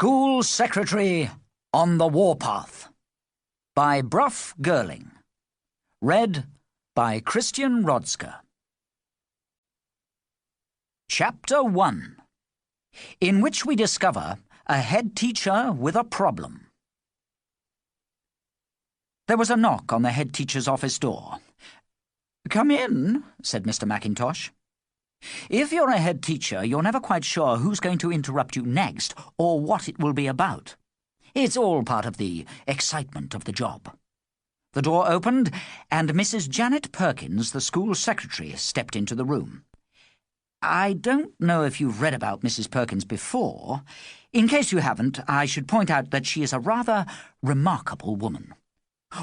School Secretary on the Warpath by Brough Girling. Read by Christian Rodska. Chapter 1, in which we discover a head teacher with a problem. There was a knock on the head teacher's office door. "Come in," said Mr. Mackintosh. If you're a head teacher, you're never quite sure who's going to interrupt you next or what it will be about. It's all part of the excitement of the job. The door opened, and Mrs. Janet Perkins, the school secretary, stepped into the room. I don't know if you've read about Mrs. Perkins before. In case you haven't, I should point out that she is a rather remarkable woman.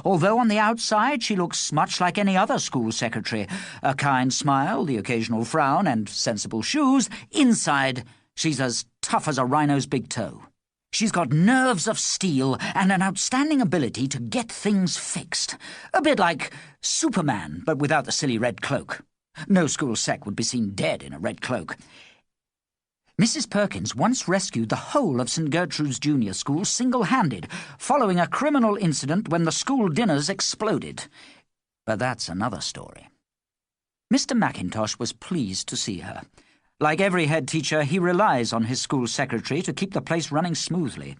Although on the outside she looks much like any other school secretary, a kind smile, the occasional frown, and sensible shoes, inside she's as tough as a rhino's big toe. She's got nerves of steel and an outstanding ability to get things fixed. A bit like Superman, but without the silly red cloak. No school sec would be seen dead in a red cloak. Mrs. Perkins once rescued the whole of St. Gertrude's Junior School single-handed, following a criminal incident when the school dinners exploded. But that's another story. Mr. Mackintosh was pleased to see her. Like every head teacher, he relies on his school secretary to keep the place running smoothly.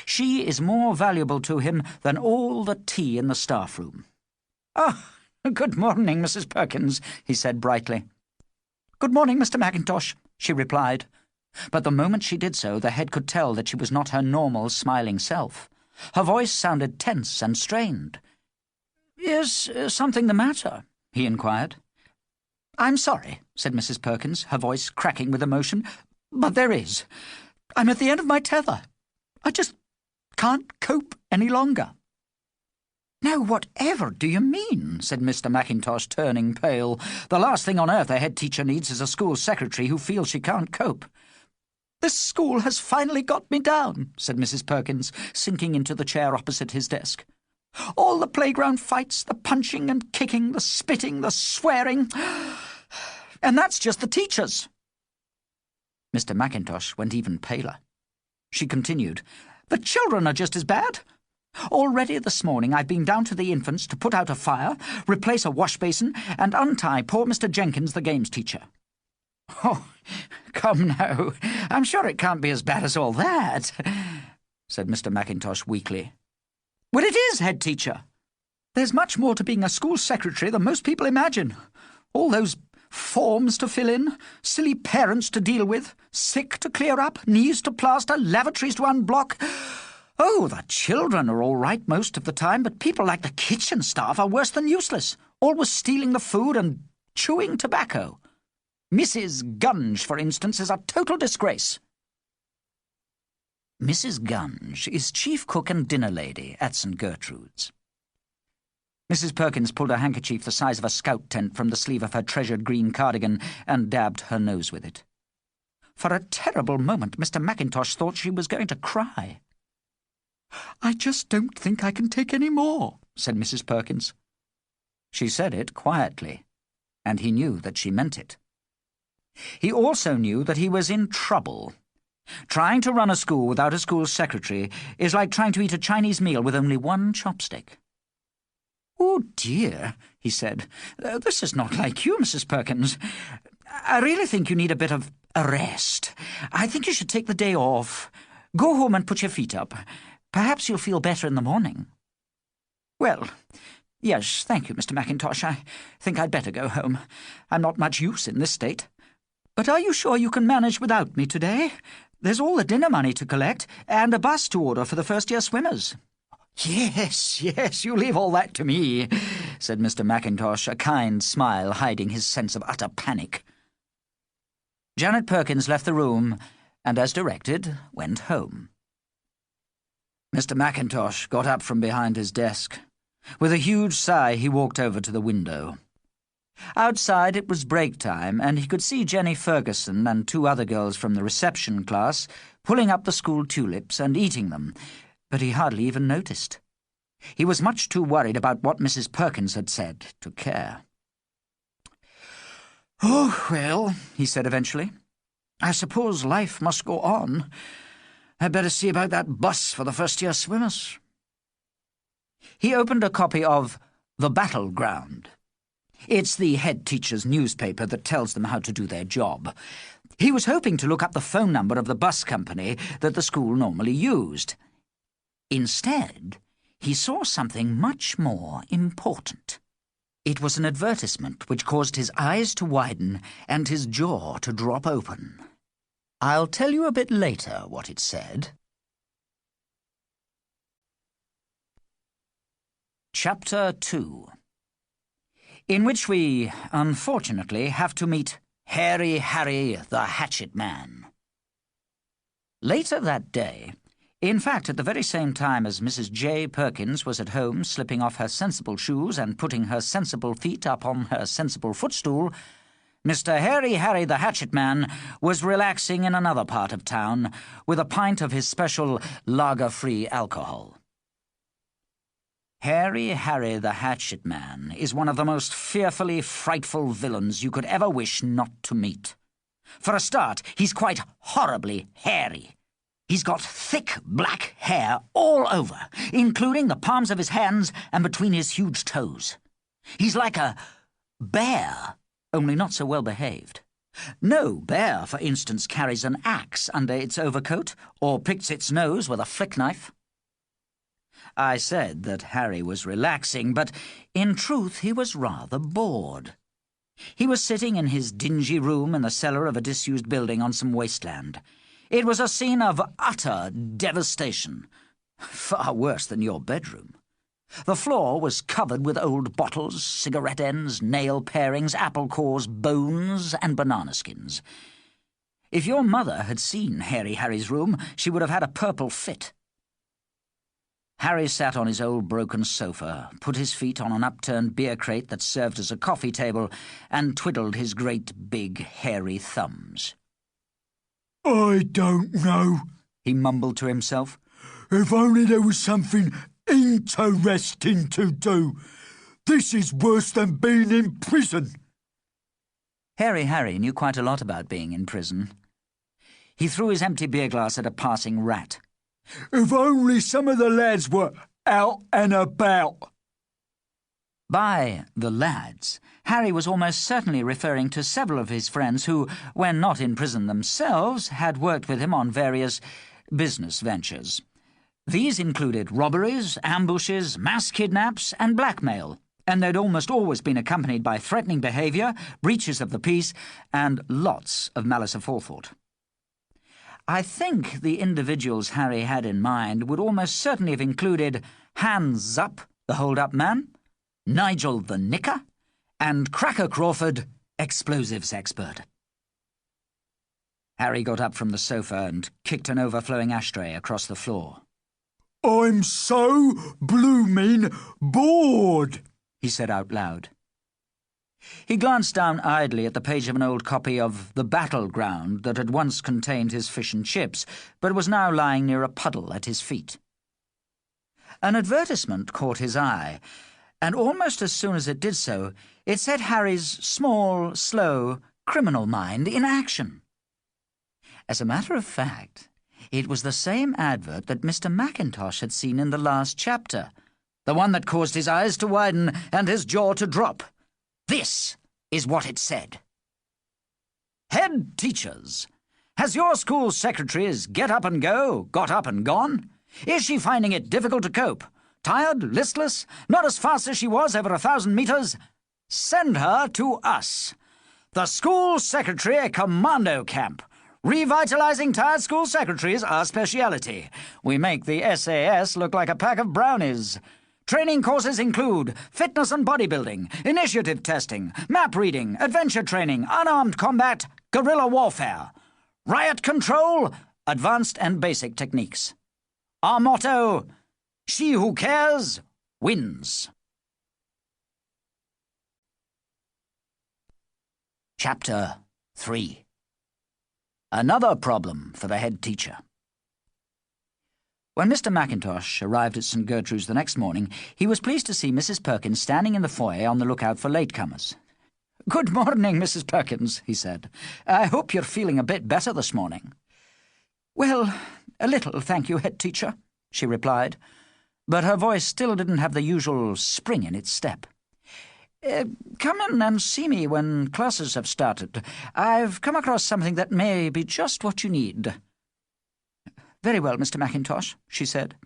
She is more valuable to him than all the tea in the staff room. "Oh, good morning, Mrs. Perkins," he said brightly. "Good morning, Mr. Mackintosh," she replied. But the moment she did so, the head could tell that she was not her normal, smiling self. Her voice sounded tense and strained. "Is something the matter?" he inquired. "I'm sorry," said Mrs. Perkins, her voice cracking with emotion, "but there is. I'm at the end of my tether. I just can't cope any longer." "Now, whatever do you mean?" said Mr. Mackintosh, turning pale. The last thing on earth a head teacher needs is a school secretary who feels she can't cope. "This school has finally got me down," said Mrs. Perkins, sinking into the chair opposite his desk. "All the playground fights, the punching and kicking, the spitting, the swearing, and that's just the teachers." Mr. Mackintosh went even paler. She continued, "The children are just as bad. Already this morning I've been down to the infants to put out a fire, replace a wash basin, and untie poor Mr. Jenkins, the games teacher." "Oh, come now, I'm sure it can't be as bad as all that," said Mr. Mackintosh weakly. "Well, it is, head teacher. There's much more to being a school secretary than most people imagine. All those forms to fill in, silly parents to deal with, sick to clear up, knees to plaster, lavatories to unblock. Oh, the children are all right most of the time, but people like the kitchen staff are worse than useless, always stealing the food and chewing tobacco. Mrs. Gunge, for instance, is a total disgrace." Mrs. Gunge is chief cook and dinner lady at St. Gertrude's. Mrs. Perkins pulled a handkerchief the size of a scout tent from the sleeve of her treasured green cardigan and dabbed her nose with it. For a terrible moment, Mr. Mackintosh thought she was going to cry. "I just don't think I can take any more," said Mrs. Perkins. She said it quietly, and he knew that she meant it. He also knew that he was in trouble. Trying to run a school without a school secretary is like trying to eat a Chinese meal with only one chopstick. "Oh, dear," he said. "This is not like you, Mrs. Perkins. I really think you need a bit of a rest. I think you should take the day off. Go home and put your feet up. Perhaps you'll feel better in the morning." "Well, yes, thank you, Mr. Mackintosh. I think I'd better go home. I'm not much use in this state. But are you sure you can manage without me today? There's all the dinner money to collect, and a bus to order for the first-year swimmers." Yes, you leave all that to me," said Mr. Mackintosh, a kind smile hiding his sense of utter panic. Janet Perkins left the room, and, as directed, went home. Mr. Mackintosh got up from behind his desk. With a huge sigh, he walked over to the window. Outside it was break time, and he could see Jenny Ferguson and two other girls from the reception class pulling up the school tulips and eating them, but he hardly even noticed. He was much too worried about what Mrs. Perkins had said to care. "Oh, well," he said eventually, "I suppose life must go on. I'd better see about that bus for the first-year swimmers. He opened a copy of The Battleground. It's the head teacher's newspaper that tells them how to do their job. He was hoping to look up the phone number of the bus company that the school normally used. Instead, he saw something much more important. It was an advertisement which caused his eyes to widen and his jaw to drop open. I'll tell you a bit later what it said. Chapter 2, in which we, unfortunately, have to meet Hairy Harry the Hatchet Man. Later that day, in fact at the very same time as Mrs. J. Perkins was at home slipping off her sensible shoes and putting her sensible feet up on her sensible footstool, Mr. Hairy Harry the Hatchet Man was relaxing in another part of town with a pint of his special lager-free alcohol. Hairy Harry the Hatchet Man is one of the most fearfully frightful villains you could ever wish not to meet. For a start, he's quite horribly hairy. He's got thick black hair all over, including the palms of his hands and between his huge toes. He's like a bear, only not so well behaved. No bear, for instance, carries an axe under its overcoat or picks its nose with a flick knife. I said that Harry was relaxing, but in truth he was rather bored. He was sitting in his dingy room in the cellar of a disused building on some wasteland. It was a scene of utter devastation, far worse than your bedroom. The floor was covered with old bottles, cigarette ends, nail parings, apple cores, bones, and banana skins. If your mother had seen Hairy Harry's room, she would have had a purple fit. Harry sat on his old broken sofa, put his feet on an upturned beer crate that served as a coffee table, and twiddled his great big hairy thumbs. "I don't know," he mumbled to himself. "If only there was something interesting to do. This is worse than being in prison." Hairy Harry knew quite a lot about being in prison. He threw his empty beer glass at a passing rat. "If only some of the lads were out and about." By the lads, Harry was almost certainly referring to several of his friends who, when not in prison themselves, had worked with him on various business ventures. These included robberies, ambushes, mass kidnaps, and blackmail, and they'd almost always been accompanied by threatening behaviour, breaches of the peace, and lots of malice aforethought. I think the individuals Harry had in mind would almost certainly have included Hands Up, the hold-up man, Nigel the Nicker, and Cracker Crawford, explosives expert. Harry got up from the sofa and kicked an overflowing ashtray across the floor. "I'm so blooming bored," he said out loud. He glanced down idly at the page of an old copy of The Battleground that had once contained his fish and chips, but was now lying near a puddle at his feet. An advertisement caught his eye, and almost as soon as it did so, it set Harry's small, slow, criminal mind in action. As a matter of fact, it was the same advert that Mr. Mackintosh had seen in the last chapter, the one that caused his eyes to widen and his jaw to drop. This is what it said. "Head teachers, has your school secretary's get up and go got up and gone? Is she finding it difficult to cope? Tired, listless, not as fast as she was over 1,000 meters? Send her to us. The School Secretary Commando Camp. Revitalizing tired school secretaries, our speciality. We make the SAS look like a pack of brownies. Training courses include fitness and bodybuilding, initiative testing, map reading, adventure training, unarmed combat, guerrilla warfare, riot control, advanced and basic techniques. Our motto, she who cares wins." Chapter 3. Another problem for the head teacher. When Mr. Mackintosh arrived at St. Gertrude's the next morning, he was pleased to see Mrs. Perkins standing in the foyer on the lookout for latecomers. "Good morning, Mrs. Perkins," he said. "I hope you're feeling a bit better this morning." "Well, "A little, thank you, head teacher," she replied, but her voice still didn't have the usual spring in its step. "Come in and see me when classes have started. I've come across something that may be just what you need." "Very well, Mr. Mackintosh," she said.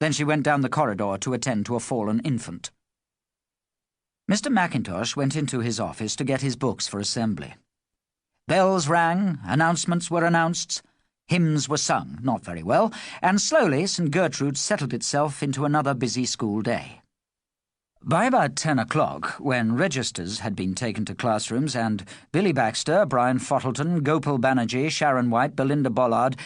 Then she went down the corridor to attend to a fallen infant. Mr. Mackintosh went into his office to get his books for assembly. Bells rang, announcements were announced, hymns were sung, not very well, and slowly St. Gertrude settled itself into another busy school day. By about 10 o'clock, when registers had been taken to classrooms and Billy Baxter, Brian Fottleton, Gopal Banerjee, Sharon White, Belinda Bollard,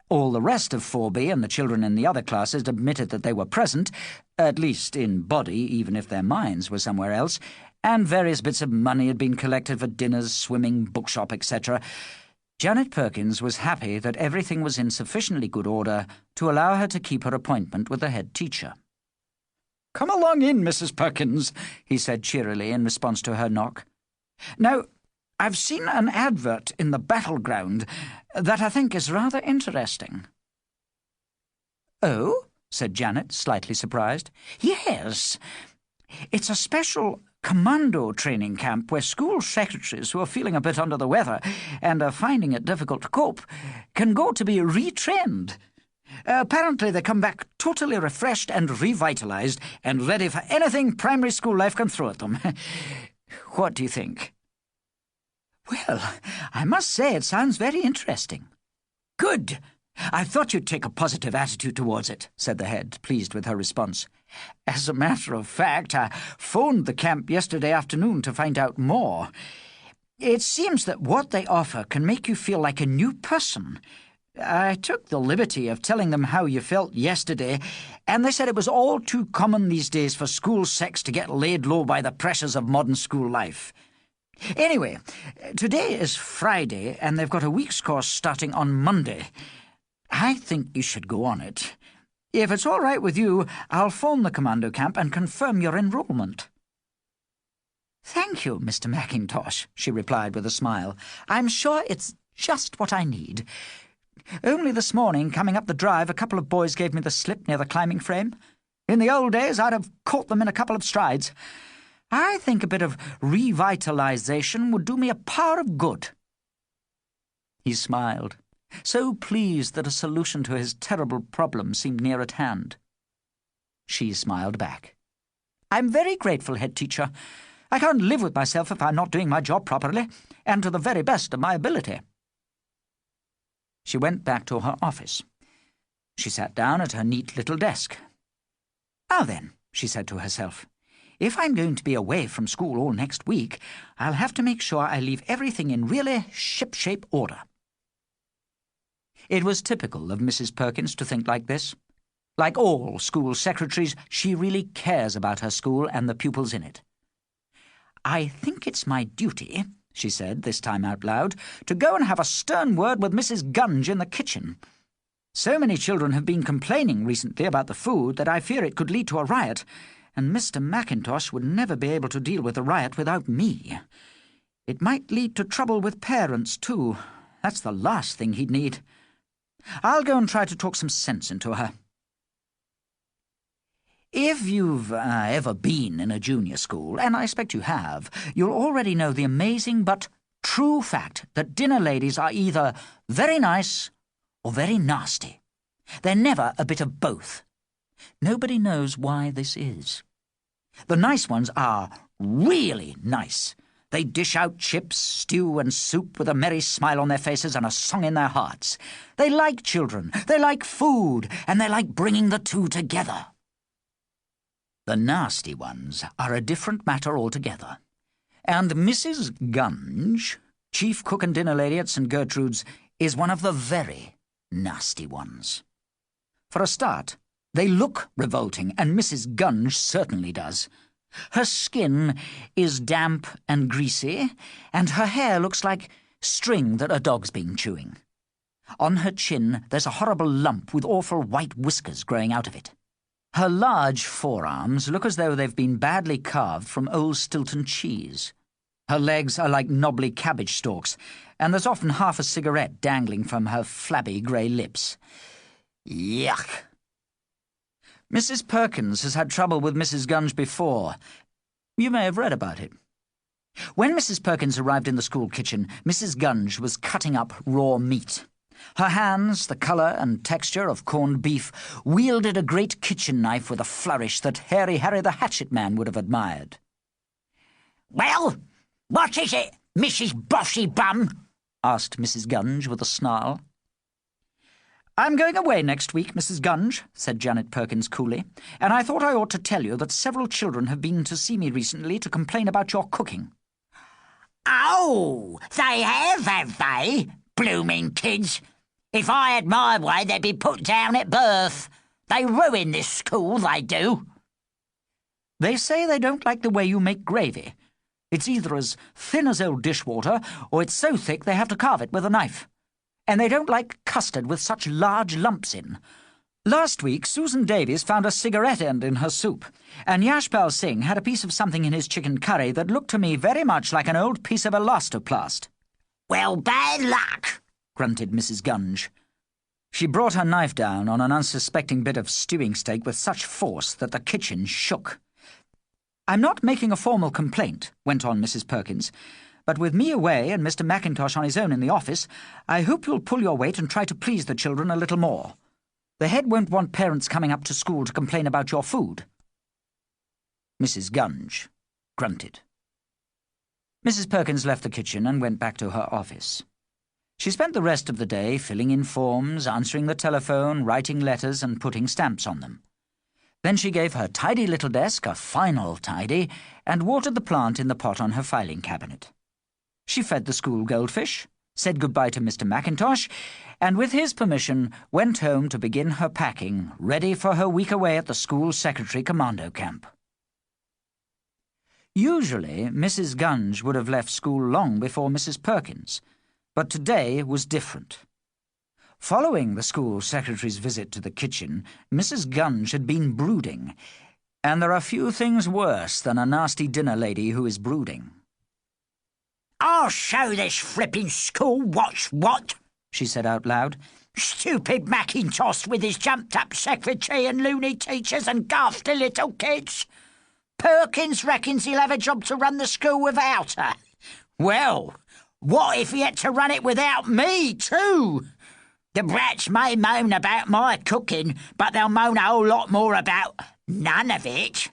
all the rest of 4B and the children in the other classes admitted that they were present, at least in body, even if their minds were somewhere else, and various bits of money had been collected for dinners, swimming, bookshop, etc., Janet Perkins was happy that everything was in sufficiently good order to allow her to keep her appointment with the head teacher. "Come along in, Mrs. Perkins," he said cheerily in response to her knock. "Now, I've seen an advert in the Battleground that I think is rather interesting." "Oh?" said Janet, slightly surprised. "Yes. It's a special commando training camp where school secretaries who are feeling a bit under the weather and are finding it difficult to cope can go to be retrained. Apparently they come back totally refreshed and revitalized and ready for anything primary school life can throw at them. What do you think?" "Well, I must say it sounds very interesting." "Good. I thought you'd take a positive attitude towards it," said the head, pleased with her response. "As a matter of fact, I phoned the camp yesterday afternoon to find out more. It seems that what they offer can make you feel like a new person. I took the liberty of telling them how you felt yesterday, and they said it was all too common these days for school sex to get laid low by the pressures of modern school life. Anyway, today is Friday, and they've got a week's course starting on Monday. I think you should go on it. If it's all right with you, I'll phone the commando camp and confirm your enrollment." "Thank you, Mr. Mackintosh," she replied with a smile. "I'm sure it's just what I need. Only this morning, coming up the drive, a couple of boys gave me the slip near the climbing frame. In the old days, I'd have caught them in a couple of strides. I think a bit of revitalization would do me a power of good." He smiled, so pleased that a solution to his terrible problem seemed near at hand. She smiled back. "I'm very grateful, head teacher. I can't live with myself if I'm not doing my job properly, and to the very best of my ability." She went back to her office. She sat down at her neat little desk. "Now then," she said to herself, "if I'm going to be away from school all next week, I'll have to make sure I leave everything in really ship-shape order." It was typical of Mrs. Perkins to think like this. Like all school secretaries, she really cares about her school and the pupils in it. "I think it's my duty," she said, this time out loud, "to go and have a stern word with Mrs. Gunge in the kitchen. So many children have been complaining recently about the food that I fear it could lead to a riot, and Mr. Mackintosh would never be able to deal with a riot without me. It might lead to trouble with parents, too. That's the last thing he'd need. I'll go and try to talk some sense into her." If you've ever been in a junior school, and I expect you have, you'll already know the amazing but true fact that dinner ladies are either very nice or very nasty. They're never a bit of both. Nobody knows why this is. The nice ones are really nice. They dish out chips, stew and soup with a merry smile on their faces and a song in their hearts. They like children, they like food, and they like bringing the two together. The nasty ones are a different matter altogether. And Mrs. Gunge, chief cook and dinner lady at St. Gertrude's, is one of the very nasty ones. For a start, they look revolting, and Mrs. Gunge certainly does. Her skin is damp and greasy, and her hair looks like string that a dog's been chewing. On her chin there's a horrible lump with awful white whiskers growing out of it. Her large forearms look as though they've been badly carved from old Stilton cheese. Her legs are like knobbly cabbage stalks, and there's often half a cigarette dangling from her flabby grey lips. Yuck. Mrs. Perkins has had trouble with Mrs. Gunge before. You may have read about it. When Mrs. Perkins arrived in the school kitchen, Mrs. Gunge was cutting up raw meat. Her hands, the colour and texture of corned beef, wielded a great kitchen knife with a flourish that Harry the Hatchet Man would have admired. "Well, what is it, Mrs. Bossy Bum?" asked Mrs. Gunge with a snarl. "I'm going away next week, Mrs. Gunge," said Janet Perkins coolly, "and I thought I ought to tell you that several children have been to see me recently to complain about your cooking." "Oh, they have they? Blooming kids! If I had my way, they'd be put down at birth. They ruin this school, they do." "They say they don't like the way you make gravy. It's either as thin as old dishwater, or it's so thick they have to carve it with a knife. And they don't like custard with such large lumps in. Last week, Susan Davies found a cigarette end in her soup, and Yashpal Singh had a piece of something in his chicken curry that looked to me very much like an old piece of elastoplast." "Well, bad luck," grunted Mrs. Gunge. She brought her knife down on an unsuspecting bit of stewing steak with such force that the kitchen shook. "I'm not making a formal complaint," went on Mrs. Perkins, "but with me away and Mr. Mackintosh on his own in the office, I hope you'll pull your weight and try to please the children a little more. The head won't want parents coming up to school to complain about your food." Mrs. Gunge grunted. Mrs. Perkins left the kitchen and went back to her office. She spent the rest of the day filling in forms, answering the telephone, writing letters, and putting stamps on them. Then she gave her tidy little desk a final tidy and watered the plant in the pot on her filing cabinet. She fed the school goldfish, said goodbye to Mr. Mackintosh, and with his permission went home to begin her packing, ready for her week away at the school secretary commando camp. Usually, Mrs. Gunge would have left school long before Mrs. Perkins, but today was different. Following the school secretary's visit to the kitchen, Mrs. Gunge had been brooding, and there are few things worse than a nasty dinner lady who is brooding. "I'll show this flipping school what's what," she said out loud. "Stupid Mackintosh with his jumped-up secretary and loony teachers and ghastly little kids. Perkins reckons he'll have a job to run the school without her. Well, what if he had to run it without me, too? The brats may moan about my cooking, but they'll moan a whole lot more about none of it.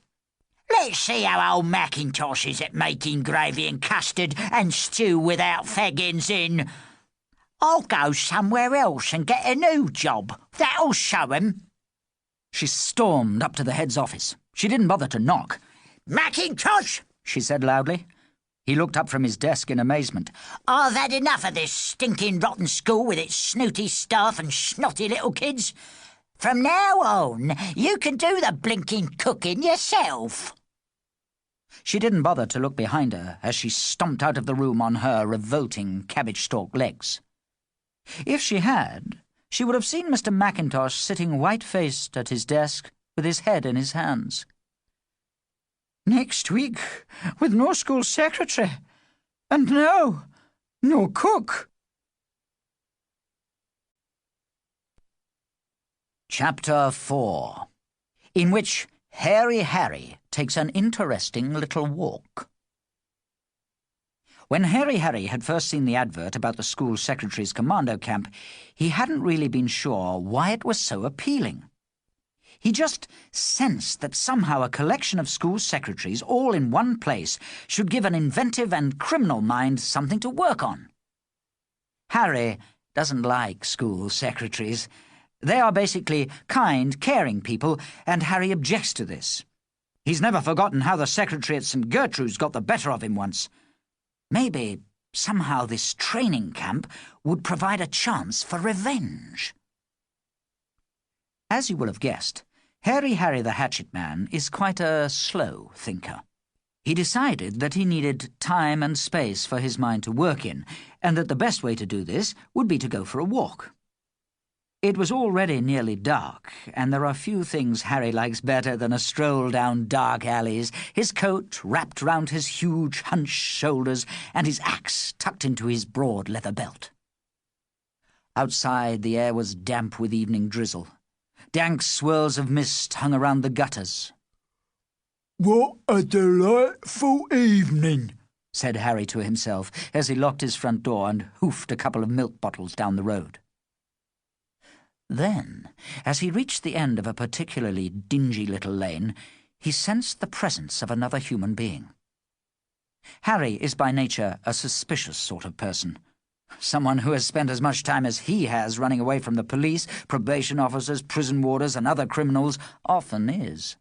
Let's see how old Mackintosh is at making gravy and custard and stew without faggins in. I'll go somewhere else and get a new job. That'll show 'em." She stormed up to the head's office. She didn't bother to knock. "Mackintosh," she said loudly. He looked up from his desk in amazement. "I've had enough of this stinking rotten school with its snooty staff and snotty little kids. From now on, you can do the blinking cooking yourself." She didn't bother to look behind her as she stomped out of the room on her revolting cabbage-stalk legs. If she had, she would have seen Mr. Mackintosh sitting white-faced at his desk with his head in his hands. "Next week, with no school secretary, and now no cook." Chapter 4, in which Harry takes an interesting little walk. When Harry had first seen the advert about the school secretary's commando camp, he hadn't really been sure why it was so appealing. He just sensed that somehow a collection of school secretaries all in one place should give an inventive and criminal mind something to work on. Harry doesn't like school secretaries. They are basically kind, caring people, and Harry objects to this. He's never forgotten how the secretary at St. Gertrude's got the better of him once. Maybe, somehow, this training camp would provide a chance for revenge. As you will have guessed, Harry the Hatchet Man is quite a slow thinker. He decided that he needed time and space for his mind to work in, and that the best way to do this would be to go for a walk. It was already nearly dark, and there are few things Harry likes better than a stroll down dark alleys, his coat wrapped round his huge hunched shoulders and his axe tucked into his broad leather belt. Outside, the air was damp with evening drizzle, Dank swirls of mist hung around the gutters. "What a delightful evening," said Harry to himself as he locked his front door and hoofed a couple of milk bottles down the road. Then, as he reached the end of a particularly dingy little lane, he sensed the presence of another human being. Harry is by nature a suspicious sort of person. Someone who has spent as much time as he has running away from the police, probation officers, prison warders, and other criminals often is.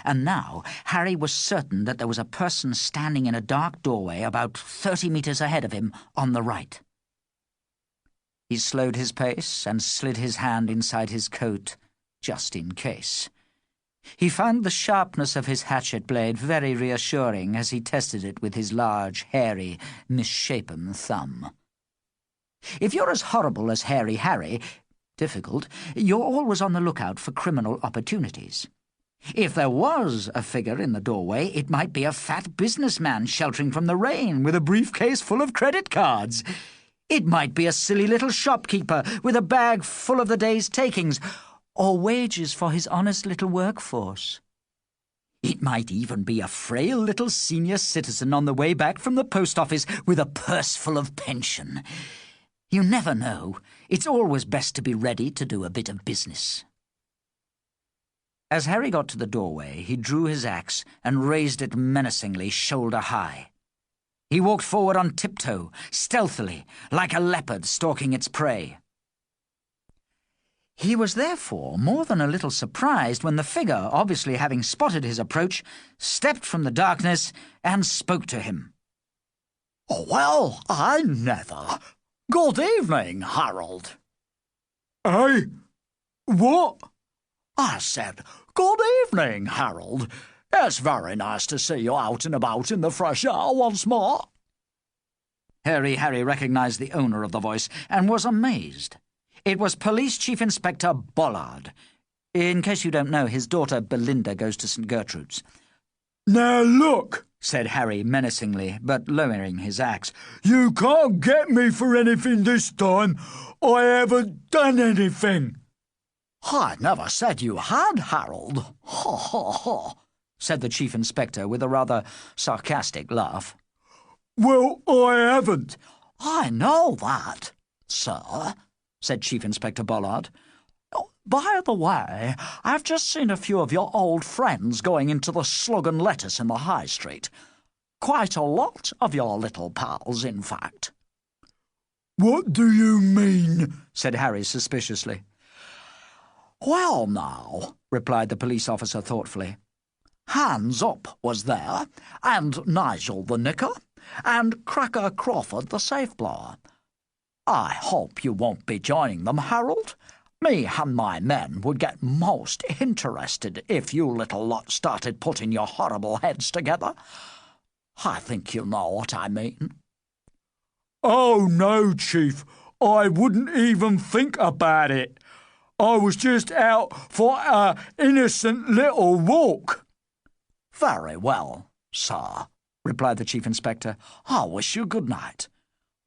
And now Harry was certain that there was a person standing in a dark doorway about 30 meters ahead of him on the right. He slowed his pace and slid his hand inside his coat, just in case. He found the sharpness of his hatchet blade very reassuring as he tested it with his large, hairy, misshapen thumb. If you're as horrible as Hairy Harry, difficult, you're always on the lookout for criminal opportunities. If there was a figure in the doorway, it might be a fat businessman sheltering from the rain with a briefcase full of credit cards. It might be a silly little shopkeeper with a bag full of the day's takings, or wages for his honest little workforce. It might even be a frail little senior citizen on the way back from the post office with a purse full of pension. You never know. It's always best to be ready to do a bit of business. As Harry got to the doorway, he drew his axe and raised it menacingly, shoulder high. He walked forward on tiptoe, stealthily, like a leopard stalking its prey. He was therefore more than a little surprised when the figure, obviously having spotted his approach, stepped from the darkness and spoke to him. "Well, I never. Good evening, Harold." "Eh? What?" "I said, good evening, Harold. It's very nice to see you out and about in the fresh air once more." Hairy Harry recognized the owner of the voice and was amazed. It was Police Chief Inspector Bollard. In case you don't know, his daughter Belinda goes to St. Gertrude's. "Now look," said Harry menacingly, but lowering his axe. "You can't get me for anything this time. I haven't done anything." "I never said you had, Harold. Ha, ha, ha," said the Chief Inspector with a rather sarcastic laugh. "Well, I haven't." "I know that, sir," said Chief Inspector Bollard. "By the way, I've just seen a few of your old friends going into the Slug and Lettuce in the High Street. Quite a lot of your little pals, in fact." "What do you mean?" said Harry suspiciously. "Well, now," replied the police officer thoughtfully, "Hands Up was there, and Nigel the Knicker, and Cracker Crawford the Safe Blower. I hope you won't be joining them, Harold. Me and my men would get most interested if you little lot started putting your horrible heads together. I think you know what I mean." "Oh, no, Chief. I wouldn't even think about it. I was just out for a innocent little walk." "Very well, sir," replied the Chief Inspector. "I wish you good night.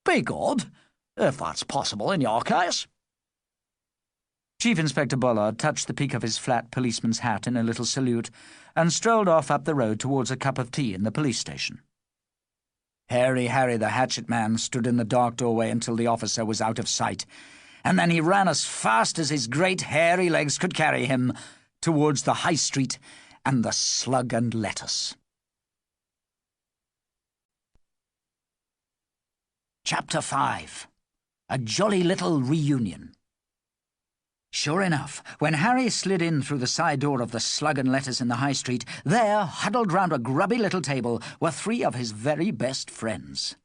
Be good, if that's possible in your case." Chief Inspector Bollard touched the peak of his flat policeman's hat in a little salute and strolled off up the road towards a cup of tea in the police station. Hairy Harry the hatchet man stood in the dark doorway until the officer was out of sight, and then he ran as fast as his great hairy legs could carry him towards the High Street and the Slug and Lettuce. Chapter 5. A Jolly Little Reunion. Sure enough, when Harry slid in through the side door of the Slug and Lettuce in the High Street, there, huddled round a grubby little table, were three of his very best friends.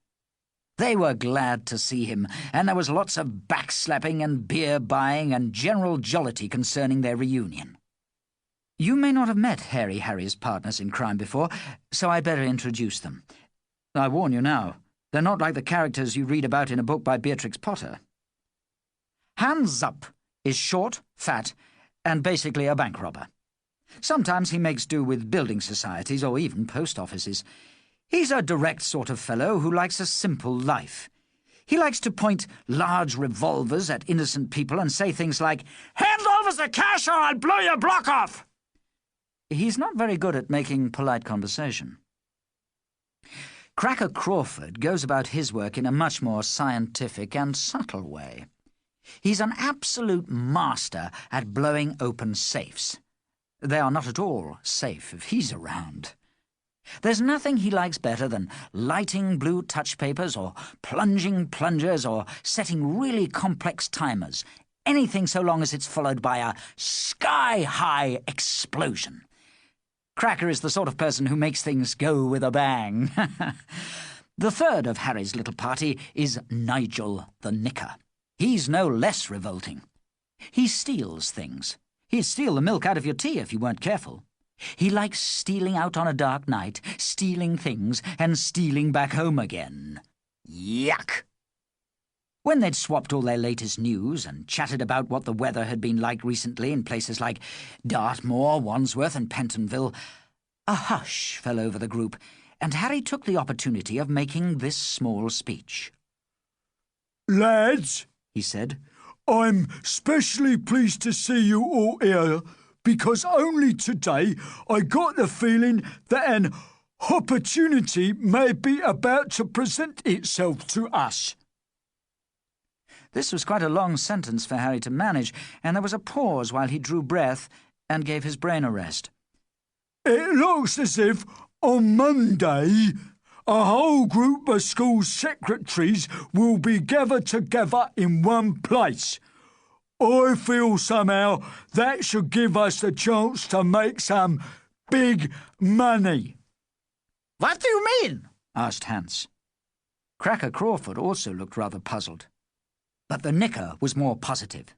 They were glad to see him, and there was lots of backslapping and beer-buying and general jollity concerning their reunion. You may not have met Hairy Harry's partners in crime before, so I'd better introduce them. I warn you now, they're not like the characters you read about in a book by Beatrix Potter. Hands Up is short, fat, and basically a bank robber. Sometimes he makes do with building societies or even post offices. He's a direct sort of fellow who likes a simple life. He likes to point large revolvers at innocent people and say things like, "Hand over us the cash or I'll blow your block off. He's not very good at making polite conversation. Cracker Crawford goes about his work in a much more scientific and subtle way. He's an absolute master at blowing open safes. They are not at all safe if he's around. There's nothing he likes better than lighting blue touch papers or plunging plungers or setting really complex timers, anything so long as it's followed by a sky-high explosion. Cracker is the sort of person who makes things go with a bang. The third of Harry's little party is Nigel the Knicker. He's no less revolting. He steals things. He'd steal the milk out of your tea if you weren't careful. He likes stealing out on a dark night, stealing things, and stealing back home again. Yuck! When they'd swapped all their latest news and chatted about what the weather had been like recently in places like Dartmoor, Wandsworth, and Pentonville, a hush fell over the group, and Harry took the opportunity of making this small speech. Lads, he said, I'm specially pleased to see you all here because only today I got the feeling that an opportunity may be about to present itself to us. This was quite a long sentence for Harry to manage, and there was a pause while he drew breath and gave his brain a rest. It looks as if on Monday a whole group of school secretaries will be gathered together in one place. I feel somehow that should give us the chance to make some big money. What do you mean? Asked Hans. Cracker Crawford also looked rather puzzled, but the Knicker was more positive.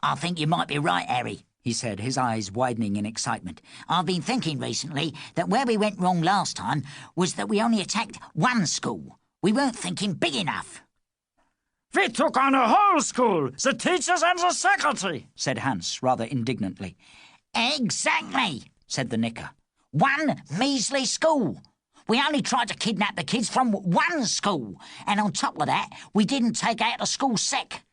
I think you might be right, Harry, he said, his eyes widening in excitement. I've been thinking recently that where we went wrong last time was that we only attacked one school. We weren't thinking big enough. We took on a whole school, the teachers and the secretary, said Hans, rather indignantly. Exactly, said the Knicker. One measly school. We only tried to kidnap the kids from one school, and on top of that, we didn't take out the school sec.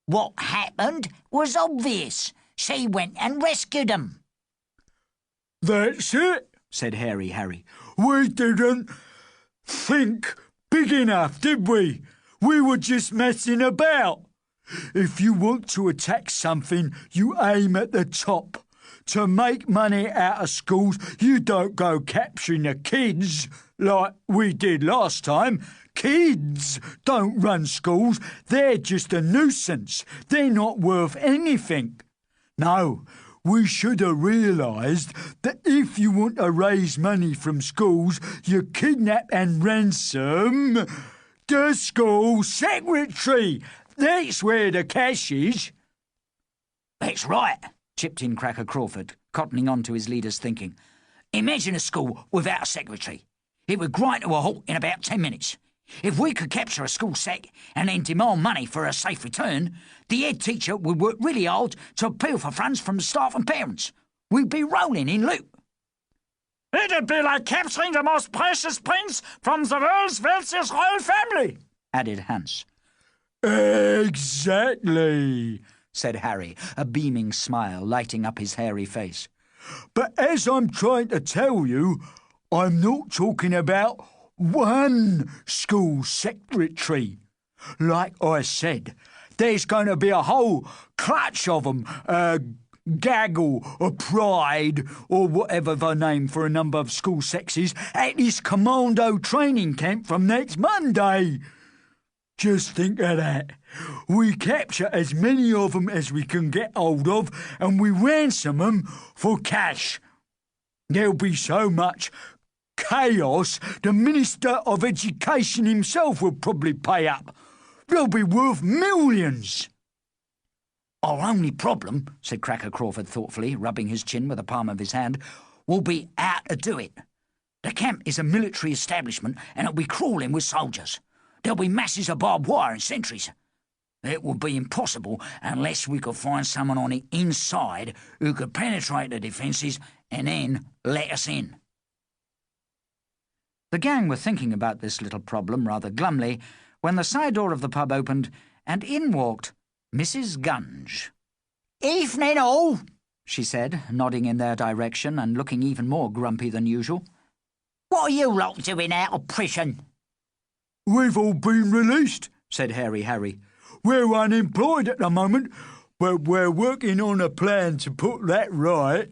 What happened was obvious. She went and rescued them. That's it, said Harry. We didn't think big enough, did we? We were just messing about. If you want to attack something, you aim at the top. To make money out of schools, you don't go capturing the kids like we did last time. Kids don't run schools. They're just a nuisance. They're not worth anything. No, we should have realised that if you want to raise money from schools, you kidnap and ransom the school secretary. That's where the cash is. That's right, chipped in Cracker Crawford, cottoning on to his leader's thinking. Imagine a school without a secretary. It would grind to a halt in about 10 minutes. If we could capture a school sec and then demand money for a safe return, the head teacher would work really hard to appeal for funds from the staff and parents. We'd be rolling in loot. It'd be like capturing the most precious prince from the world's wealthiest royal family, added Hans. Exactly, said Harry, a beaming smile lighting up his hairy face. But as I'm trying to tell you, I'm not talking about one school secretary. Like I said, there's going to be a whole clutch of them, gaggle or pride or whatever the name for a number of school sexes at this commando training camp from next Monday. Just think of that. We capture as many of them as we can get hold of and we ransom them for cash. There'll be so much chaos, the Minister of Education himself will probably pay up. They'll be worth millions. Our only problem, said Cracker Crawford thoughtfully, rubbing his chin with the palm of his hand, will be how to do it. The camp is a military establishment and it'll be crawling with soldiers. There'll be masses of barbed wire and sentries. It would be impossible unless we could find someone on the inside who could penetrate the defences and then let us in. The gang were thinking about this little problem rather glumly when the side door of the pub opened and in walked Mrs. Gunge. Evening all, she said, nodding in their direction and looking even more grumpy than usual. What are you lot doing out of prison? We've all been released, said Harry. We're unemployed at the moment, but we're working on a plan to put that right.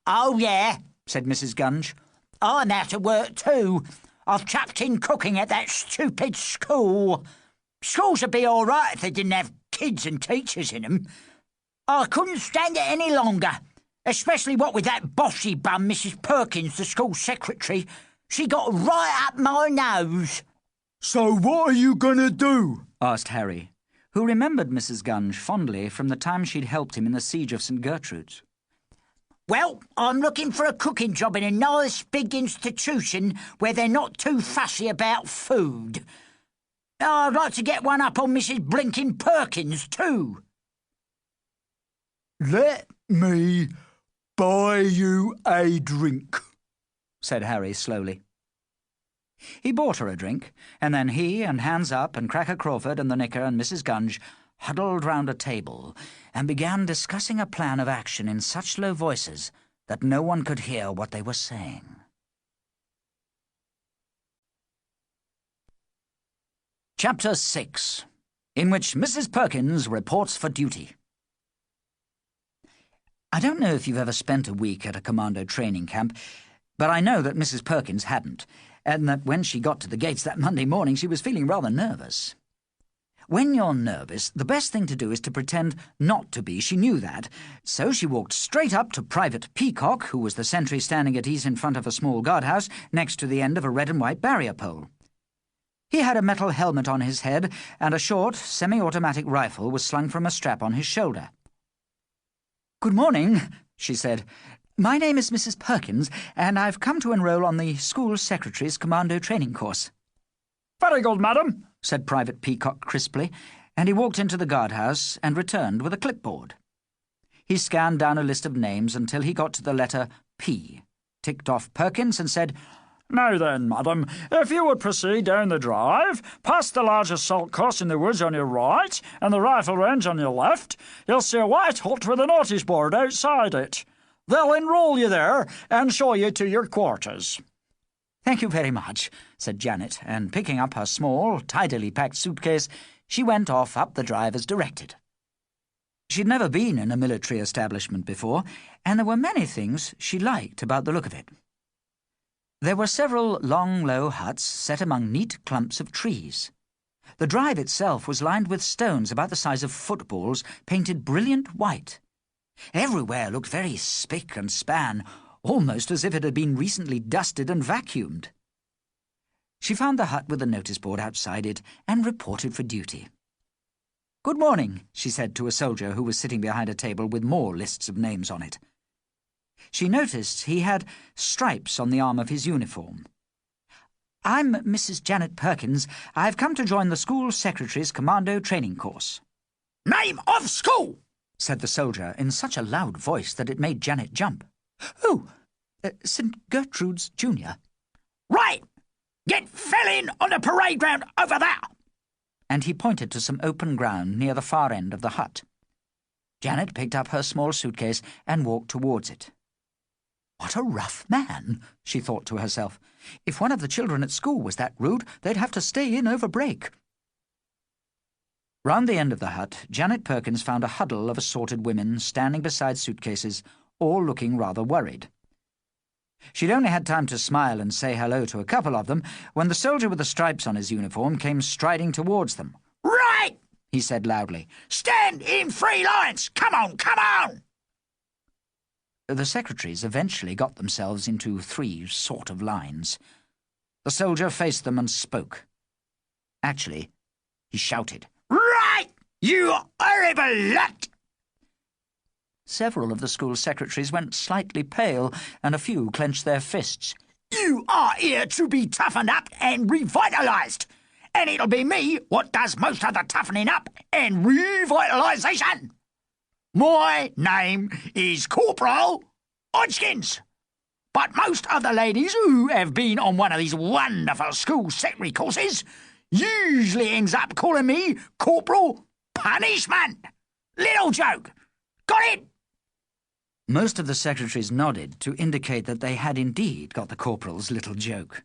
Oh, yeah, said Mrs. Gunge. I'm out of work too. I've chucked in cooking at that stupid school. Schools would be all right if they didn't have kids and teachers in them. I couldn't stand it any longer, especially what with that bossy bum, Mrs. Perkins, the school secretary. She got right up my nose. So what are you going to do? Asked Harry, who remembered Mrs. Gunge fondly from the time she'd helped him in the siege of St. Gertrude's. Well, I'm looking for a cooking job in a nice big institution where they're not too fussy about food. I'd like to get one up on Mrs. Blinkin' Perkins too. Let me buy you a drink, said Harry slowly. He bought her a drink, and then he and Hands Up and Cracker Crawford and the Knicker and Mrs. Gunge huddled round a table and began discussing a plan of action in such low voices that no one could hear what they were saying. Chapter 6, in which Mrs. Perkins reports for duty. I don't know if you've ever spent a week at a commando training camp, but I know that Mrs. Perkins hadn't, and that when she got to the gates that Monday morning she was feeling rather nervous. When you're nervous, the best thing to do is to pretend not to be. She knew that, so she walked straight up to Private Peacock, who was the sentry standing at ease in front of a small guardhouse next to the end of a red and white barrier pole. He had a metal helmet on his head, and a short, semi-automatic rifle was slung from a strap on his shoulder. "Good morning," she said. "My name is Mrs. Perkins, and I've come to enroll on the school secretary's commando training course." "Very good, madam," said Private Peacock crisply, and he walked into the guardhouse and returned with a clipboard. He scanned down a list of names until he got to the letter P, ticked off Perkins and said, "Now then, madam, if you would proceed down the drive, past the large assault course in the woods on your right and the rifle range on your left, you'll see a white hut with a notice board outside it. They'll enroll you there and show you to your quarters." "Thank you very much," said Janet, and picking up her small, tidily packed suitcase, she went off up the drive as directed. She'd never been in a military establishment before, and there were many things she liked about the look of it. There were several long, low huts set among neat clumps of trees. The drive itself was lined with stones about the size of footballs, painted brilliant white. Everywhere looked very spick and span, almost as if it had been recently dusted and vacuumed. She found the hut with the notice board outside it and reported for duty. "Good morning," she said to a soldier who was sitting behind a table with more lists of names on it. She noticed he had stripes on the arm of his uniform. "I'm Mrs. Janet Perkins. I've come to join the school secretary's commando training course." Name of school, said the soldier in such a loud voice that it made Janet jump. "Oh, St. Gertrude's Junior." Right. Get fell in on the parade ground over there. And he pointed to some open ground near the far end of the hut. Janet picked up her small suitcase and walked towards it. What a rough man, she thought to herself. If one of the children at school was that rude, they'd have to stay in over break. Round the end of the hut, Janet Perkins found a huddle of assorted women standing beside suitcases, all looking rather worried. She'd only had time to smile and say hello to a couple of them when the soldier with the stripes on his uniform came striding towards them. Right, he said loudly. Stand in 3 lines. Come on, come on. The secretaries eventually got themselves into 3 sort of lines. The soldier faced them and spoke. Actually, he shouted. Right, you horrible lot! Several of the school secretaries went slightly pale, and a few clenched their fists. You are here to be toughened up and revitalised, and it'll be me what does most of the toughening up and revitalisation. My name is Corporal Hodgkins, but most of the ladies who have been on one of these wonderful school secretary courses usually ends up calling me Corporal Punishment. Little joke. Got it?" Most of the secretaries nodded to indicate that they had indeed got the corporal's little joke.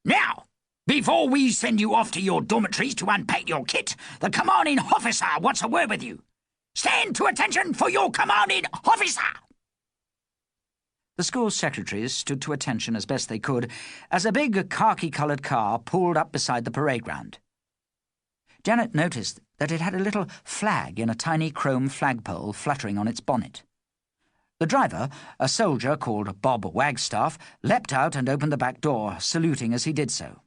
"Now, before we send you off to your dormitories to unpack your kit, the commanding officer wants a word with you. Stand to attention for your commanding officer!" The school secretaries stood to attention as best they could as a big khaki-coloured car pulled up beside the parade ground. Janet noticed that it had a little flag in a tiny chrome flagpole fluttering on its bonnet. The driver, a soldier called Bob Wagstaff, leapt out and opened the back door, saluting as he did so.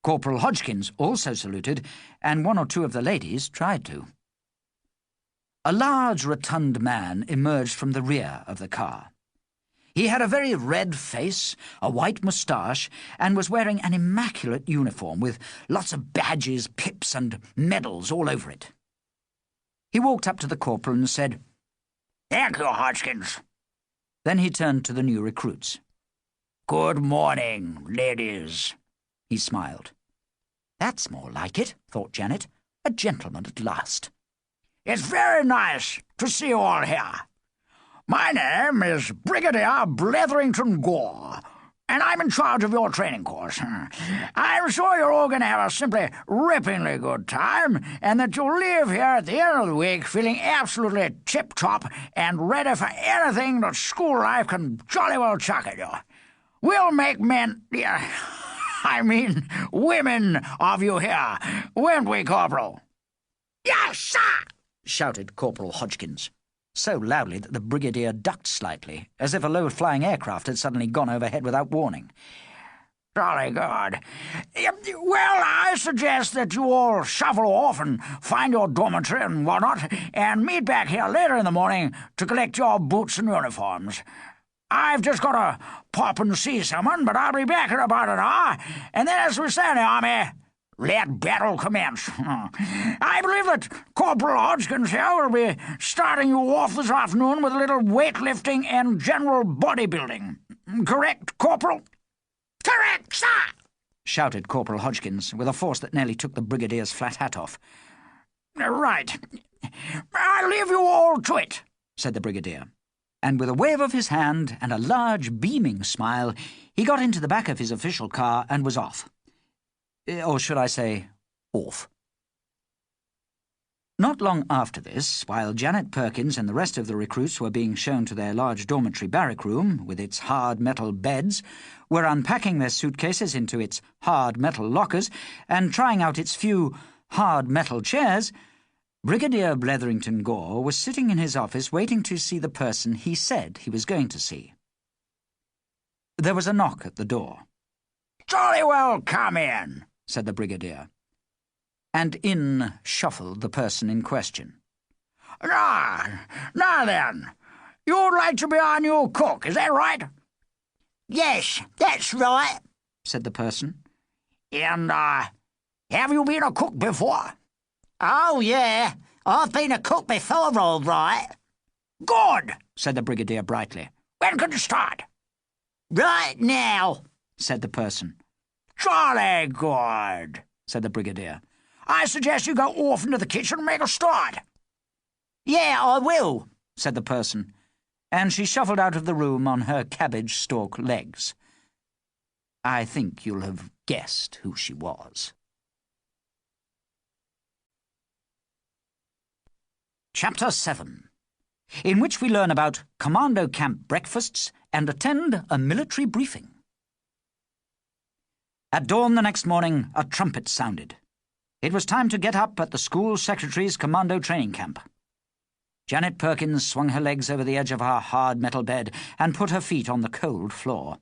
Corporal Hodgkins also saluted, and one or two of the ladies tried to. A large, rotund man emerged from the rear of the car. He had a very red face, a white moustache, and was wearing an immaculate uniform with lots of badges, pips, and medals all over it. He walked up to the corporal and said, "Thank you, Hodgkins." Then he turned to the new recruits. "Good morning, ladies," he smiled. That's more like it, thought Janet. A gentleman at last. "It's very nice to see you all here. My name is Brigadier Bletherington Gore, and I'm in charge of your training course. I'm sure you're all going to have a simply ripplingly good time, and that you'll leave here at the end of the week feeling absolutely tip-top and ready for anything that school life can jolly well chuck at you. We'll make women of you here, won't we, Corporal?" "Yes, sir!" shouted Corporal Hodgkins, so loudly that the Brigadier ducked slightly, as if a low-flying aircraft had suddenly gone overhead without warning. "Jolly good. Well, I suggest that you all shuffle off and find your dormitory and whatnot, and meet back here later in the morning to collect your boots and uniforms. I've just got to pop and see someone, but I'll be back in about an hour, and then, as we say in the Army, let battle commence. I believe that Corporal Hodgkins here will be starting you off this afternoon with a little weightlifting and general bodybuilding. Correct, Corporal?" "Correct, sir!" shouted Corporal Hodgkins, with a force that nearly took the Brigadier's flat hat off. "Right. I'll leave you all to it," said the Brigadier. And with a wave of his hand and a large beaming smile, he got into the back of his official car and was off. Or should I say, off. Not long after this, while Janet Perkins and the rest of the recruits were being shown to their large dormitory barrack room, with its hard metal beds, were unpacking their suitcases into its hard metal lockers, and trying out its few hard metal chairs, Brigadier Bletherington Gore was sitting in his office waiting to see the person he said he was going to see. There was a knock at the door. "Jolly well come in," said the Brigadier. And in shuffled the person in question. Now then, you'd like to be our new cook, is that right?" "Yes, that's right," said the person. "And, have you been a cook before?" "Oh, yeah, I've been a cook before, all right." "Good," said the Brigadier brightly. "When can you start?" "Right now," said the person. "Jolly good," said the Brigadier. "I suggest you go off into the kitchen and make a start." "Yeah, I will," said the person, and she shuffled out of the room on her cabbage-stalk legs. I think you'll have guessed who she was. Chapter 7, in which we learn about commando camp breakfasts and attend a military briefing. At dawn the next morning, a trumpet sounded. It was time to get up at the school secretary's commando training camp. Janet Perkins swung her legs over the edge of her hard metal bed and put her feet on the cold floor.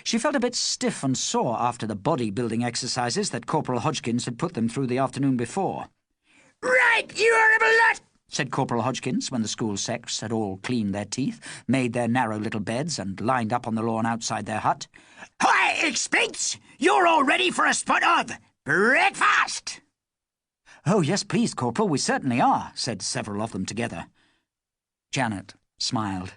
She felt a bit stiff and sore after the bodybuilding exercises that Corporal Hodgkins had put them through the afternoon before. "Right, you horrible lot!" said Corporal Hodgkins when the school secs had all cleaned their teeth, made their narrow little beds, and lined up on the lawn outside their hut. "I expect you're all ready for a spot of breakfast." "Oh, yes, please, Corporal, we certainly are," said several of them together. Janet smiled.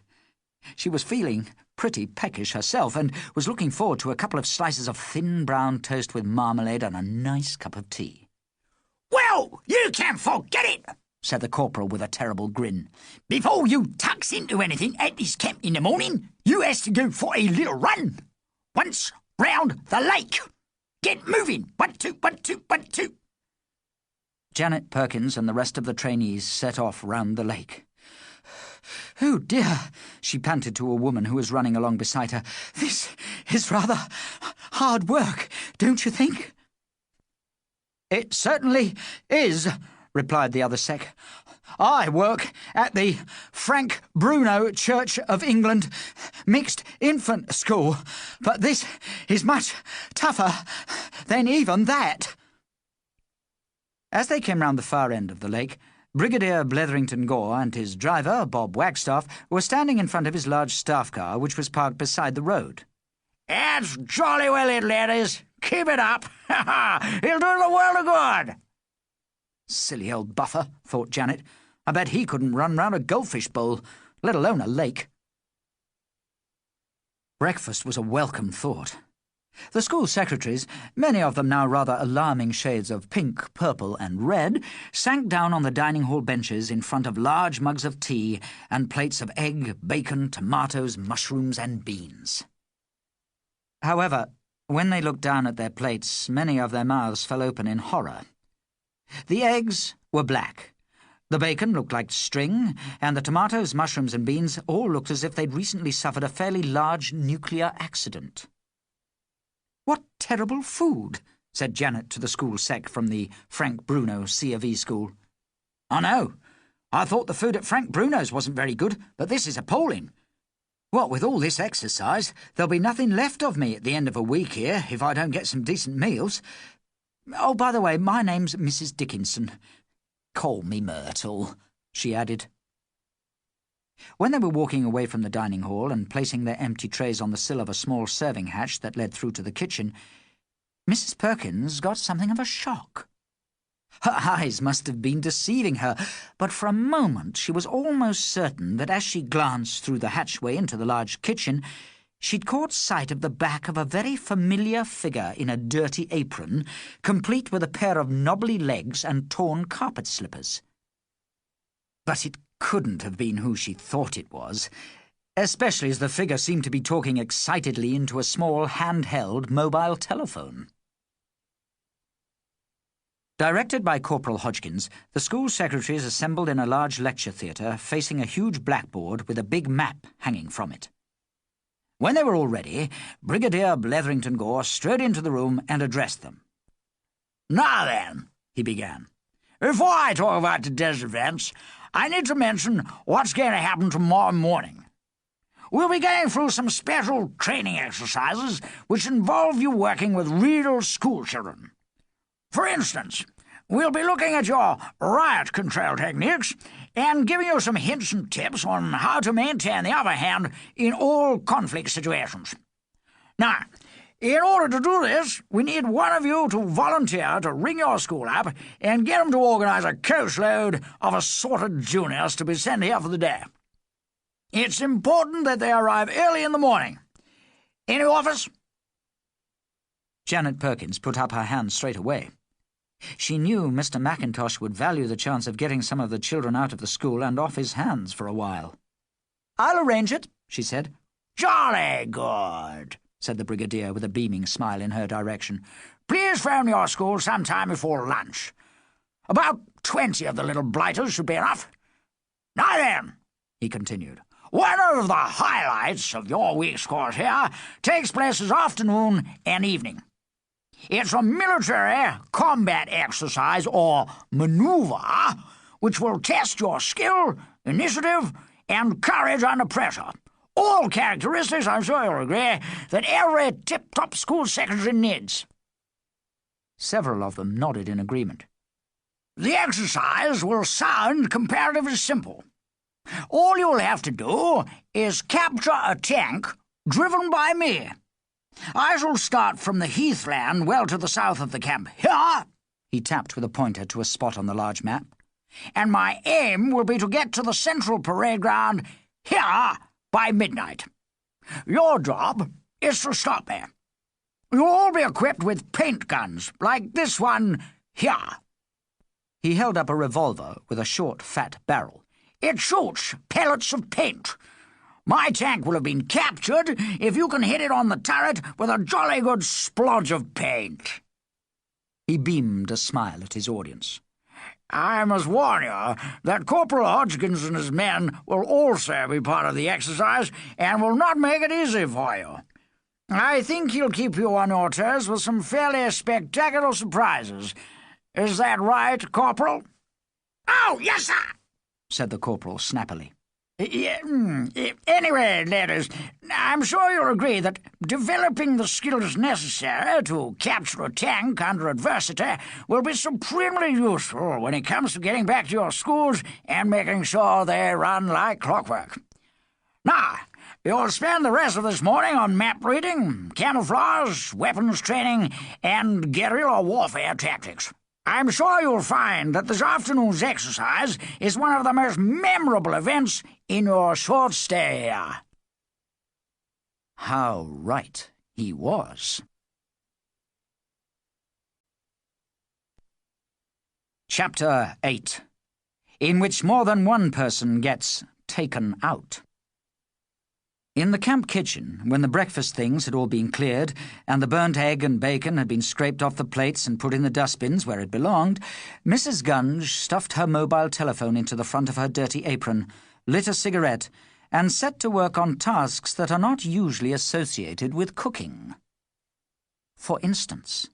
She was feeling pretty peckish herself, and was looking forward to a couple of slices of thin brown toast with marmalade and a nice cup of tea. "Well, you can forget it," said the corporal with a terrible grin. Before you tucks into anything at this camp in the morning, you has to go for a little run. Once round the lake. Get moving. 1, 2, 1, 2, 1, 2. Janet Perkins and the rest of the trainees set off round the lake. "Oh, dear," she panted to a woman who was running along beside her. "This is rather hard work, don't you think?" "It certainly is," replied the other sec. "I work at the Frank Bruno Church of England Mixed Infant School, but this is much tougher than even that." As they came round the far end of the lake, Brigadier Bletherington Gore and his driver, Bob Wagstaff, were standing in front of his large staff car, which was parked beside the road. "That's jolly well it, laddies. Keep it up. It'll do the world of good." Silly old buffer, thought Janet. I bet he couldn't run round a goldfish bowl, let alone a lake. Breakfast was a welcome thought. The school secretaries, many of them now rather alarming shades of pink, purple, and red, sank down on the dining hall benches in front of large mugs of tea and plates of egg, bacon, tomatoes, mushrooms, and beans. However, when they looked down at their plates, many of their mouths fell open in horror. The eggs were black. The bacon looked like string, and the tomatoes, mushrooms, and beans all looked as if they'd recently suffered a fairly large nuclear accident. "What terrible food," said Janet to the school sec from the Frank Bruno C of E school. "I know. I thought the food at Frank Bruno's wasn't very good, but this is appalling. What with all this exercise, there'll be nothing left of me at the end of a week here if I don't get some decent meals. Oh, by the way, my name's Mrs. Dickinson. Call me Myrtle," she added. When they were walking away from the dining hall and placing their empty trays on the sill of a small serving hatch that led through to the kitchen, Mrs. Perkins got something of a shock. Her eyes must have been deceiving her, but for a moment she was almost certain that as she glanced through the hatchway into the large kitchen, she'd caught sight of the back of a very familiar figure in a dirty apron, complete with a pair of knobbly legs and torn carpet slippers. But it couldn't have been who she thought it was, especially as the figure seemed to be talking excitedly into a small handheld mobile telephone. Directed by Corporal Hodgkins, the school secretaries assembled in a large lecture theatre facing a huge blackboard with a big map hanging from it. When they were all ready, Brigadier Bletherington Gore strode into the room and addressed them. "Now then," he began, "before I talk about today's events, I need to mention what's going to happen tomorrow morning. We'll be going through some special training exercises which involve you working with real school children. For instance, we'll be looking at your riot control techniques and giving you some hints and tips on how to maintain the upper hand in all conflict situations. Now, in order to do this, we need one of you to volunteer to ring your school up and get them to organise a coachload of assorted juniors to be sent here for the day. It's important that they arrive early in the morning. Any offers?" Janet Perkins put up her hand straight away. She knew Mr. Mackintosh would value the chance of getting some of the children out of the school and off his hands for a while. "I'll arrange it," she said. "Jolly good," said the Brigadier with a beaming smile in her direction. "Please phone your school sometime before lunch. About 20 of the little blighters should be enough. Now then," he continued, "one of the highlights of your week's course here takes place this afternoon and evening. It's a military combat exercise, or maneuver, which will test your skill, initiative, and courage under pressure. All characteristics, I'm sure you'll agree, that every tip-top school secretary needs." Several of them nodded in agreement. "The exercise will sound comparatively simple. All you'll have to do is capture a tank driven by me. I shall start from the heathland well to the south of the camp here," he tapped with a pointer to a spot on the large map, "and my aim will be to get to the central parade ground here by midnight. Your job is to stop me. You'll all be equipped with paint guns, like this one here." He held up a revolver with a short, fat barrel. "It shoots pellets of paint. It shoots pellets of paint. My tank will have been captured if you can hit it on the turret with a jolly good splodge of paint." He beamed a smile at his audience. "I must warn you that Corporal Hodgkins and his men will also be part of the exercise and will not make it easy for you. I think he'll keep you on your toes with some fairly spectacular surprises. Is that right, Corporal?" "Oh, yes, sir," said the corporal snappily. Anyway, ladies, I'm sure you'll agree that developing the skills necessary to capture a tank under adversity will be supremely useful when it comes to getting back to your schools and making sure they run like clockwork. Now, you'll spend the rest of this morning on map reading, camouflage, weapons training, and guerrilla warfare tactics. I'm sure you'll find that this afternoon's exercise is one of the most memorable events in your short stay here." How right he was. Chapter 8, in which more than one person gets taken out. In the camp kitchen, when the breakfast things had all been cleared, and the burnt egg and bacon had been scraped off the plates and put in the dustbins where it belonged, Mrs. Gunge stuffed her mobile telephone into the front of her dirty apron, lit a cigarette, and set to work on tasks that are not usually associated with cooking. For instance,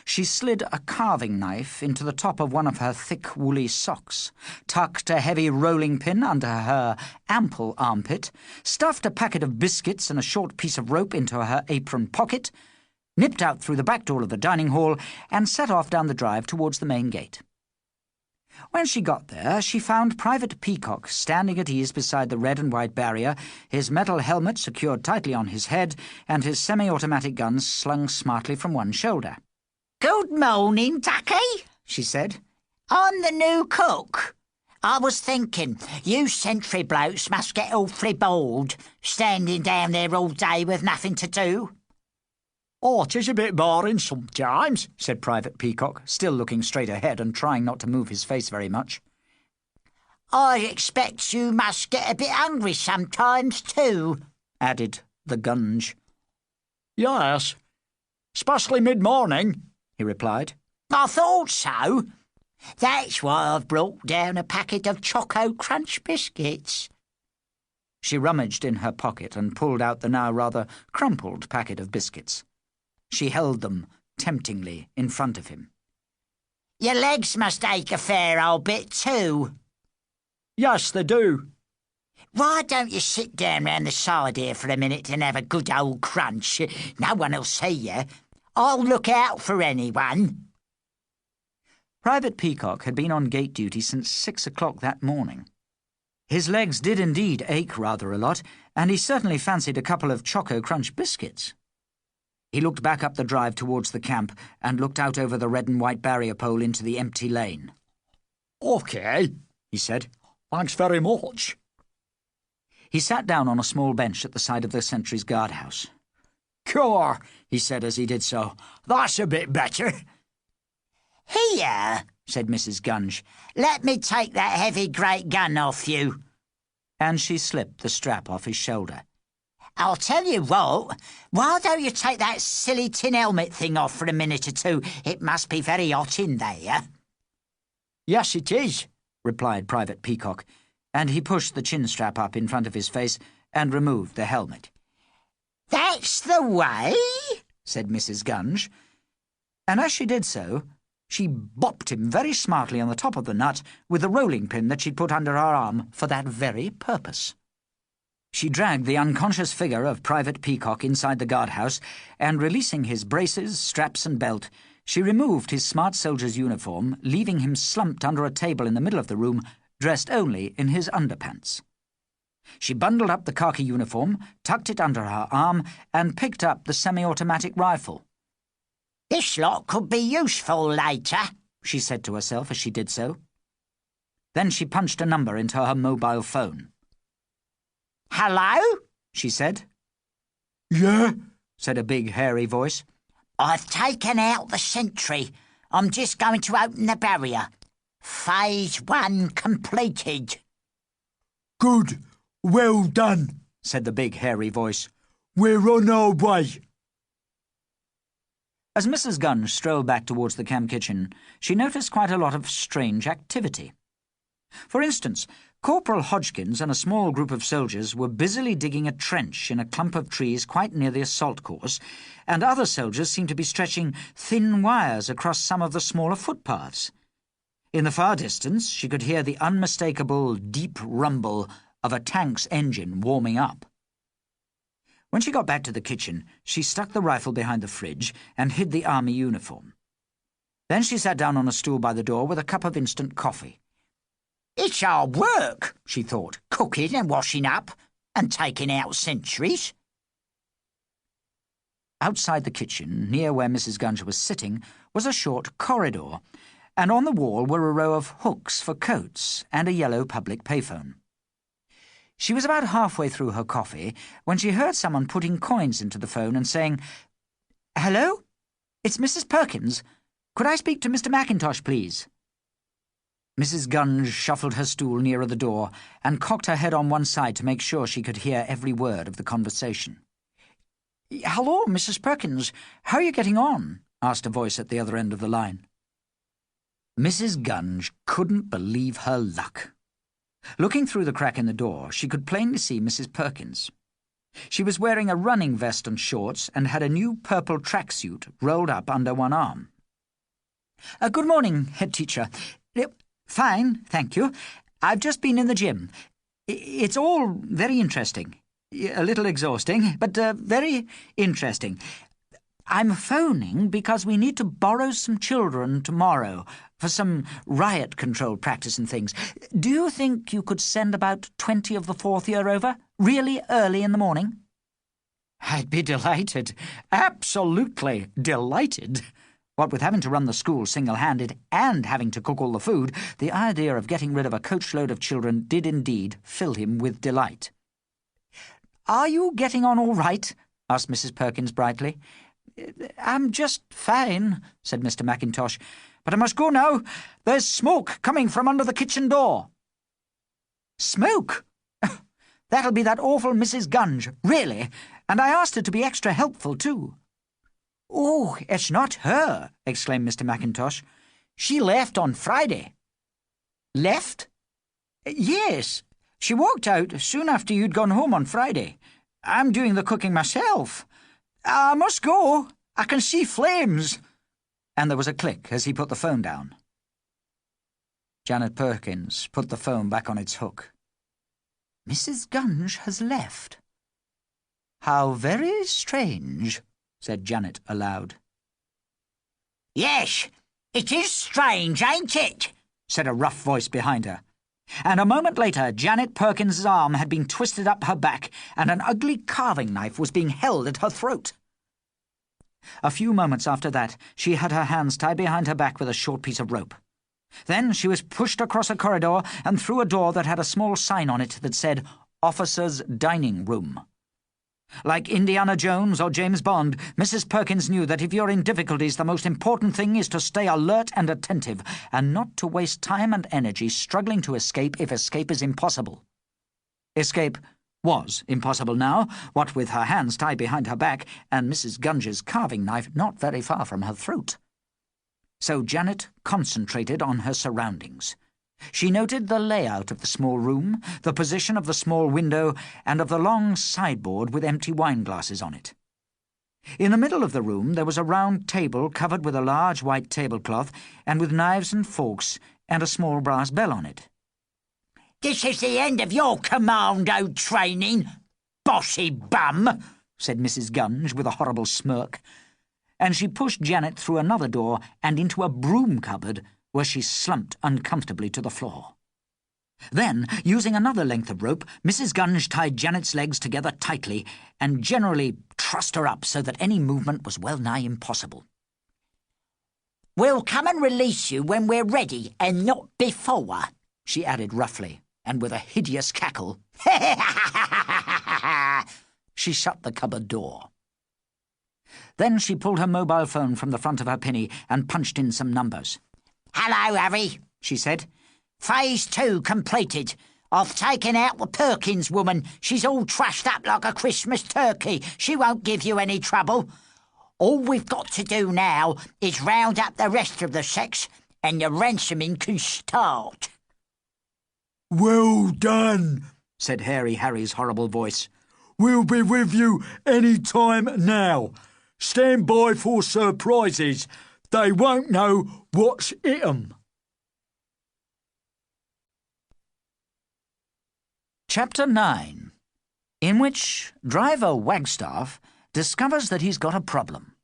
she slid a carving knife into the top of one of her thick woolly socks, tucked a heavy rolling pin under her ample armpit, stuffed a packet of biscuits and a short piece of rope into her apron pocket, nipped out through the back door of the dining hall, and set off down the drive towards the main gate. When she got there, she found Private Peacock standing at ease beside the red and white barrier, his metal helmet secured tightly on his head, and his semi-automatic guns slung smartly from one shoulder. "Good morning, Ducky," she said. "I'm the new cook. I was thinking, you sentry blokes must get awfully bored, standing down there all day with nothing to do." "Oh, 'tis a bit boring sometimes," said Private Peacock, still looking straight ahead and trying not to move his face very much. "I expect you must get a bit hungry sometimes too," added the Gunge. "Yes, especially mid-morning," he replied. "I thought so. That's why I've brought down a packet of Choco Crunch biscuits." She rummaged in her pocket and pulled out the now rather crumpled packet of biscuits. She held them temptingly in front of him. "Your legs must ache a fair old bit too." "Yes, they do." "Why don't you sit down round the side here for a minute and have a good old crunch? No one'll see you. I'll look out for anyone." Private Peacock had been on gate duty since 6 o'clock that morning. His legs did indeed ache rather a lot, and he certainly fancied a couple of Choco Crunch biscuits. He looked back up the drive towards the camp and looked out over the red and white barrier pole into the empty lane. "OK," he said. "Thanks very much." He sat down on a small bench at the side of the sentry's guardhouse. "Sure," he said as he did so. "That's a bit better." "Here," said Mrs. Gunge. "Let me take that heavy great gun off you." And she slipped the strap off his shoulder. "I'll tell you what, why don't you take that silly tin helmet thing off for a minute or two? It must be very hot in there." "Yes, it is," replied Private Peacock, and he pushed the chin strap up in front of his face and removed the helmet. "That's the way," said Mrs. Gunge, and as she did so, she bopped him very smartly on the top of the nut with the rolling pin that she'd put under her arm for that very purpose. She dragged the unconscious figure of Private Peacock inside the guardhouse, and releasing his braces, straps, and belt, she removed his smart soldier's uniform, leaving him slumped under a table in the middle of the room, dressed only in his underpants. She bundled up the khaki uniform, tucked it under her arm, and picked up the semi-automatic rifle. "This lot could be useful later," she said to herself as she did so. Then she punched a number into her mobile phone. "Hello?" she said. "Yeah?" said a big, hairy voice. "I've taken out the sentry. I'm just going to open the barrier. Phase 1 completed. Good. Well done, said the big hairy voice. We're on our way. As Mrs. Gunge strolled back towards the camp kitchen, she noticed quite a lot of strange activity. For instance, Corporal Hodgkins and a small group of soldiers were busily digging a trench in a clump of trees quite near the assault course, and other soldiers seemed to be stretching thin wires across some of the smaller footpaths. In the far distance, she could hear the unmistakable deep rumble of a tank's engine warming up. When she got back to the kitchen, she stuck the rifle behind the fridge and hid the army uniform. Then she sat down on a stool by the door with a cup of instant coffee. It's hard work, she thought, cooking and washing up and taking out sentries. Outside the kitchen, near where Mrs. Gunge was sitting, was a short corridor, and on the wall were a row of hooks for coats and a yellow public payphone. She was about halfway through her coffee when she heard someone putting coins into the phone and saying, "Hello? It's Mrs. Perkins. Could I speak to Mr. Mackintosh, please?" Mrs. Gunge shuffled her stool nearer the door and cocked her head on one side to make sure she could hear every word of the conversation. "Hello, Mrs. Perkins. How are you getting on?" asked a voice at the other end of the line. Mrs. Gunge couldn't believe her luck. Looking through the crack in the door, she could plainly see Mrs. Perkins. She was wearing a running vest and shorts and had a new purple tracksuit rolled up under one arm. "Good morning, head teacher. Fine, thank you. I've just been in the gym. It's all very interesting. A little exhausting, but very interesting. I'm phoning because we need to borrow some children tomorrow for some riot control practice and things. Do you think you could send about 20 of the fourth year over, really early in the morning?" "I'd be delighted. Absolutely delighted." What with having to run the school single-handed and having to cook all the food, the idea of getting rid of a coachload of children did indeed fill him with delight. "Are you getting on all right?" asked Mrs. Perkins brightly. "I'm just fine," said Mr. Mackintosh. "But I must go now. There's smoke coming from under the kitchen door." "Smoke? That'll be that awful Mrs. Gunge, really. And I asked her to be extra helpful, too." "Oh, it's not her," exclaimed Mr. Mackintosh. "She left on Friday." "Left?" "Yes. She walked out soon after you'd gone home on Friday. I'm doing the cooking myself. I must go. I can see flames." And there was a click as he put the phone down. Janet Perkins put the phone back on its hook. "Mrs. Gunge has left. How very strange," said Janet aloud. "Yes, it is strange, ain't it?" said a rough voice behind her. And a moment later, Janet Perkins's arm had been twisted up her back, and an ugly carving knife was being held at her throat. A few moments after that, she had her hands tied behind her back with a short piece of rope. Then she was pushed across a corridor and through a door that had a small sign on it that said, "Officers' Dining Room." Like Indiana Jones or James Bond, Mrs. Perkins knew that if you're in difficulties, the most important thing is to stay alert and attentive, and not to waste time and energy struggling to escape if escape is impossible. Escape was impossible now, what with her hands tied behind her back and Mrs. Gunge's carving knife not very far from her throat. So Janet concentrated on her surroundings. She noted the layout of the small room, the position of the small window, and of the long sideboard with empty wine glasses on it. In the middle of the room there was a round table covered with a large white tablecloth and with knives and forks and a small brass bell on it. "This is the end of your commando training, bossy bum," said Mrs. Gunge with a horrible smirk, and she pushed Janet through another door and into a broom cupboard, where she slumped uncomfortably to the floor. Then, using another length of rope, Mrs. Gunge tied Janet's legs together tightly and generally trussed her up so that any movement was well nigh impossible. "We'll come and release you when we're ready and not before," she added roughly, and with a hideous cackle. She shut the cupboard door. Then she pulled her mobile phone from the front of her pinny and punched in some numbers. "Hello, Harry. she said. "Phase 2 completed. I've taken out the Perkins woman. She's all trashed up like a Christmas turkey. She won't give you any trouble. All we've got to do now is round up the rest of the sex, and the ransoming can start." "Well done," said Hairy Harry's horrible voice. "We'll be with you any time now. Stand by for surprises. They won't know what's hit 'em." Chapter 9, in which Driver Wagstaff discovers that he's got a problem.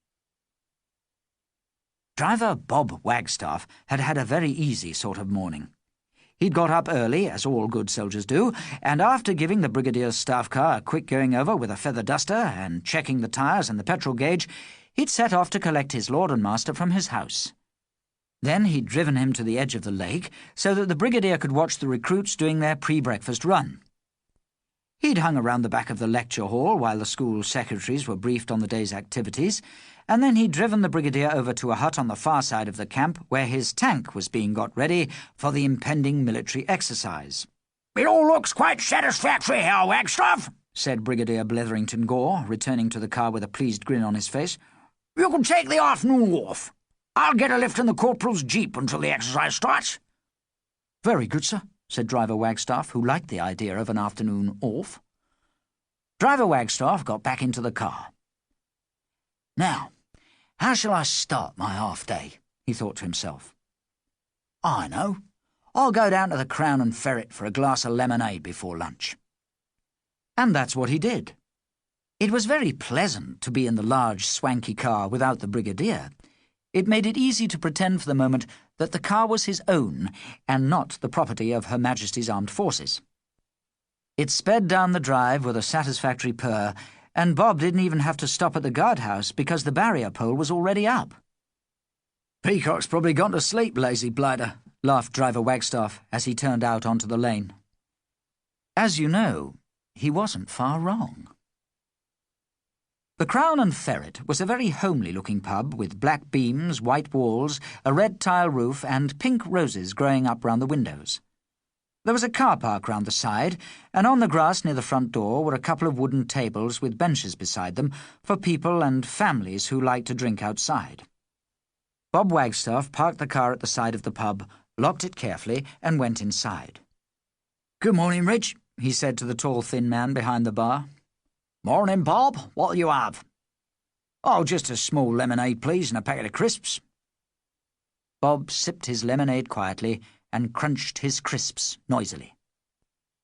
Driver Bob Wagstaff had had a very easy sort of morning. He'd got up early, as all good soldiers do, and after giving the Brigadier's staff car a quick going-over with a feather duster and checking the tyres and the petrol gauge, he'd set off to collect his lord and master from his house. Then he'd driven him to the edge of the lake so that the Brigadier could watch the recruits doing their pre-breakfast run. He'd hung around the back of the lecture hall while the school secretaries were briefed on the day's activities, and then he'd driven the Brigadier over to a hut on the far side of the camp where his tank was being got ready for the impending military exercise. "It all looks quite satisfactory here, Wagstaff," said Brigadier Bletherington Gore, returning to the car with a pleased grin on his face. "You can take the afternoon off. I'll get a lift in the corporal's jeep until the exercise starts." "Very good, sir," said Driver Wagstaff, who liked the idea of an afternoon off. Driver Wagstaff got back into the car. "Now, how shall I start my half-day?" he thought to himself. "I know. I'll go down to the Crown and Ferret for a glass of lemonade before lunch." And that's what he did. It was very pleasant to be in the large, swanky car without the Brigadier. It made it easy to pretend for the moment that the car was his own and not the property of Her Majesty's Armed Forces. It sped down the drive with a satisfactory purr, and Bob didn't even have to stop at the guardhouse because the barrier pole was already up. "Peacock's probably gone to sleep, lazy blighter," laughed Driver Wagstaff as he turned out onto the lane. As you know, he wasn't far wrong. The Crown and Ferret was a very homely-looking pub with black beams, white walls, a red tile roof and pink roses growing up round the windows. There was a car park round the side, and on the grass near the front door were a couple of wooden tables with benches beside them for people and families who liked to drink outside. Bob Wagstaff parked the car at the side of the pub, locked it carefully, and went inside. "Good morning, Rich," he said to the tall, thin man behind the bar. "Morning, Bob. What'll you have?" "Oh, just a small lemonade, please, and a packet of crisps." Bob sipped his lemonade quietly and crunched his crisps noisily.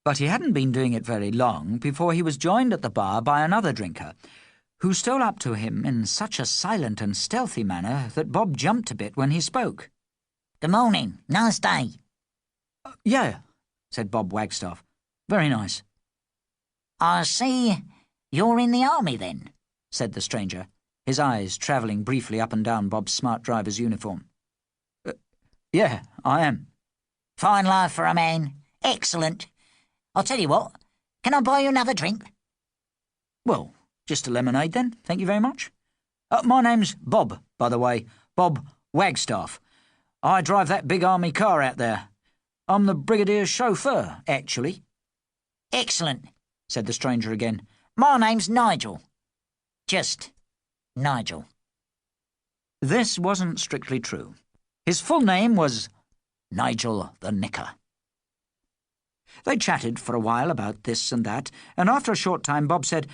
But he hadn't been doing it very long before he was joined at the bar by another drinker, who stole up to him in such a silent and stealthy manner that Bob jumped a bit when he spoke. "Good morning. Nice day." "Yeah," said Bob Wagstaff. "Very nice." "I see you're in the army, then," said the stranger, his eyes travelling briefly up and down Bob's smart driver's uniform. Yeah, I am." "Fine life for a man. Excellent. I'll tell you what, can I buy you another drink?" "Well, just a lemonade, then. Thank you very much. My name's Bob, by the way. Bob Wagstaff. I drive that big army car out there. I'm the Brigadier's chauffeur, actually." "Excellent," said the stranger again. "My name's Nigel. Just Nigel." This wasn't strictly true. His full name was Nigel the Knicker. They chatted for a while about this and that, and after a short time Bob said,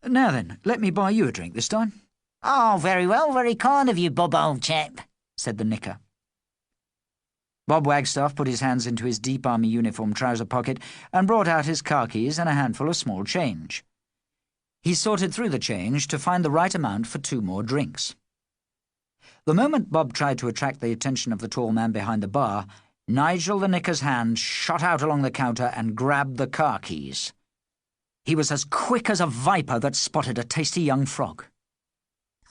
"Now then, let me buy you a drink this time." "Oh, very well, very kind of you, Bob, old chap," said the Knicker. Bob Wagstaff put his hands into his deep army uniform trouser pocket and brought out his car keys and a handful of small change. He sorted through the change to find the right amount for 2 more drinks. The moment Bob tried to attract the attention of the tall man behind the bar, Nigel the Knicker's hand shot out along the counter and grabbed the car keys. He was as quick as a viper that spotted a tasty young frog.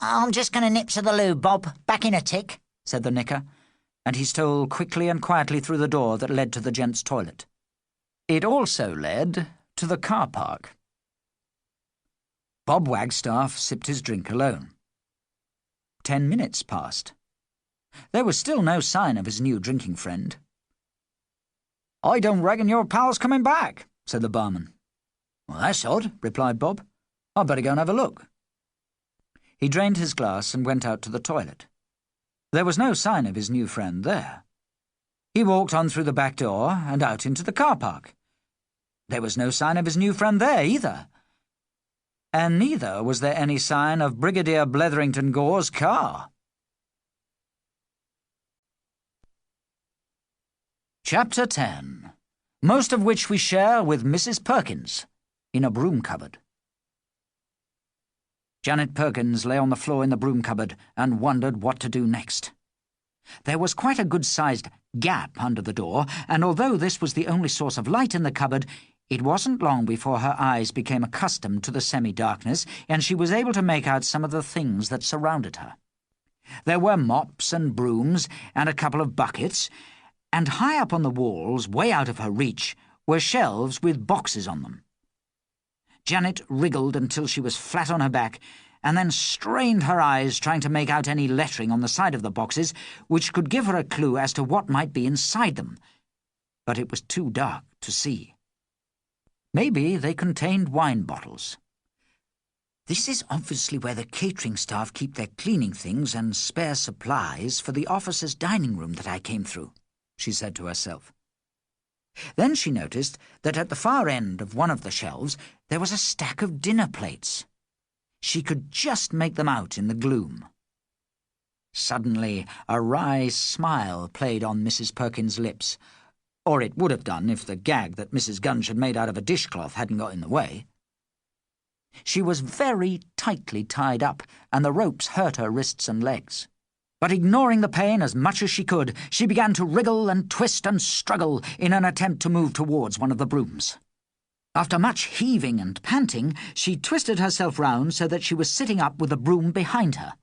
"I'm just going to nip to the loo, Bob. Back in a tick," said the Knicker, and he stole quickly and quietly through the door that led to the gents' toilet. It also led to the car park. Bob Wagstaff sipped his drink alone. 10 minutes passed. There was still no sign of his new drinking friend. "I don't reckon your pal's coming back," said the barman. "Well, that's odd," replied Bob. "I'd better go and have a look." He drained his glass and went out to the toilet. There was no sign of his new friend there. He walked on through the back door and out into the car park. There was no sign of his new friend there either. And neither was there any sign of Brigadier Bletherington Gore's car. Chapter 10, most of which we share with Mrs. Perkins in a broom cupboard. Janet Perkins lay on the floor in the broom cupboard and wondered what to do next. There was quite a good-sized gap under the door, and although this was the only source of light in the cupboard, it wasn't long before her eyes became accustomed to the semi-darkness, and she was able to make out some of the things that surrounded her. There were mops and brooms and a couple of buckets, and high up on the walls, way out of her reach, were shelves with boxes on them. Janet wriggled until she was flat on her back, and then strained her eyes trying to make out any lettering on the side of the boxes which could give her a clue as to what might be inside them. But it was too dark to see. Maybe they contained wine bottles. "This is obviously where the catering staff keep their cleaning things and spare supplies for the officers' dining room that I came through," she said to herself. Then she noticed that at the far end of one of the shelves there was a stack of dinner plates. She could just make them out in the gloom. Suddenly a wry smile played on Mrs. Perkins' lips, or it would have done if the gag that Mrs. Gunge had made out of a dishcloth hadn't got in the way. She was very tightly tied up, and the ropes hurt her wrists and legs. But ignoring the pain as much as she could, she began to wriggle and twist and struggle in an attempt to move towards one of the brooms. After much heaving and panting, she twisted herself round so that she was sitting up with the broom behind her.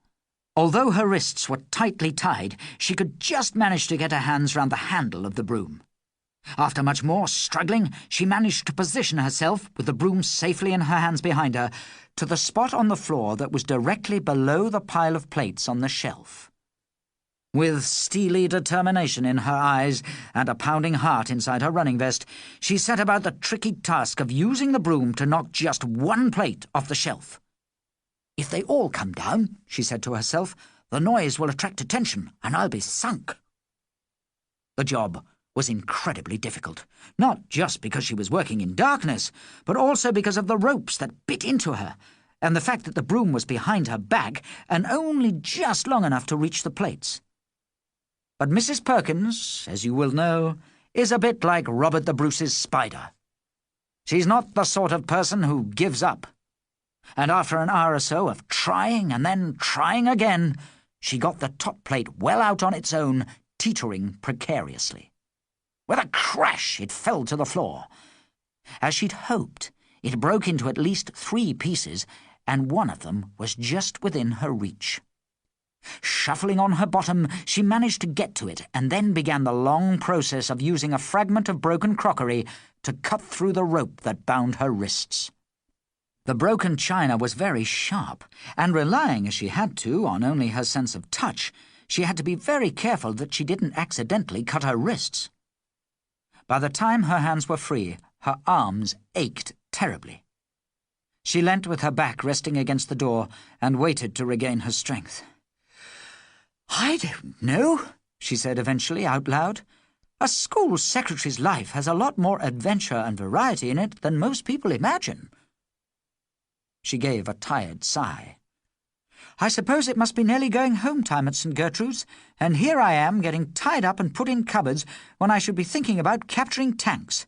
Although her wrists were tightly tied, she could just manage to get her hands round the handle of the broom. After much more struggling, she managed to position herself, with the broom safely in her hands behind her, to the spot on the floor that was directly below the pile of plates on the shelf. With steely determination in her eyes and a pounding heart inside her running vest, she set about the tricky task of using the broom to knock just one plate off the shelf. "If they all come down," she said to herself, "the noise will attract attention, and I'll be sunk." The job was incredibly difficult, not just because she was working in darkness, but also because of the ropes that bit into her, and the fact that the broom was behind her back and only just long enough to reach the plates. But Mrs. Perkins, as you will know, is a bit like Robert the Bruce's spider. She's not the sort of person who gives up. And after an hour or so of trying and then trying again, she got the top plate well out on its own, teetering precariously. With a crash, it fell to the floor. As she'd hoped, it broke into at least 3 pieces, and one of them was just within her reach. Shuffling on her bottom, she managed to get to it, and then began the long process of using a fragment of broken crockery to cut through the rope that bound her wrists. The broken china was very sharp, and relying as she had to on only her sense of touch, she had to be very careful that she didn't accidentally cut her wrists. By the time her hands were free, her arms ached terribly. She leant with her back resting against the door and waited to regain her strength. "I don't know," she said eventually out loud. "A school secretary's life has a lot more adventure and variety in it than most people imagine." She gave a tired sigh. "I suppose it must be nearly going home time at St. Gertrude's, and here I am getting tied up and put in cupboards when I should be thinking about capturing tanks.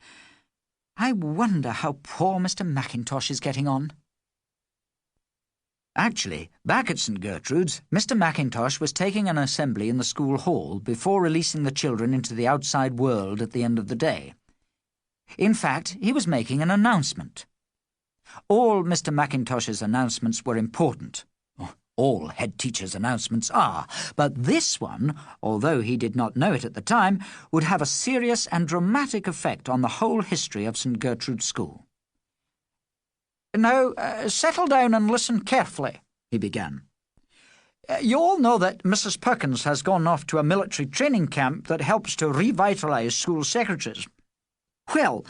I wonder how poor Mr. Mackintosh is getting on." Actually, back at St. Gertrude's, Mr. Mackintosh was taking an assembly in the school hall before releasing the children into the outside world at the end of the day. In fact, he was making an announcement. All Mr. Mackintosh's announcements were important. All head teachers' announcements are, but this one, although he did not know it at the time, would have a serious and dramatic effect on the whole history of St. Gertrude's School. "Now, settle down and listen carefully," he began. "You all know that Mrs. Perkins has gone off to a military training camp that helps to revitalise school secretaries. Well,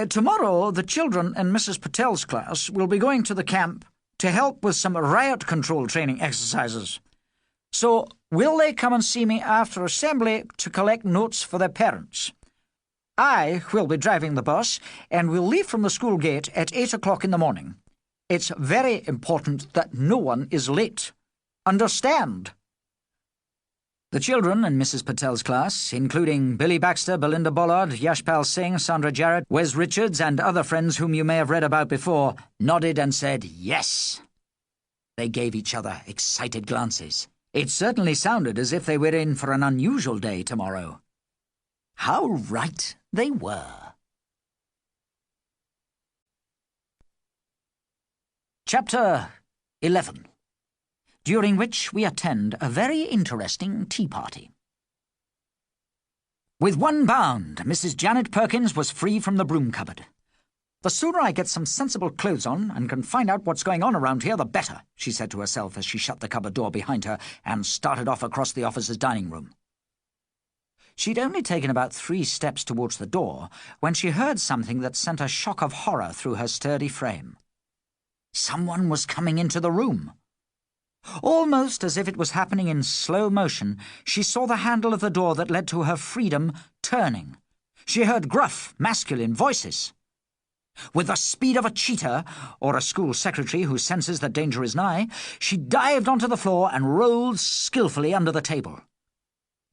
tomorrow the children in Mrs. Patel's class will be going to the camp to help with some riot control training exercises. So will they come and see me after assembly to collect notes for their parents? I will be driving the bus, and we'll leave from the school gate at 8 o'clock in the morning. It's very important that no one is late. Understand? The children in Mrs. Patel's class, including Billy Baxter, Belinda Bollard, Yashpal Singh, Sandra Jarrett, Wes Richards, and other friends whom you may have read about before, nodded and said yes. They gave each other excited glances. It certainly sounded as if they were in for an unusual day tomorrow. How right they were. Chapter 11, during which we attend a very interesting tea party. With one bound, Mrs. Janet Perkins was free from the broom cupboard. The sooner I get some sensible clothes on and can find out what's going on around here, the better, she said to herself as she shut the cupboard door behind her and started off across the officer's dining room. She'd only taken about 3 steps towards the door when she heard something that sent a shock of horror through her sturdy frame. Someone was coming into the room. Almost as if it was happening in slow motion, she saw the handle of the door that led to her freedom turning. She heard gruff, masculine voices. With the speed of a cheetah, or a school secretary who senses that danger is nigh, she dived onto the floor and rolled skillfully under the table.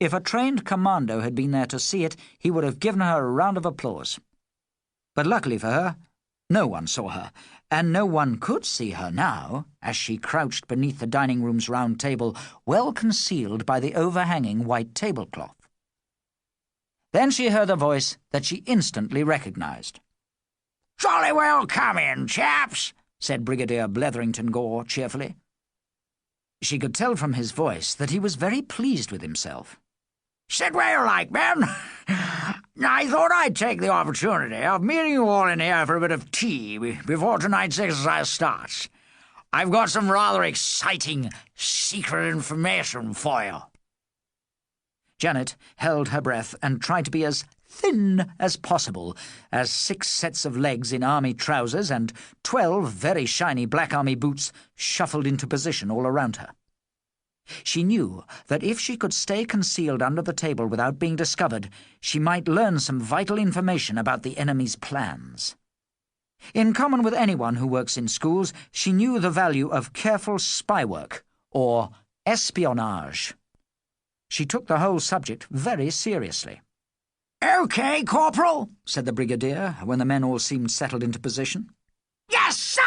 If a trained commando had been there to see it, he would have given her a round of applause. But luckily for her, no one saw her, and no one could see her now, as she crouched beneath the dining room's round table, well concealed by the overhanging white tablecloth. Then she heard a voice that she instantly recognized. "Jolly well come in, chaps," said Brigadier Bletherington Gore cheerfully. She could tell from his voice that he was very pleased with himself. "Sit where you like, men. I thought I'd take the opportunity of meeting you all in here for a bit of tea before tonight's exercise starts. I've got some rather exciting secret information for you." Janet held her breath and tried to be as thin as possible, as 6 sets of legs in army trousers and 12 very shiny black army boots shuffled into position all around her. She knew that if she could stay concealed under the table without being discovered, she might learn some vital information about the enemy's plans. In common with anyone who works in schools, she knew the value of careful spy work, or espionage. She took the whole subject very seriously. "Okay, Corporal," said the Brigadier, when the men all seemed settled into position. "Yes, sir,"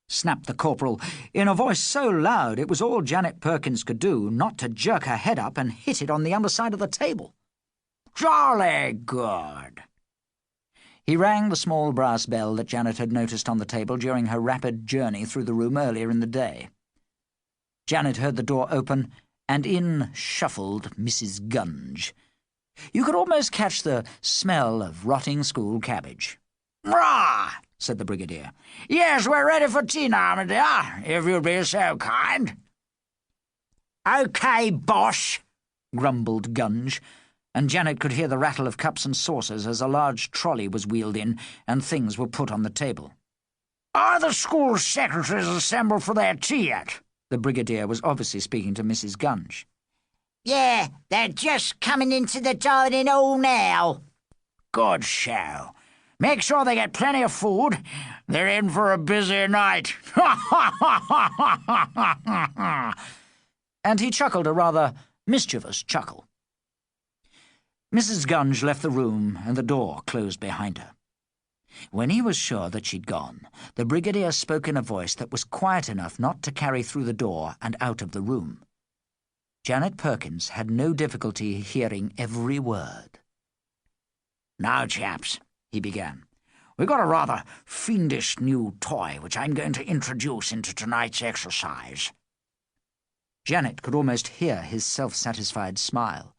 snapped the corporal, in a voice so loud it was all Janet Perkins could do not to jerk her head up and hit it on the underside of the table. "Jolly good." He rang the small brass bell that Janet had noticed on the table during her rapid journey through the room earlier in the day. Janet heard the door open, and in shuffled Mrs. Gunge. You could almost catch the smell of rotting school cabbage. "Brough," said the Brigadier. "Yes, we're ready for tea now, my dear, if you'll be so kind." "Okay, boss," grumbled Gunge, and Janet could hear the rattle of cups and saucers as a large trolley was wheeled in and things were put on the table. "Are the school secretaries assembled for their tea yet?" The Brigadier was obviously speaking to Mrs. Gunge. Yeah, they're just coming into the dining hall now. "Good show. Make sure they get plenty of food. They're in for a busy night." And he chuckled a rather mischievous chuckle. Mrs. Gunge left the room and the door closed behind her. When he was sure that she'd gone, the Brigadier spoke in a voice that was quiet enough not to carry through the door and out of the room. Janet Perkins had no difficulty hearing every word. "Now, chaps," he began, "we've got a rather fiendish new toy which I'm going to introduce into tonight's exercise." Janet could almost hear his self-satisfied smile.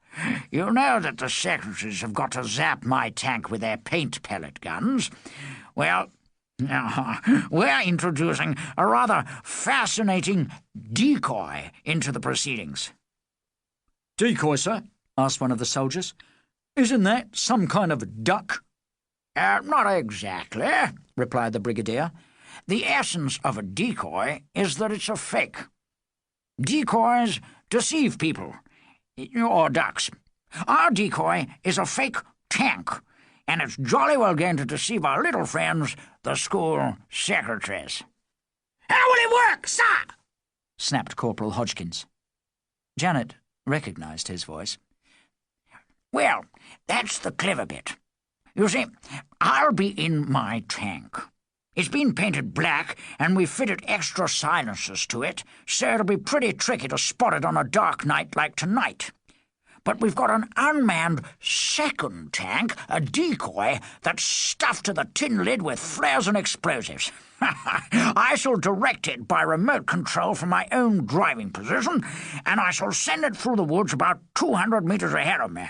"You know that the secretaries have got to zap my tank with their paint pellet guns. Well, we're introducing a rather fascinating decoy into the proceedings." "Decoy, sir?" asked one of the soldiers. "Isn't that some kind of duck?" Not exactly, replied the brigadier. The essence of a decoy is that it's a fake. Decoys deceive people, or ducks. Our decoy is a fake tank, and it's jolly well going to deceive our little friends, the school secretaries. How will it work, sir? Snapped Corporal Hodgkins. Janet recognised his voice. Well, that's the clever bit. You see, I'll be in my tank. It's been painted black, and we've fitted extra silencers to it, so it'll be pretty tricky to spot it on a dark night like tonight. But we've got an unmanned second tank, a decoy, that's stuffed to the tin lid with flares and explosives. I shall direct it by remote control from my own driving position, and I shall send it through the woods about 200 metres ahead of me.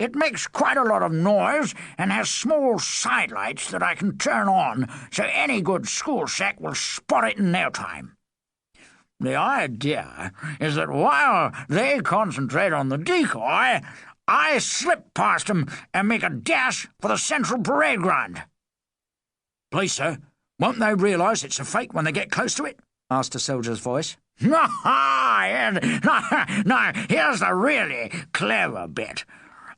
It makes quite a lot of noise and has small sidelights that I can turn on, so any good school sec will spot it in no time. The idea is that while they concentrate on the decoy, I slip past them and make a dash for the central parade ground. Please, sir, won't they realise it's a fake when they get close to it? Asked a soldier's voice. No, here's the really clever bit.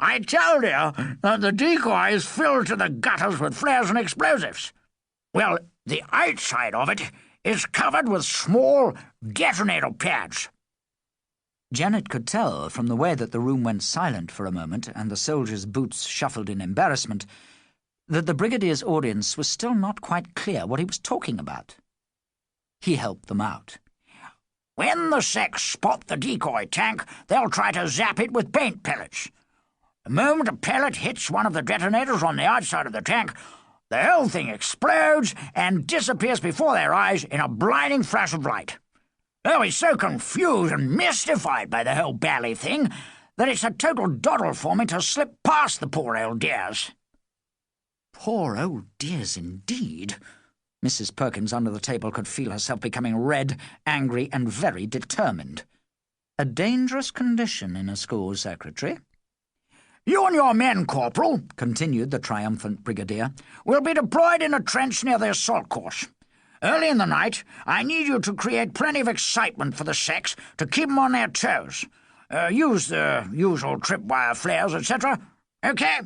I told you that the decoy is filled to the gutters with flares and explosives. Well, the outside of it is covered with small detonator pads. Janet could tell from the way that the room went silent for a moment and the soldiers' boots shuffled in embarrassment that the brigadier's audience was still not quite clear what he was talking about. He helped them out. When the secs spot the decoy tank, they'll try to zap it with paint pellets. The moment a pellet hits one of the detonators on the outside of the tank, the whole thing explodes and disappears before their eyes in a blinding flash of light. They'll be so confused and mystified by the whole bally thing that it's a total doddle for me to slip past the poor old dears. Poor old dears, indeed. Mrs. Perkins under the table could feel herself becoming red, angry, and very determined. A dangerous condition in a school secretary. You and your men, Corporal, continued the triumphant brigadier, will be deployed in a trench near the assault course. Early in the night, I need you to create plenty of excitement for the secs to keep them on their toes. Use the usual tripwire flares, etc. Okay?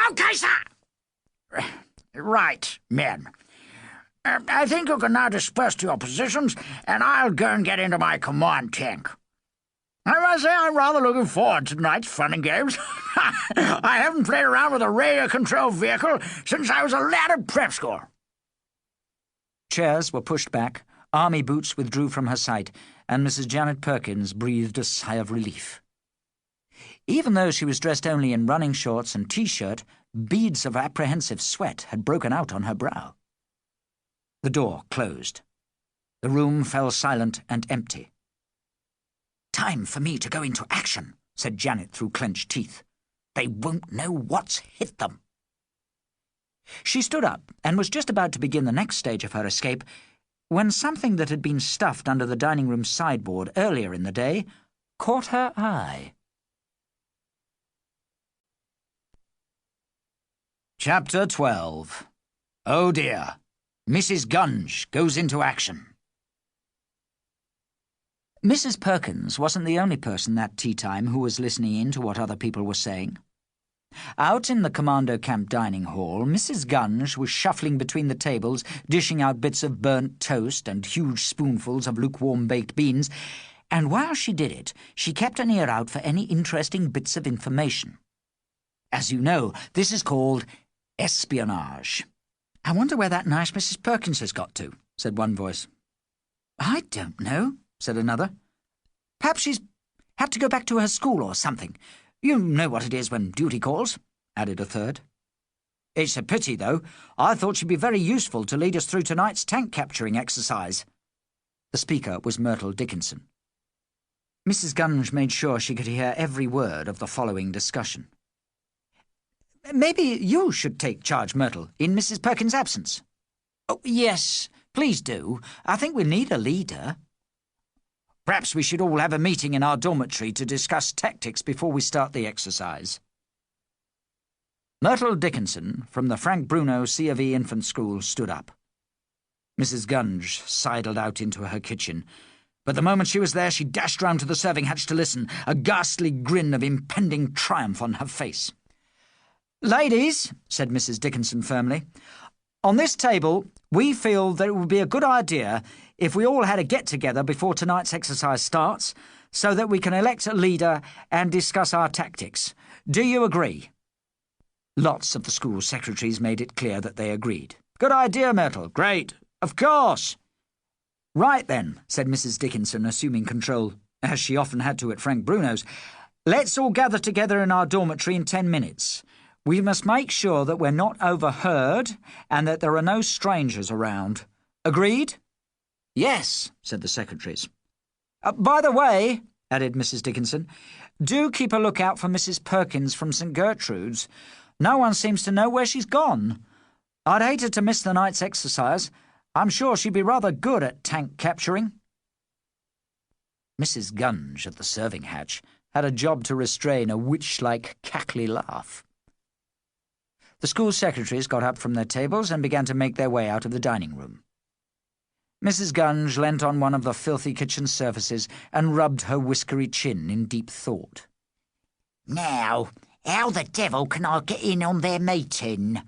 Okay, sir! Right, men. I think you can now disperse to your positions, and I'll go and get into my command tank. I must say I'm rather looking forward to tonight's fun and games. I haven't played around with a radio-controlled vehicle since I was a lad at prep school. Chairs were pushed back, army boots withdrew from her sight, and Mrs. Janet Perkins breathed a sigh of relief. Even though she was dressed only in running shorts and T-shirt, beads of apprehensive sweat had broken out on her brow. The door closed. The room fell silent and empty. "Time for me to go into action," said Janet through clenched teeth. "They won't know what's hit them." She stood up and was just about to begin the next stage of her escape when something that had been stuffed under the dining room sideboard earlier in the day caught her eye. Chapter 12. Oh dear. Mrs. Gunge goes into action. Mrs. Perkins wasn't the only person that tea-time who was listening in to what other people were saying. Out in the commando camp dining hall, Mrs. Gunge was shuffling between the tables, dishing out bits of burnt toast and huge spoonfuls of lukewarm baked beans, and while she did it, she kept an ear out for any interesting bits of information. As you know, this is called espionage. "I wonder where that nice Mrs. Perkins has got to," said one voice. "I don't know," said another. "Perhaps she's had to go back to her school or something. You know what it is when duty calls," added a third. "It's a pity, though. I thought she'd be very useful to lead us through tonight's tank-capturing exercise." The speaker was Myrtle Dickinson. Mrs. Gunge made sure she could hear every word of the following discussion. "Maybe you should take charge, Myrtle, in Mrs. Perkins' absence." "Oh, yes, please do. I think we need a leader." "Perhaps we should all have a meeting in our dormitory to discuss tactics before we start the exercise." Myrtle Dickinson, from the Frank Bruno C of E Infant School, stood up. Mrs. Gunge sidled out into her kitchen, but the moment she was there she dashed round to the serving hatch to listen, a ghastly grin of impending triumph on her face. "Ladies," said Mrs. Dickinson firmly, "on this table we feel that it would be a good idea if we all had a get-together before tonight's exercise starts, so that we can elect a leader and discuss our tactics. Do you agree?" Lots of the school secretaries made it clear that they agreed. "Good idea, Myrtle. Great. Of course." "Right then," said Mrs. Dickinson, assuming control, as she often had to at Frank Bruno's. "Let's all gather together in our dormitory in 10 minutes. We must make sure that we're not overheard and that there are no strangers around. Agreed?" "Yes," said the secretaries. "By the way," added Mrs. Dickinson, "do keep a lookout for Mrs. Perkins from St. Gertrude's. No one seems to know where she's gone. I'd hate her to miss the night's exercise. I'm sure she'd be rather good at tank capturing." Mrs. Gunge at the serving hatch had a job to restrain a witch-like cackly laugh. The school secretaries got up from their tables and began to make their way out of the dining room. Mrs. Gunge leant on one of the filthy kitchen surfaces and rubbed her whiskery chin in deep thought. "Now, how the devil can I get in on their meeting?"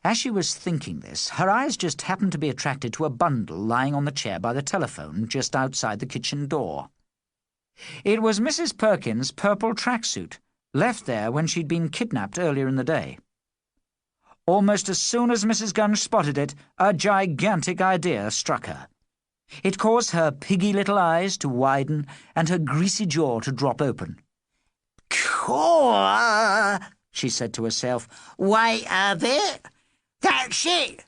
As she was thinking this, her eyes just happened to be attracted to a bundle lying on the chair by the telephone just outside the kitchen door. It was Mrs. Perkins' purple tracksuit, left there when she'd been kidnapped earlier in the day. Almost as soon as Mrs. Gunge spotted it, a gigantic idea struck her. It caused her piggy little eyes to widen and her greasy jaw to drop open. "Caw!" she said to herself. "Wait a bit. That's it.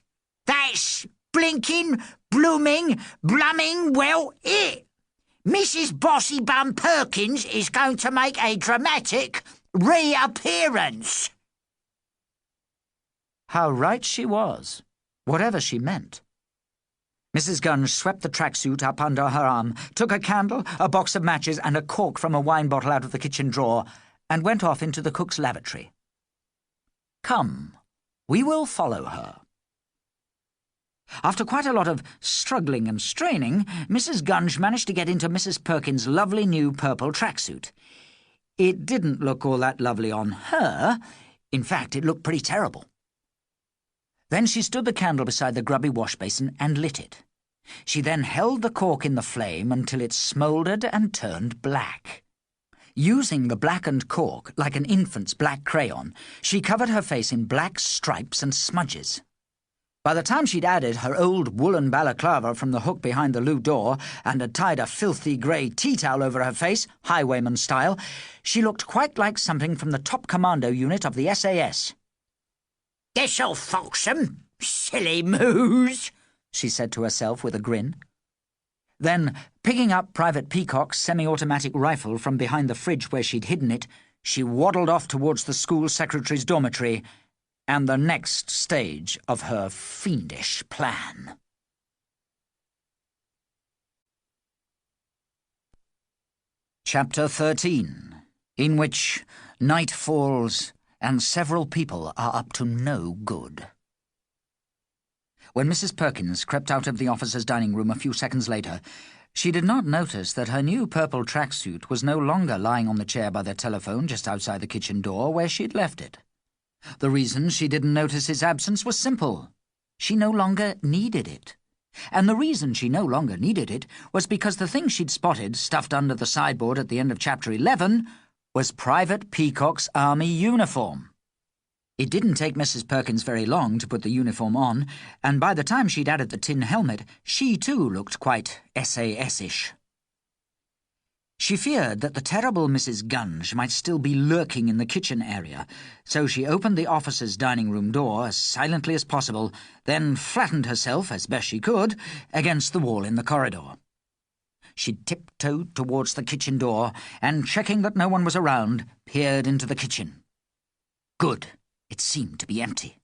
That's blinking, blooming, blumming well it. Mrs. Bossy Bum Perkins is going to make a dramatic reappearance." How right she was, whatever she meant. Mrs. Gunge swept the tracksuit up under her arm, took a candle, a box of matches, and a cork from a wine bottle out of the kitchen drawer, and went off into the cook's lavatory. Come, we will follow her. After quite a lot of struggling and straining, Mrs. Gunge managed to get into Mrs. Perkins' lovely new purple tracksuit. It didn't look all that lovely on her. In fact, it looked pretty terrible. Then she stood the candle beside the grubby wash basin and lit it. She then held the cork in the flame until it smouldered and turned black. Using the blackened cork like an infant's black crayon, she covered her face in black stripes and smudges. By the time she'd added her old woolen balaclava from the hook behind the loo door and had tied a filthy grey tea towel over her face, highwayman style, she looked quite like something from the top commando unit of the SAS. "Guess I'll fox 'em, silly moose," she said to herself with a grin. Then, picking up Private Peacock's semi-automatic rifle from behind the fridge where she'd hidden it, she waddled off towards the school secretary's dormitory and the next stage of her fiendish plan. Chapter 13, in which night falls and several people are up to no good. When Mrs. Perkins crept out of the officer's dining room a few seconds later, she did not notice that her new purple tracksuit was no longer lying on the chair by the telephone just outside the kitchen door where she'd left it. The reason she didn't notice its absence was simple. She no longer needed it. And the reason she no longer needed it was because the thing she'd spotted stuffed under the sideboard at the end of Chapter 11 was Private Peacock's army uniform. It didn't take Mrs. Perkins very long to put the uniform on, and by the time she'd added the tin helmet, she too looked quite SAS-ish. She feared that the terrible Mrs. Gunge might still be lurking in the kitchen area, so she opened the officer's dining room door as silently as possible, then flattened herself, as best she could, against the wall in the corridor. She tiptoed towards the kitchen door, and, checking that no one was around, peered into the kitchen. Good. It seemed to be empty.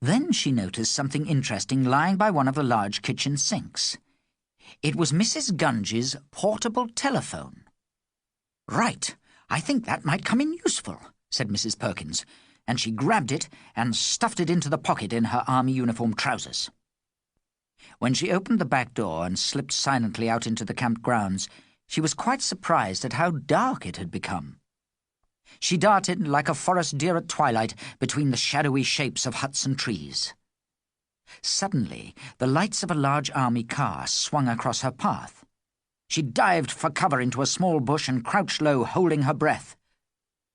Then she noticed something interesting lying by one of the large kitchen sinks. It was Mrs. Gunge's portable telephone. "Right, I think that might come in useful," said Mrs. Perkins, and she grabbed it and stuffed it into the pocket in her army uniform trousers. When she opened the back door and slipped silently out into the camp grounds, she was quite surprised at how dark it had become. She darted like a forest deer at twilight between the shadowy shapes of huts and trees. Suddenly, the lights of a large army car swung across her path. She dived for cover into a small bush and crouched low, holding her breath.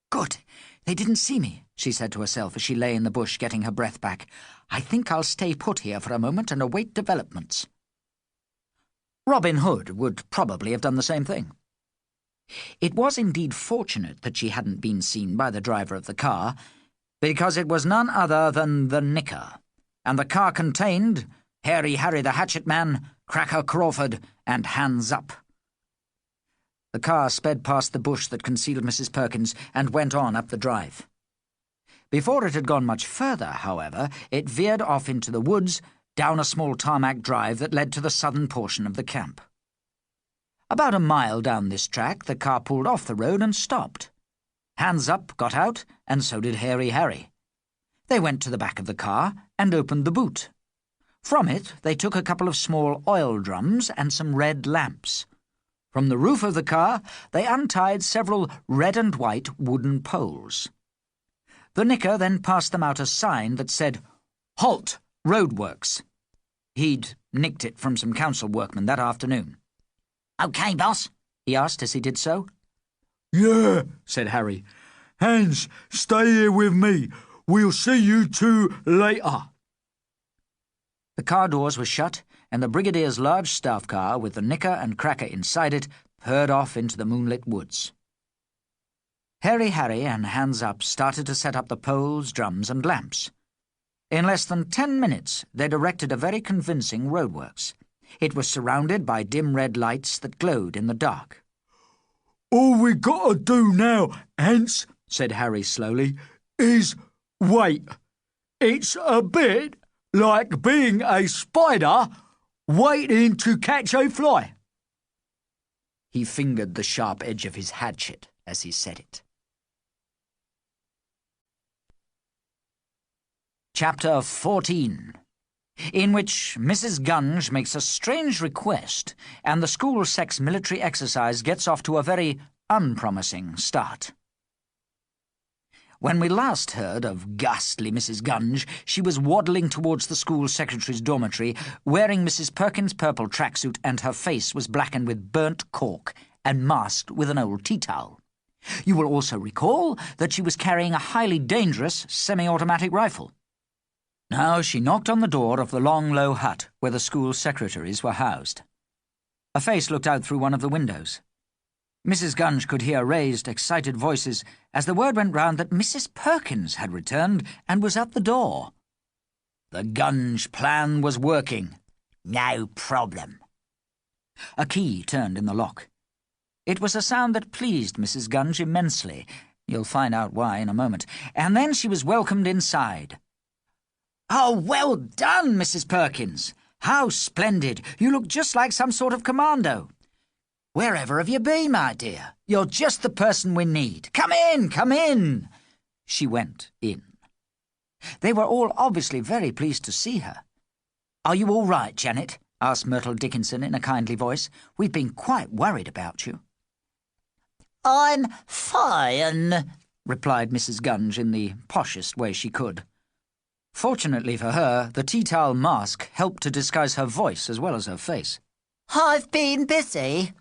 "Good, they didn't see me," she said to herself as she lay in the bush getting her breath back. "I think I'll stay put here for a moment and await developments." Robin Hood would probably have done the same thing. It was indeed fortunate that she hadn't been seen by the driver of the car, because it was none other than the Knicker, and the car contained Hairy Harry the Hatchet Man, Cracker Crawford, and Hands Up. The car sped past the bush that concealed Mrs. Perkins and went on up the drive. Before it had gone much further, however, it veered off into the woods, down a small tarmac drive that led to the southern portion of the camp. About a mile down this track, the car pulled off the road and stopped. Hands Up got out, and so did Hairy Harry. They went to the back of the car and opened the boot. From it, they took a couple of small oil drums and some red lamps. From the roof of the car, they untied several red and white wooden poles. The Knicker then passed them out a sign that said, "Halt, Roadworks." He'd nicked it from some council workmen that afternoon. "OK, boss?" he asked as he did so. "Yeah," said Harry. "Hans, stay here with me. We'll see you two later." The car doors were shut, and the Brigadier's large staff car, with the Knicker and Cracker inside it, purred off into the moonlit woods. Hairy Harry and Hands Up started to set up the poles, drums, and lamps. In less than 10 minutes, they'd erected a very convincing roadworks. It was surrounded by dim red lights that glowed in the dark. "All we gotta do now, Hans," said Harry slowly, "is wait. It's a bit like being a spider waiting to catch a fly." He fingered the sharp edge of his hatchet as he said it. Chapter 14, in which Mrs. Gunge makes a strange request and the school sex military exercise gets off to a very unpromising start. When we last heard of ghastly Mrs. Gunge, she was waddling towards the school secretary's dormitory, wearing Mrs. Perkins' purple tracksuit, and her face was blackened with burnt cork and masked with an old tea towel. You will also recall that she was carrying a highly dangerous semi-automatic rifle. Now she knocked on the door of the long, low hut where the school secretaries were housed. A face looked out through one of the windows. Mrs. Gunge could hear raised, excited voices as the word went round that Mrs. Perkins had returned and was at the door. The Gunge plan was working. "No problem." A key turned in the lock. It was a sound that pleased Mrs. Gunge immensely. You'll find out why in a moment. And then she was welcomed inside. "Oh, well done, Mrs. Perkins! How splendid! You look just like some sort of commando. Wherever have you been, my dear? You're just the person we need. Come in, come in!" She went in. They were all obviously very pleased to see her. "Are you all right, Janet?" asked Myrtle Dickinson in a kindly voice. "We've been quite worried about you." "I'm fine," replied Mrs. Gunge in the poshest way she could. Fortunately for her, the tea towel mask helped to disguise her voice as well as her face. "I've been busy.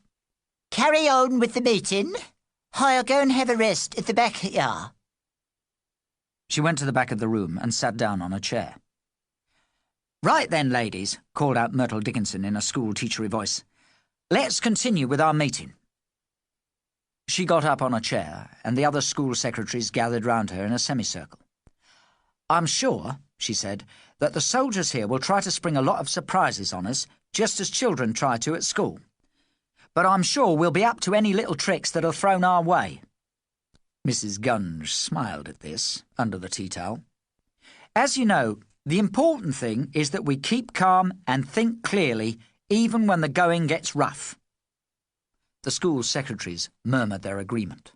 Carry on with the meeting. I'll go and have a rest at the back here." She went to the back of the room and sat down on a chair. "Right then, ladies," called out Myrtle Dickinson in a school-teachery voice. "Let's continue with our meeting." She got up on a chair, and the other school secretaries gathered round her in a semicircle. "I'm sure," she said, "that the soldiers here will try to spring a lot of surprises on us, just as children try to at school. But I'm sure we'll be up to any little tricks that are thrown our way." Mrs. Gunge smiled at this, under the tea towel. "As you know, the important thing is that we keep calm and think clearly, even when the going gets rough." The school secretaries murmured their agreement.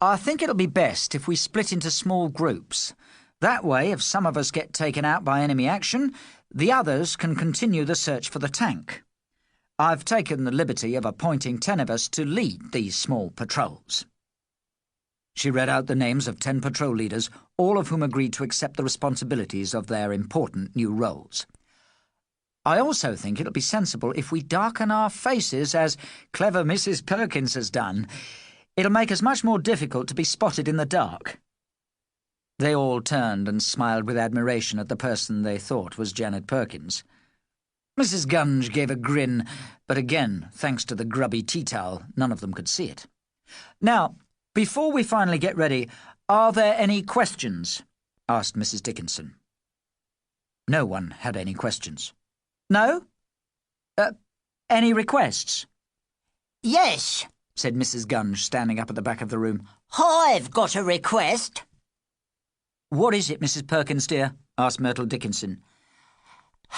I think it'll be best if we split into small groups. That way, if some of us get taken out by enemy action, the others can continue the search for the tank. I've taken the liberty of appointing 10 of us to lead these small patrols." She read out the names of 10 patrol leaders, all of whom agreed to accept the responsibilities of their important new roles. "I also think it'll be sensible if we darken our faces as clever Mrs. Perkins has done. It'll make us much more difficult to be spotted in the dark." They all turned and smiled with admiration at the person they thought was Janet Perkins. Mrs. Gunge gave a grin, but again, thanks to the grubby tea towel, none of them could see it. "Now, before we finally get ready, are there any questions?" asked Mrs. Dickinson. No one had any questions. "No? Any requests?" "Yes," said Mrs. Gunge, standing up at the back of the room. "I've got a request." "What is it, Mrs. Perkins, dear?" asked Myrtle Dickinson.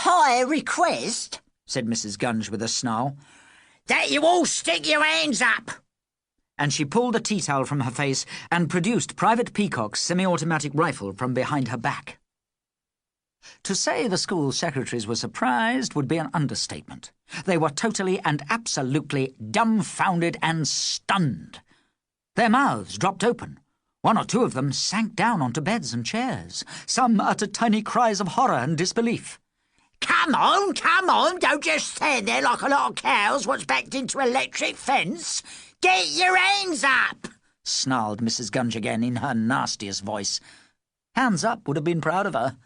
"I request," said Mrs. Gunge with a snarl, "that you all stick your hands up." and she pulled a tea towel from her face and produced Private Peacock's semi-automatic rifle from behind her back. To say the school secretaries were surprised would be an understatement. They were totally and absolutely dumbfounded and stunned. Their mouths dropped open. One or two of them sank down onto beds and chairs. Some uttered tiny cries of horror and disbelief. Come on, don't just stand there like a lot of cows what's backed into an electric fence. Get your hands up!" snarled Mrs. Gunge again in her nastiest voice. Hands Up would have been proud of her.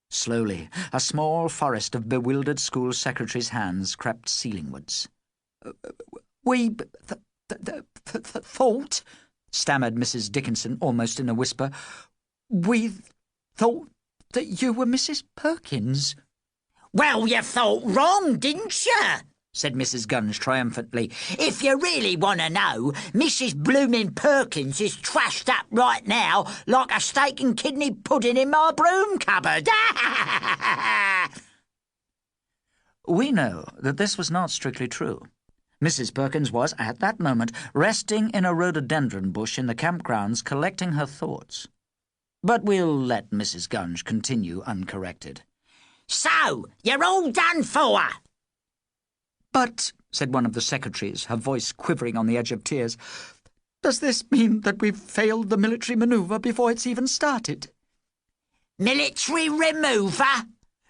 Slowly, a small forest of bewildered school secretaries' hands crept ceilingwards. "We thought," stammered Mrs. Dickinson almost in a whisper, "we thought that you were Mrs. Perkins." "Well, you thought wrong, didn't you?" said Mrs. Gunge triumphantly. "If you really want to know, Mrs. Bloomin' Perkins is trashed up right now like a steak and kidney pudding in my broom cupboard." We know that this was not strictly true. Mrs. Perkins was, at that moment, resting in a rhododendron bush in the campgrounds collecting her thoughts. But we'll let Mrs. Gunge continue uncorrected. "So, you're all done for?" "But," said one of the secretaries, her voice quivering on the edge of tears, "does this mean that we've failed the military manoeuvre before it's even started?" "Military remover?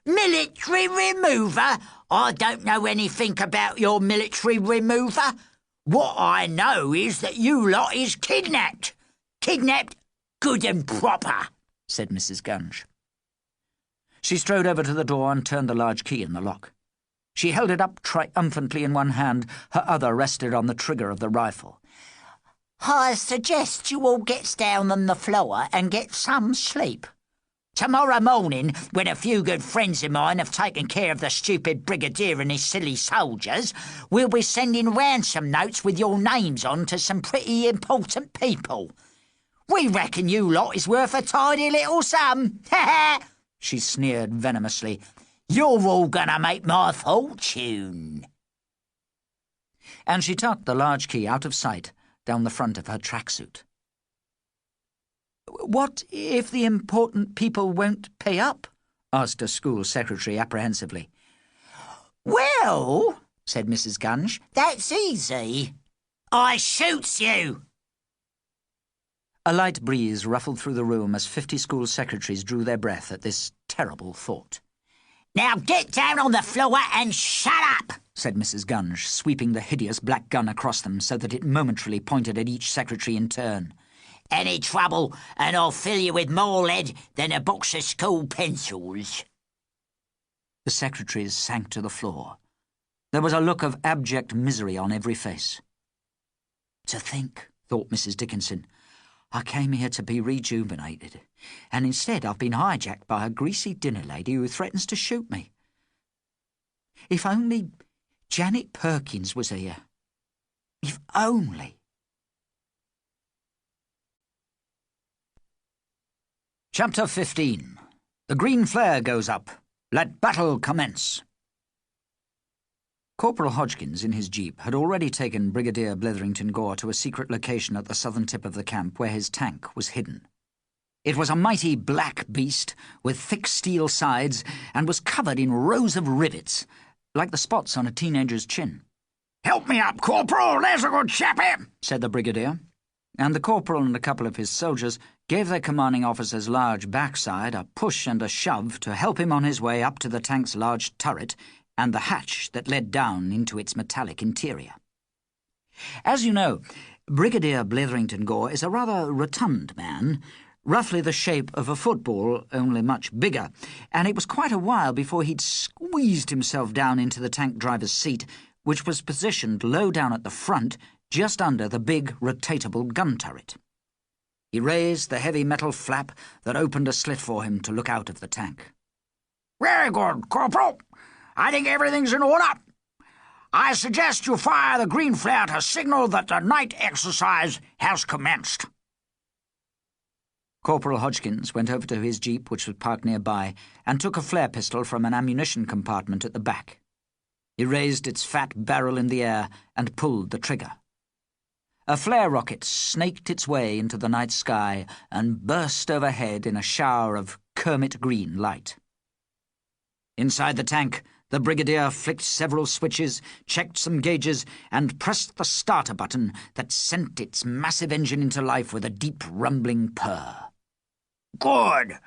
Military remover? I don't know anything about your military remover. What I know is that you lot is kidnapped. Kidnapped good and proper," said Mrs. Gunge. She strode over to the door and turned the large key in the lock. She held it up triumphantly in one hand, her other rested on the trigger of the rifle. "I suggest you all gets down on the floor and get some sleep. Tomorrow morning, when a few good friends of mine have taken care of the stupid brigadier and his silly soldiers, we'll be sending ransom notes with your names on to some pretty important people. We reckon you lot is worth a tidy little sum. Ha ha!" she sneered venomously. "You're all gonna make my fortune." And she tucked the large key out of sight down the front of her tracksuit. "What if the important people won't pay up?" asked a school secretary apprehensively. "Well," said Mrs. Gunge, "that's easy. I shoots you." A light breeze ruffled through the room as 50 school secretaries drew their breath at this terrible thought. "Now get down on the floor and shut up," said Mrs. Gunge, sweeping the hideous black gun across them so that it momentarily pointed at each secretary in turn. "Any trouble, and I'll fill you with more lead than a box of school pencils." The secretaries sank to the floor. There was a look of abject misery on every face. "To think," thought Mrs. Dickinson, "I came here to be rejuvenated, and instead I've been hijacked by a greasy dinner lady who threatens to shoot me. If only Janet Perkins was here. If only." Chapter 15. The green flare goes up. Let battle commence. Corporal Hodgkins, in his jeep, had already taken Brigadier Bletherington Gore to a secret location at the southern tip of the camp where his tank was hidden. It was a mighty black beast with thick steel sides and was covered in rows of rivets, like the spots on a teenager's chin. "Help me up, Corporal, there's a good chappie," said the Brigadier, and the corporal and a couple of his soldiers gave their commanding officer's large backside a push and a shove to help him on his way up to the tank's large turret and the hatch that led down into its metallic interior. As you know, Brigadier Bletherington Gore is a rather rotund man, roughly the shape of a football, only much bigger, and it was quite a while before he'd squeezed himself down into the tank driver's seat, which was positioned low down at the front, just under the big rotatable gun turret. He raised the heavy metal flap that opened a slit for him to look out of the tank. "Very good, Corporal. I think everything's in order. I suggest you fire the green flare to signal that the night exercise has commenced." Corporal Hodgkins went over to his jeep, which was parked nearby, and took a flare pistol from an ammunition compartment at the back. He raised its fat barrel in the air and pulled the trigger. A flare rocket snaked its way into the night sky and burst overhead in a shower of Kermit green light. Inside the tank, the Brigadier flicked several switches, checked some gauges, and pressed the starter button that sent its massive engine into life with a deep rumbling purr. "Good.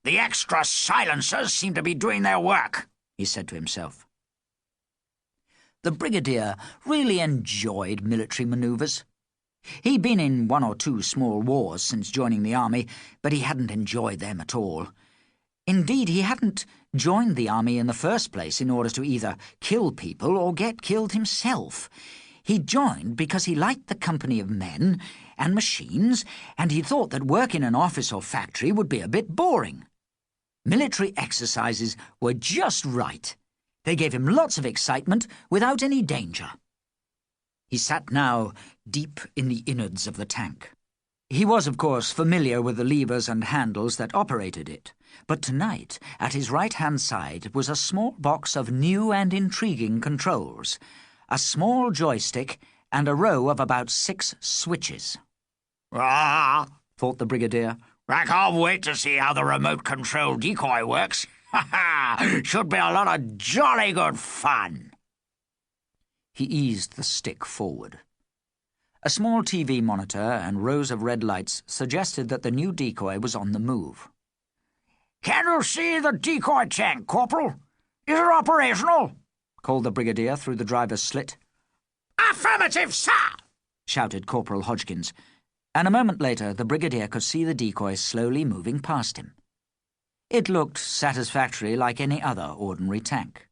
The extra silencers seem to be doing their work," he said to himself. The Brigadier really enjoyed military manoeuvres. He'd been in one or two small wars since joining the army, but he hadn't enjoyed them at all. Indeed, he hadn't joined the army in the first place in order to either kill people or get killed himself. He joined because he liked the company of men and machines, and he thought that work in an office or factory would be a bit boring. Military exercises were just right. They gave him lots of excitement without any danger. He sat now deep in the innards of the tank. He was, of course, familiar with the levers and handles that operated it, but tonight, at his right-hand side, was a small box of new and intriguing controls, a small joystick, and a row of about 6 switches. "Ah," thought the Brigadier. "I can't wait to see how the remote-control decoy works. Ha-ha! Should be a lot of jolly good fun." He eased the stick forward. A small TV monitor and rows of red lights suggested that the new decoy was on the move. "Can you see the decoy tank, Corporal? Is it operational?" called the Brigadier through the driver's slit. "Affirmative, sir!" shouted Corporal Hodgkins, and a moment later the Brigadier could see the decoy slowly moving past him. It looked satisfactory like any other ordinary tank.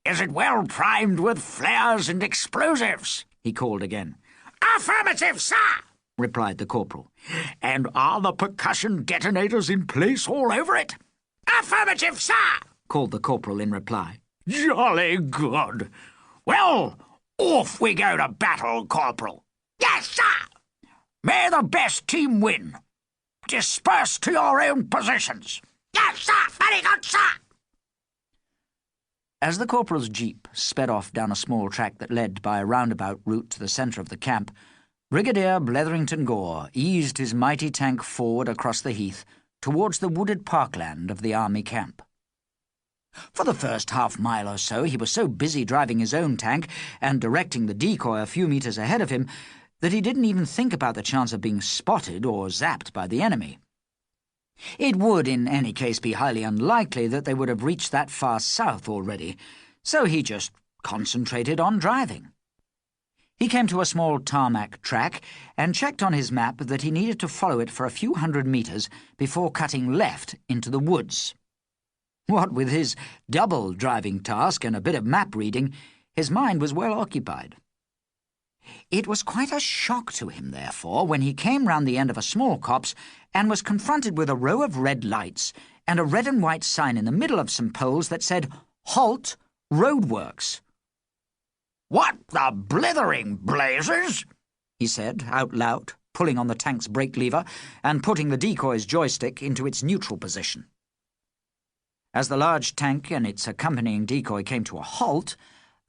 "Is it well primed with flares and explosives?" he called again. "Affirmative, sir!" replied the Corporal. "And are the percussion detonators in place all over it?" "Affirmative, sir!" called the Corporal in reply. "Jolly good. Well, off we go to battle, Corporal." "Yes, sir!" "May the best team win. Disperse to your own positions." "Yes, sir! Very good, sir!" As the Corporal's jeep sped off down a small track that led by a roundabout route to the centre of the camp, Brigadier Bletherington Gore eased his mighty tank forward across the heath towards the wooded parkland of the army camp. For the first half-mile or so he was so busy driving his own tank and directing the decoy a few metres ahead of him that he didn't even think about the chance of being spotted or zapped by the enemy. It would, in any case, be highly unlikely that they would have reached that far south already, so he just concentrated on driving. He came to a small tarmac track and checked on his map that he needed to follow it for a few hundred metres before cutting left into the woods. What with his double driving task and a bit of map reading, his mind was well occupied. It was quite a shock to him, therefore, when he came round the end of a small copse and was confronted with a row of red lights and a red and white sign in the middle of some poles that said, "Halt, Roadworks." "What the blithering blazes?" he said out loud, pulling on the tank's brake lever and putting the decoy's joystick into its neutral position. As the large tank and its accompanying decoy came to a halt,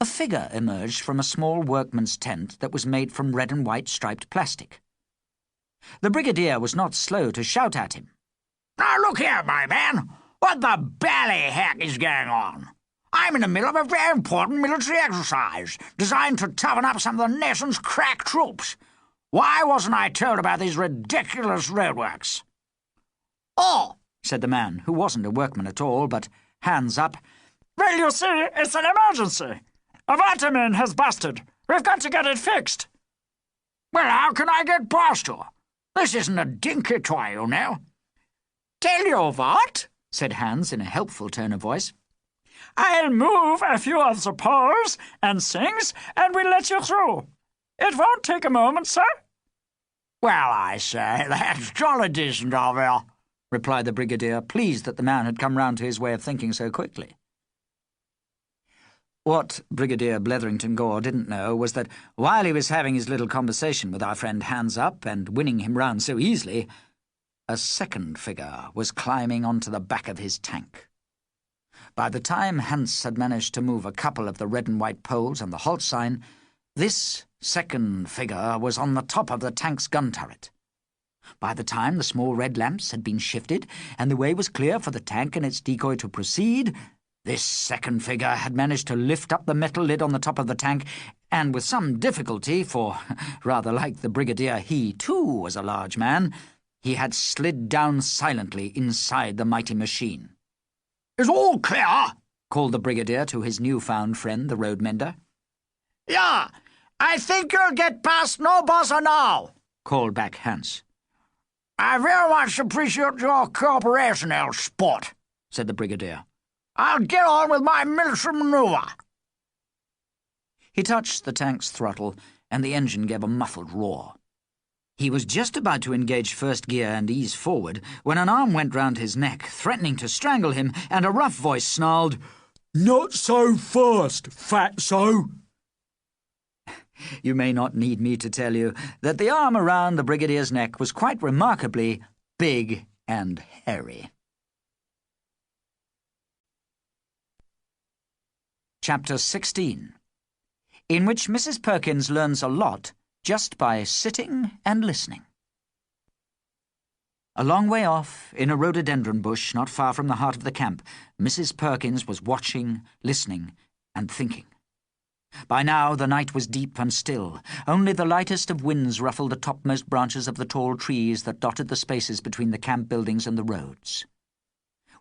A figure emerged from a small workman's tent that was made from red and white striped plastic. The brigadier was not slow to shout at him. Now look here, my man. What the ballyheck is going on? I'm in the middle of a very important military exercise designed to toughen up some of the nation's crack troops. Why wasn't I told about these ridiculous roadworks? Oh, said the man, who wasn't a workman at all, but hands up. Well, you see, it's an emergency. A vitamin has busted. We've got to get it fixed. Well, how can I get past her? This isn't a dinky toy, you know. Tell you what, said Hans in a helpful tone of voice. I'll move a few of the poles and things, and we'll let you through. It won't take a moment, sir. Well, I say, that's jolly decent of you, replied the brigadier, pleased that the man had come round to his way of thinking so quickly. What Brigadier Bletherington Gore didn't know was that while he was having his little conversation with our friend Hands Up and winning him round so easily, a second figure was climbing onto the back of his tank. By the time Hans had managed to move a couple of the red and white poles and the halt sign, this second figure was on the top of the tank's gun turret. By the time the small red lamps had been shifted and the way was clear for the tank and its decoy to proceed, this second figure had managed to lift up the metal lid on the top of the tank, and with some difficulty, for, rather like the brigadier, he too was a large man, he had slid down silently inside the mighty machine. "Is all clear?" called the brigadier to his new-found friend, the road mender. "Yeah, I think you'll get past no bother now," called back Hans. "I very much appreciate your cooperation, old sport," said the brigadier. "I'll get on with my military maneuver." He touched the tank's throttle, and the engine gave a muffled roar. He was just about to engage first gear and ease forward when an arm went round his neck, threatening to strangle him, and a rough voice snarled, "Not so fast, fatso." You may not need me to tell you that the arm around the brigadier's neck was quite remarkably big and hairy. Chapter 16, in which Mrs. Perkins learns a lot just by sitting and listening. A long way off, in a rhododendron bush not far from the heart of the camp, Mrs. Perkins was watching, listening, and thinking. By now the night was deep and still. Only the lightest of winds ruffled the topmost branches of the tall trees that dotted the spaces between the camp buildings and the roads.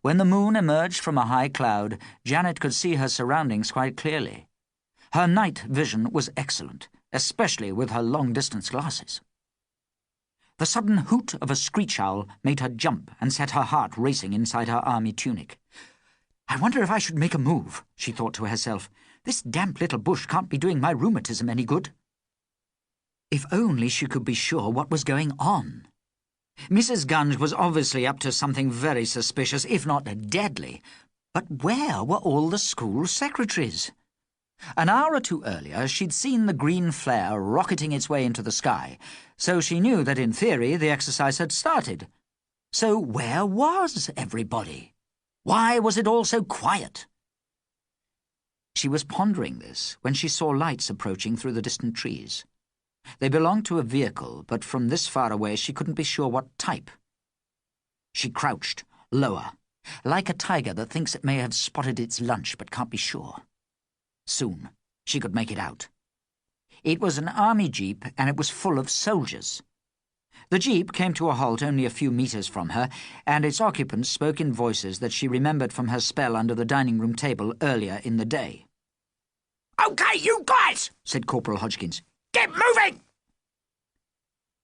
When the moon emerged from a high cloud, Janet could see her surroundings quite clearly. Her night vision was excellent, especially with her long-distance glasses. The sudden hoot of a screech owl made her jump and set her heart racing inside her army tunic. "I wonder if I should make a move," she thought to herself. "This damp little bush can't be doing my rheumatism any good." If only she could be sure what was going on. Mrs. Gunge was obviously up to something very suspicious, if not deadly. But where were all the school secretaries? An hour or two earlier, she'd seen the green flare rocketing its way into the sky, so she knew that in theory the exercise had started. So where was everybody? Why was it all so quiet? She was pondering this when she saw lights approaching through the distant trees. They belonged to a vehicle, but from this far away she couldn't be sure what type. She crouched, lower, like a tiger that thinks it may have spotted its lunch but can't be sure. Soon she could make it out. It was an army jeep, and it was full of soldiers. The jeep came to a halt only a few meters from her, and its occupants spoke in voices that she remembered from her spell under the dining-room table earlier in the day. "Okay, you guys," said Corporal Hodgkins. "Get moving!"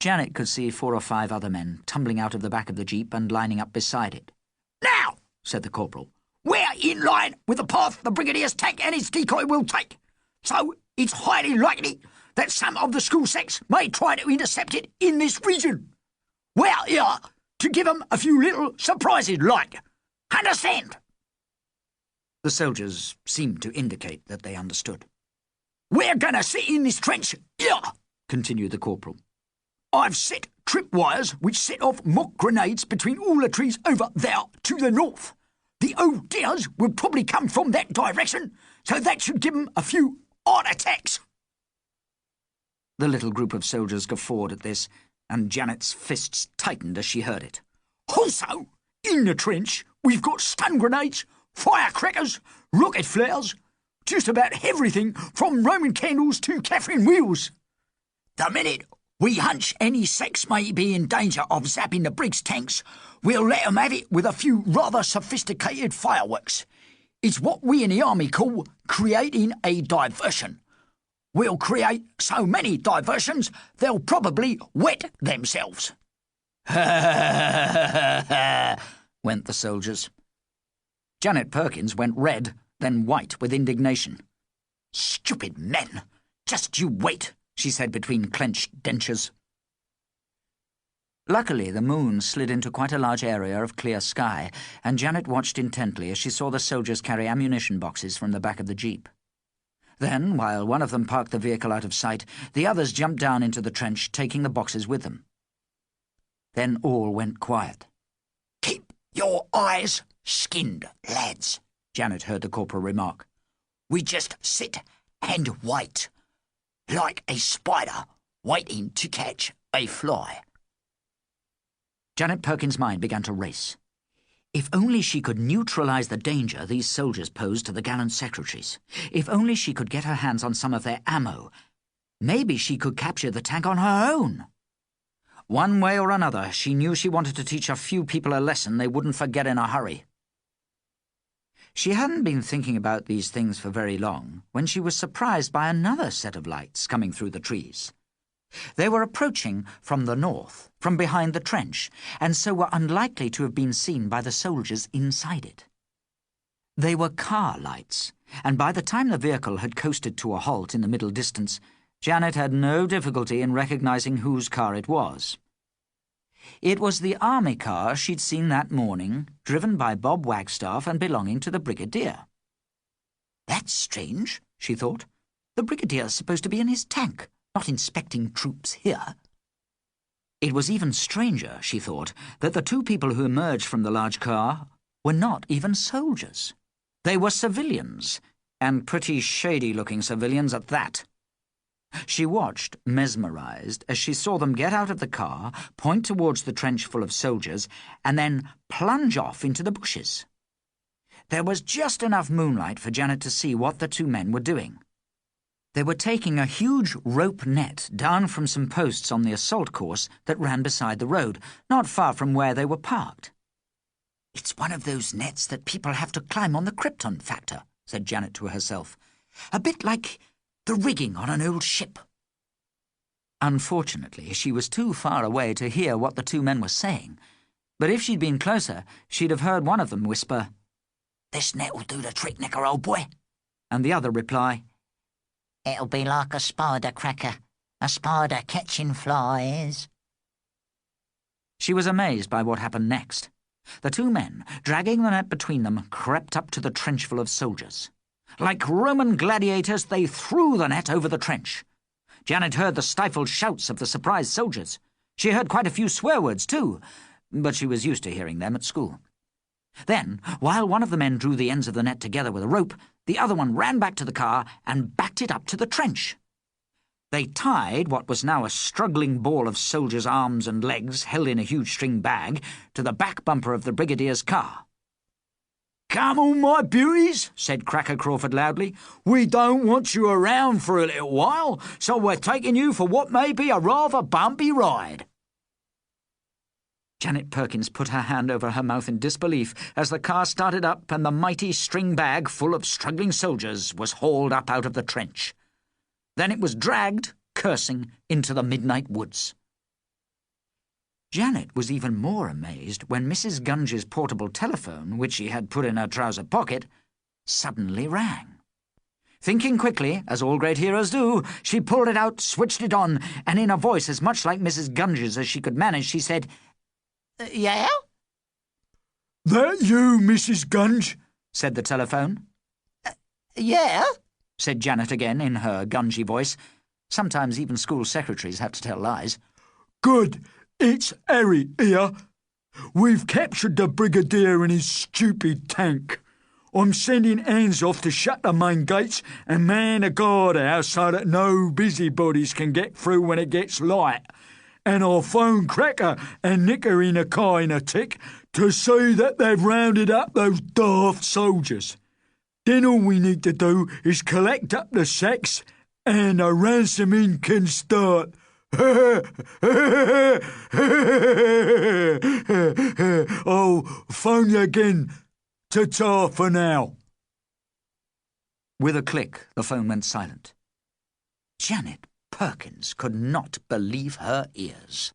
Janet could see 4 or 5 other men tumbling out of the back of the jeep and lining up beside it. "Now," said the corporal, "we're in line with the path the brigadier's tank and its decoy will take, so it's highly likely that some of the school sects may try to intercept it in this region. We're here to give 'em a few little surprises, like. Understand?" The soldiers seemed to indicate that they understood. "We're going to sit in this trench here," continued the corporal. "I've set tripwires which set off mock grenades between all the trees over there to the north. The old dears will probably come from that direction, so that should give 'em a few heart attacks." The little group of soldiers guffawed at this, and Janet's fists tightened as she heard it. "Also, in the trench, we've got stun grenades, firecrackers, rocket flares, just about everything from Roman candles to Catherine wheels. The minute we hunch any sex may be in danger of zapping the brig's tanks, we'll let 'em have it with a few rather sophisticated fireworks. It's what we in the army call creating a diversion. We'll create so many diversions, they'll probably wet themselves." went the soldiers. Janet Perkins went red, then white with indignation. "Stupid men! Just you wait," she said between clenched dentures. Luckily, the moon slid into quite a large area of clear sky, and Janet watched intently as she saw the soldiers carry ammunition boxes from the back of the jeep. Then, while one of them parked the vehicle out of sight, the others jumped down into the trench, taking the boxes with them. Then all went quiet. "Keep your eyes skinned, lads," Janet heard the corporal remark. "We just sit and wait, like a spider waiting to catch a fly." Janet Perkins' mind began to race. If only she could neutralize the danger these soldiers posed to the gallant secretaries. If only she could get her hands on some of their ammo. Maybe she could capture the tank on her own. One way or another, she knew she wanted to teach a few people a lesson they wouldn't forget in a hurry. She hadn't been thinking about these things for very long when she was surprised by another set of lights coming through the trees. They were approaching from the north, from behind the trench, and so were unlikely to have been seen by the soldiers inside it. They were car lights, and by the time the vehicle had coasted to a halt in the middle distance, Janet had no difficulty in recognizing whose car it was. It was the army car she'd seen that morning, driven by Bob Wagstaff and belonging to the Brigadier. "That's strange," she thought. "The Brigadier's supposed to be in his tank, not inspecting troops here." It was even stranger, she thought, that the two people who emerged from the large car were not even soldiers. They were civilians, and pretty shady-looking civilians at that. She watched, mesmerized, as she saw them get out of the car, point towards the trench full of soldiers, and then plunge off into the bushes. There was just enough moonlight for Janet to see what the two men were doing. They were taking a huge rope net down from some posts on the assault course that ran beside the road, not far from where they were parked. "It's one of those nets that people have to climb on the Krypton factor," said Janet to herself. "A bit like the rigging on an old ship." Unfortunately, she was too far away to hear what the two men were saying, but if she'd been closer, she'd have heard one of them whisper, "This net will do the trick, Nicker, old boy," and the other reply, "It'll be like a spider cracker, a spider catching flies." She was amazed by what happened next. The two men, dragging the net between them, crept up to the trench full of soldiers. Like Roman gladiators, they threw the net over the trench. Janet heard the stifled shouts of the surprised soldiers. She heard quite a few swear words, too, but she was used to hearing them at school. Then, while one of the men drew the ends of the net together with a rope, the other one ran back to the car and backed it up to the trench. They tied what was now a struggling ball of soldiers' arms and legs, held in a huge string bag, to the back bumper of the Brigadier's car. "Come on, my beauties," said Cracker Crawford loudly. "We don't want you around for a little while, so we're taking you for what may be a rather bumpy ride." Janet Perkins put her hand over her mouth in disbelief as the car started up and the mighty string bag full of struggling soldiers was hauled up out of the trench. Then it was dragged, cursing, into the midnight woods. Janet was even more amazed when Mrs. Gunge's portable telephone, which she had put in her trouser pocket, suddenly rang. Thinking quickly, as all great heroes do, she pulled it out, switched it on, and in a voice as much like Mrs. Gunge's as she could manage, she said, Yeah? "That you, Mrs. Gunge?" said the telephone. Yeah? Said Janet again in her Gungy voice. Sometimes even school secretaries have to tell lies. "Good. It's Harry here. We've captured the Brigadier and his stupid tank. I'm sending Hans off to shut the main gates and man the guardhouse so that no busybodies can get through when it gets light. And I'll phone Cracker and Nicker in a car in a tick to see that they've rounded up those daft soldiers. Then all we need to do is collect up the sacks and the ransoming can start. I'll phone you again. Ta-ta for now. With a click, the phone went silent. Janet Perkins could not believe her ears.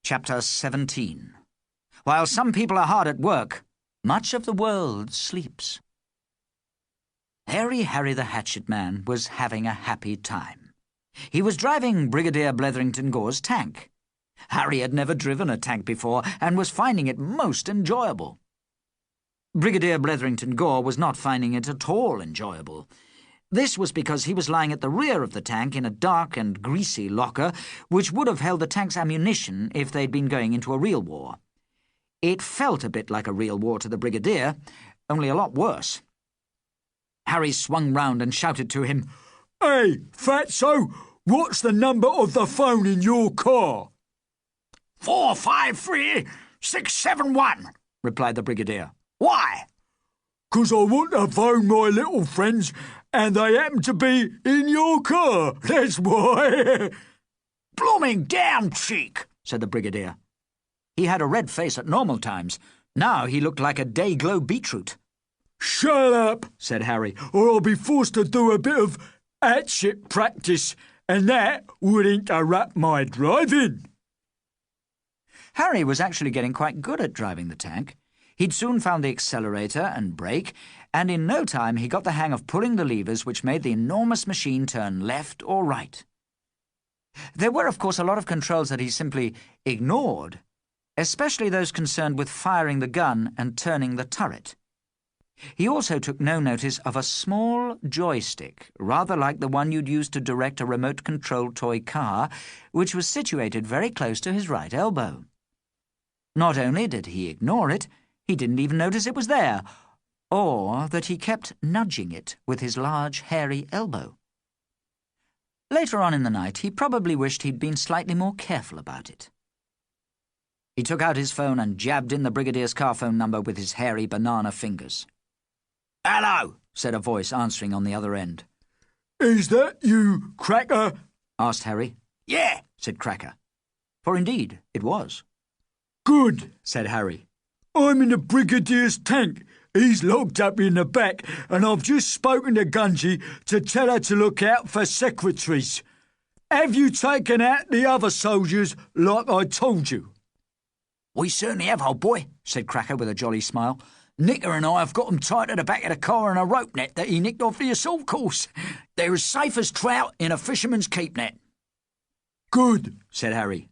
Chapter 17. While some people are hard at work, much of the world sleeps. Harry the Hatchet Man was having a happy time. He was driving Brigadier Bletherington Gore's tank. Harry had never driven a tank before and was finding it most enjoyable. Brigadier Bletherington Gore was not finding it at all enjoyable. This was because he was lying at the rear of the tank in a dark and greasy locker which would have held the tank's ammunition if they'd been going into a real war. It felt a bit like a real war to the Brigadier, only a lot worse. Harry swung round and shouted to him, "Hey, Fatso, what's the number of the phone in your car?" 453671, replied the Brigadier. Why? "'Cause I want to phone my little friends, and they happen to be in your car, that's why." Blooming damn cheek, said the Brigadier. He had a red face at normal times. Now he looked like a day-glow beetroot. "Shut up," said Harry, "or I'll be forced to do a bit of hatchet practice, and that would interrupt my driving." Harry was actually getting quite good at driving the tank. He'd soon found the accelerator and brake, and in no time he got the hang of pulling the levers which made the enormous machine turn left or right. There were, of course, a lot of controls that he simply ignored, especially those concerned with firing the gun and turning the turret. He also took no notice of a small joystick, rather like the one you'd use to direct a remote-controlled toy car, which was situated very close to his right elbow. Not only did he ignore it, he didn't even notice it was there, or that he kept nudging it with his large, hairy elbow. Later on in the night, he probably wished he'd been slightly more careful about it. He took out his phone and jabbed in the Brigadier's car phone number with his hairy banana fingers. Hello, said a voice answering on the other end. "Is that you, Cracker?" asked Harry. Yeah, said Cracker. For indeed, it was. "Good," said Harry. "I'm in the Brigadier's tank. He's locked up in the back, and I've just spoken to Gungy to tell her to look out for secretaries. Have you taken out the other soldiers like I told you?" we certainly have, old boy, said Cracker with a jolly smile. Nicker and I have got them tied to the back of the car in a rope net that he nicked off the assault course. They're as safe as trout in a fisherman's keep net. "Good," said Harry.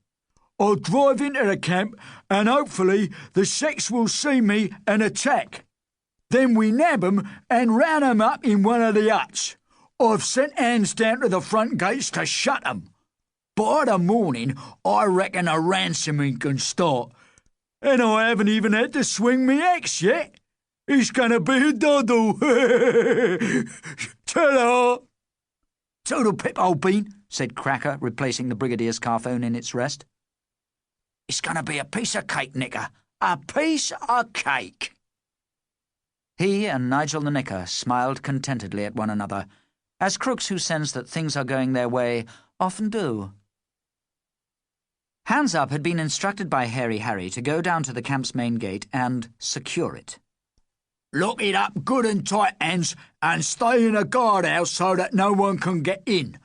"I'll drive into the camp, and hopefully the sex will see me and attack. Then we nab 'em and round 'em up in one of the huts. I've sent hands down to the front gates to shut 'em. By the morning, I reckon a ransoming can start. And I haven't even had to swing me axe yet. It's going to be a doddle." Ta-da! Toodle pip, old bean, said Cracker, replacing the Brigadier's car phone in its rest. It's going to be a piece of cake, Nicker. A piece of cake. He and Nigel the Nicker smiled contentedly at one another, as crooks who sense that things are going their way often do. Hands Up had been instructed by Harry to go down to the camp's main gate and secure it. "Lock it up good and tight, Hans, and stay in a guardhouse so that no one can get in.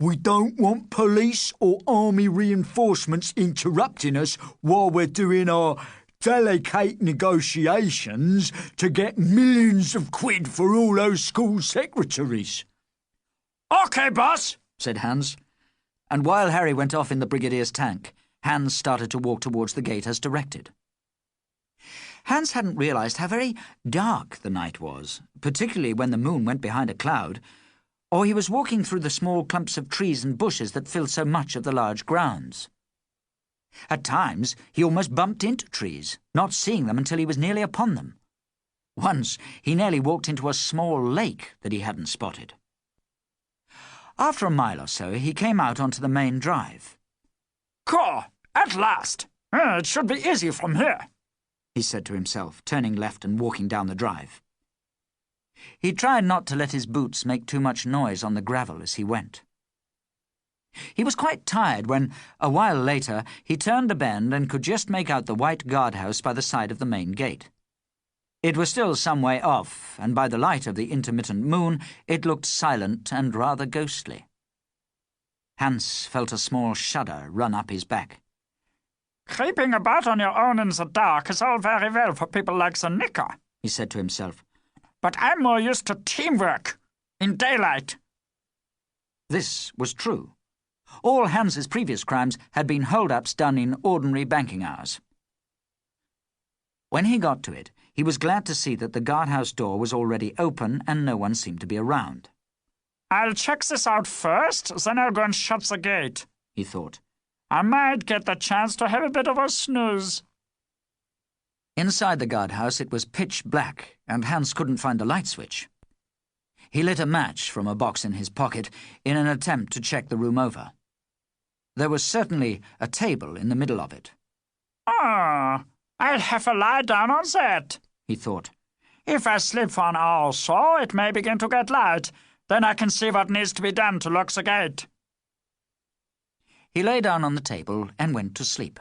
We don't want police or army reinforcements interrupting us while we're doing our delicate negotiations to get millions of quid for all those school secretaries." "OK, boss," said Hans. And while Harry went off in the Brigadier's tank, Hans started to walk towards the gate as directed. Hans hadn't realised how very dark the night was, particularly when the moon went behind a cloud, or he was walking through the small clumps of trees and bushes that filled so much of the large grounds. At times, he almost bumped into trees, not seeing them until he was nearly upon them. Once, he nearly walked into a small lake that he hadn't spotted. After a mile or so, he came out onto the main drive. "Car, at last! It should be easy from here," he said to himself, turning left and walking down the drive. He tried not to let his boots make too much noise on the gravel as he went. He was quite tired when, a while later, he turned a bend and could just make out the white guardhouse by the side of the main gate. It was still some way off, and by the light of the intermittent moon it looked silent and rather ghostly. Hans felt a small shudder run up his back. "Creeping about on your own in the dark is all very well for people like the Knicker," he said to himself. "but I'm more used to teamwork, in daylight." This was true. All Hans's previous crimes had been hold-ups done in ordinary banking hours. When he got to it, he was glad to see that the guardhouse door was already open and no one seemed to be around. "I'll check this out first, then I'll go and shut the gate," he thought. "I might get the chance to have a bit of a snooze." Inside the guardhouse it was pitch black, and Hans couldn't find the light switch. He lit a match from a box in his pocket in an attempt to check the room over. There was certainly a table in the middle of it. "Ah, I'll have a lie down on that," he thought. "If I sleep for an hour or so, it may begin to get light. Then I can see what needs to be done to lock the gate." He lay down on the table and went to sleep.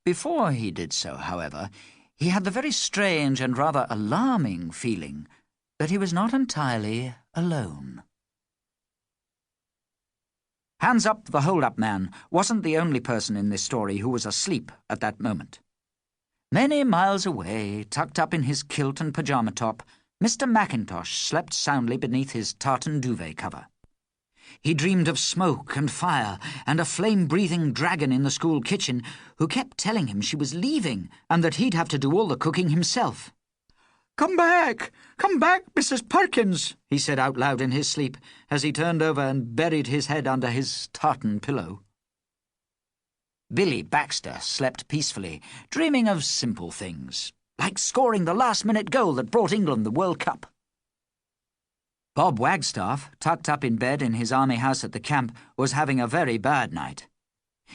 Before he did so, however, he had the very strange and rather alarming feeling that he was not entirely alone. Hands Up, the hold-up man, wasn't the only person in this story who was asleep at that moment. Many miles away, tucked up in his kilt and pyjama top, Mr. Mackintosh slept soundly beneath his tartan duvet cover. He dreamed of smoke and fire and a flame-breathing dragon in the school kitchen who kept telling him she was leaving and that he'd have to do all the cooking himself. Come back, Mrs. Perkins," he said out loud in his sleep as he turned over and buried his head under his tartan pillow. Billy Baxter slept peacefully, dreaming of simple things, like scoring the last-minute goal that brought England the World Cup. Bob Wagstaff, tucked up in bed in his army house at the camp, was having a very bad night.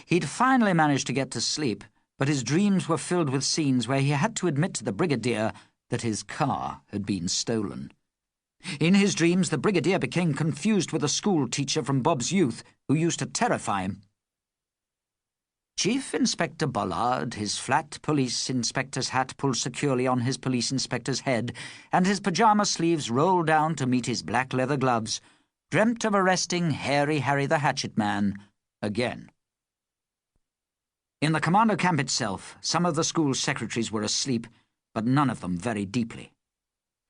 He'd finally managed to get to sleep, but his dreams were filled with scenes where he had to admit to the Brigadier that his car had been stolen. In his dreams, the Brigadier became confused with a school teacher from Bob's youth who used to terrify him. Chief Inspector Bullard, his flat police inspector's hat pulled securely on his police inspector's head, and his pyjama sleeves rolled down to meet his black leather gloves, dreamt of arresting Hairy Harry the Hatchet Man again. In the commando camp itself, some of the school secretaries were asleep, but none of them very deeply.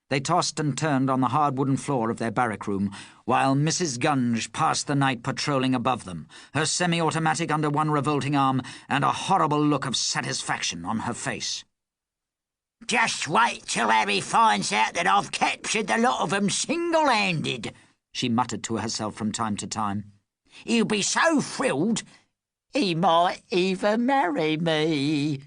They tossed and turned on the hard wooden floor of their barrack room, while Mrs. Gunge passed the night patrolling above them, her semi-automatic under one revolting arm and a horrible look of satisfaction on her face. "Just wait till Harry finds out that I've captured the lot of them single-handed," she muttered to herself from time to time. "He'll be so thrilled, he might even marry me."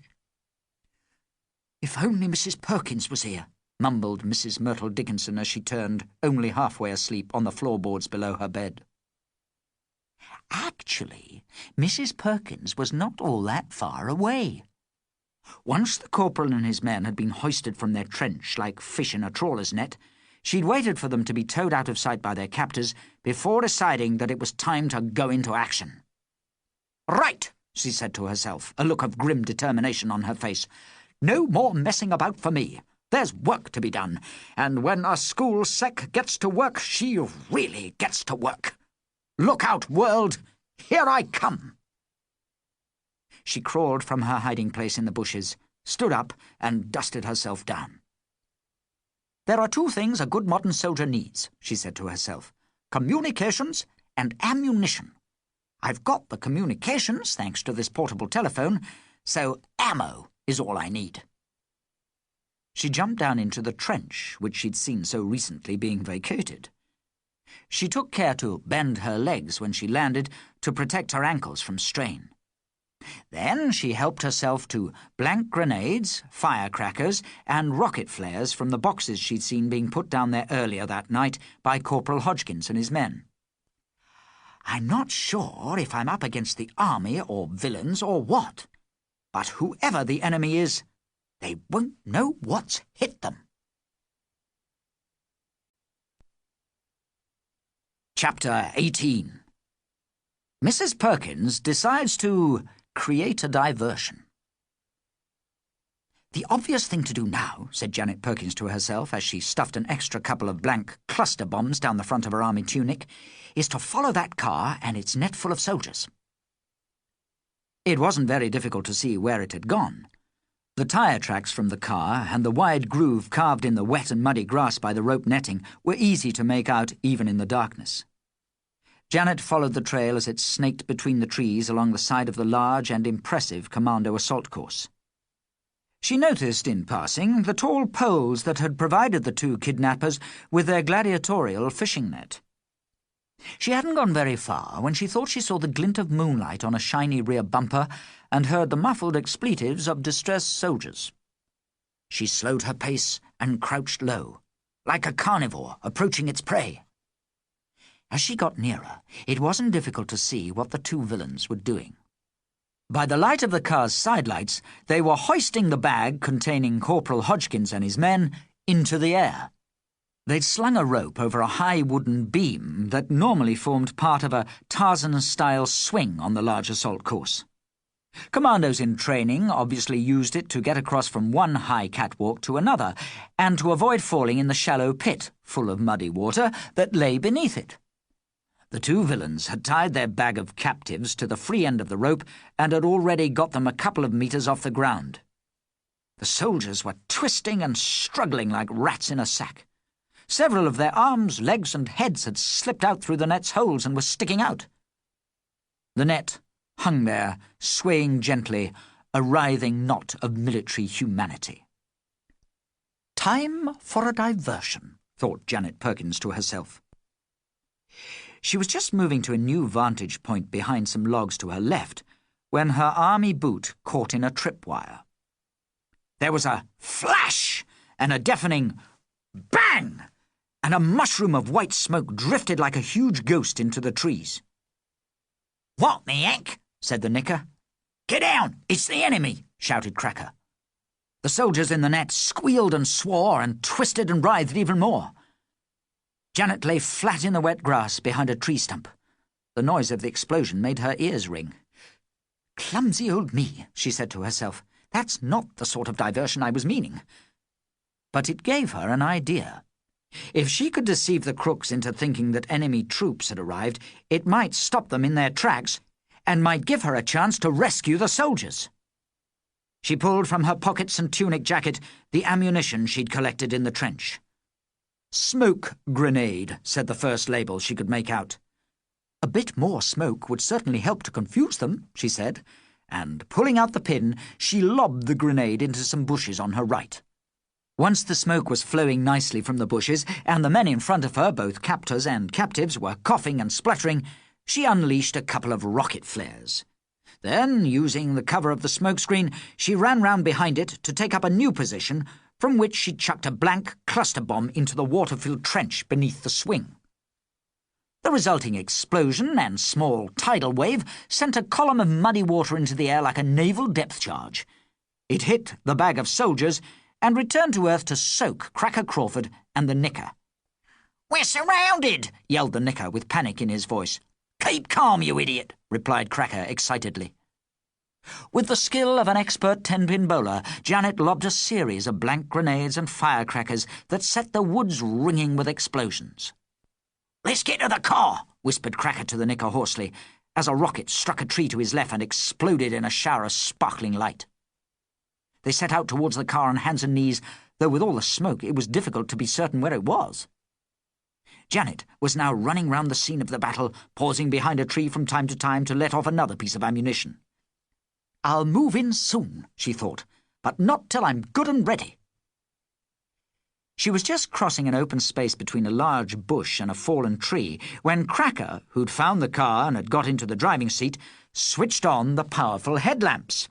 "If only Mrs. Perkins was here," mumbled Mrs. Myrtle Dickinson as she turned, only halfway asleep, on the floorboards below her bed. Actually, Mrs. Perkins was not all that far away. Once the corporal and his men had been hoisted from their trench like fish in a trawler's net, she'd waited for them to be towed out of sight by their captors before deciding that it was time to go into action. "Right," she said to herself, a look of grim determination on her face. "No more messing about for me. There's work to be done, and when a school sec gets to work, she really gets to work. Look out, world! Here I come!" She crawled from her hiding place in the bushes, stood up, and dusted herself down. "There are two things a good modern soldier needs," she said to herself: "communications and ammunition. I've got the communications, thanks to this portable telephone, so ammo is all I need." She jumped down into the trench, which she'd seen so recently being vacated. She took care to bend her legs when she landed to protect her ankles from strain. Then she helped herself to blank grenades, firecrackers, and rocket flares from the boxes she'd seen being put down there earlier that night by Corporal Hodgkins and his men. "I'm not sure if I'm up against the army or villains or what, but whoever the enemy is, they won't know what's hit them." Chapter 18. Mrs. Perkins decides to create a diversion. "The obvious thing to do now," said Janet Perkins to herself as she stuffed an extra couple of blank cluster bombs down the front of her army tunic, "is to follow that car and its net full of soldiers." It wasn't very difficult to see where it had gone. The tyre tracks from the car and the wide groove carved in the wet and muddy grass by the rope netting were easy to make out even in the darkness. Janet followed the trail as it snaked between the trees along the side of the large and impressive commando assault course. She noticed, in passing, the tall poles that had provided the two kidnappers with their gladiatorial fishing net. She hadn't gone very far when she thought she saw the glint of moonlight on a shiny rear bumper and heard the muffled expletives of distressed soldiers. She slowed her pace and crouched low, like a carnivore approaching its prey. As she got nearer, it wasn't difficult to see what the two villains were doing. By the light of the car's sidelights, they were hoisting the bag containing Corporal Hodgkins and his men into the air. They'd slung a rope over a high wooden beam that normally formed part of a Tarzan-style swing on the large assault course. Commandos in training obviously used it to get across from one high catwalk to another and to avoid falling in the shallow pit full of muddy water that lay beneath it. The two villains had tied their bag of captives to the free end of the rope and had already got them a couple of meters off the ground. The soldiers were twisting and struggling like rats in a sack. Several of their arms, legs, and heads had slipped out through the net's holes and were sticking out. The net hung there, swaying gently, a writhing knot of military humanity. "Time for a diversion," thought Janet Perkins to herself. She was just moving to a new vantage point behind some logs to her left when her army boot caught in a tripwire. There was a flash and a deafening bang, and a mushroom of white smoke drifted like a huge ghost into the trees. "What the heck?" said the Knicker. "Get down! It's the enemy!" shouted Cracker. The soldiers in the net squealed and swore and twisted and writhed even more. Janet lay flat in the wet grass behind a tree stump. The noise of the explosion made her ears ring. "Clumsy old me," she said to herself. "That's not the sort of diversion I was meaning." But it gave her an idea. If she could deceive the crooks into thinking that enemy troops had arrived, it might stop them in their tracks and might give her a chance to rescue the soldiers. She pulled from her pockets and tunic jacket the ammunition she'd collected in the trench. "Smoke grenade," said the first label she could make out. "A bit more smoke would certainly help to confuse them," she said, and, pulling out the pin, she lobbed the grenade into some bushes on her right. Once the smoke was flowing nicely from the bushes, and the men in front of her, both captors and captives, were coughing and spluttering, she unleashed a couple of rocket flares. Then, using the cover of the smoke screen, she ran round behind it to take up a new position, from which she chucked a blank cluster bomb into the water-filled trench beneath the swing. The resulting explosion and small tidal wave sent a column of muddy water into the air like a naval depth charge. It hit the bag of soldiers and returned to earth to soak Cracker Crawford and the Knicker. "We're surrounded!" yelled the Knicker with panic in his voice. "Keep calm, you idiot!" replied Cracker excitedly. With the skill of an expert ten-pin bowler, Janet lobbed a series of blank grenades and firecrackers that set the woods ringing with explosions. "Let's get to the car," whispered Cracker to the Knicker hoarsely, as a rocket struck a tree to his left and exploded in a shower of sparkling light. They set out towards the car on hands and knees, though with all the smoke it was difficult to be certain where it was. Janet was now running round the scene of the battle, pausing behind a tree from time to time to let off another piece of ammunition. "I'll move in soon," she thought, "but not till I'm good and ready." She was just crossing an open space between a large bush and a fallen tree when Cracker, who'd found the car and had got into the driving seat, switched on the powerful headlamps.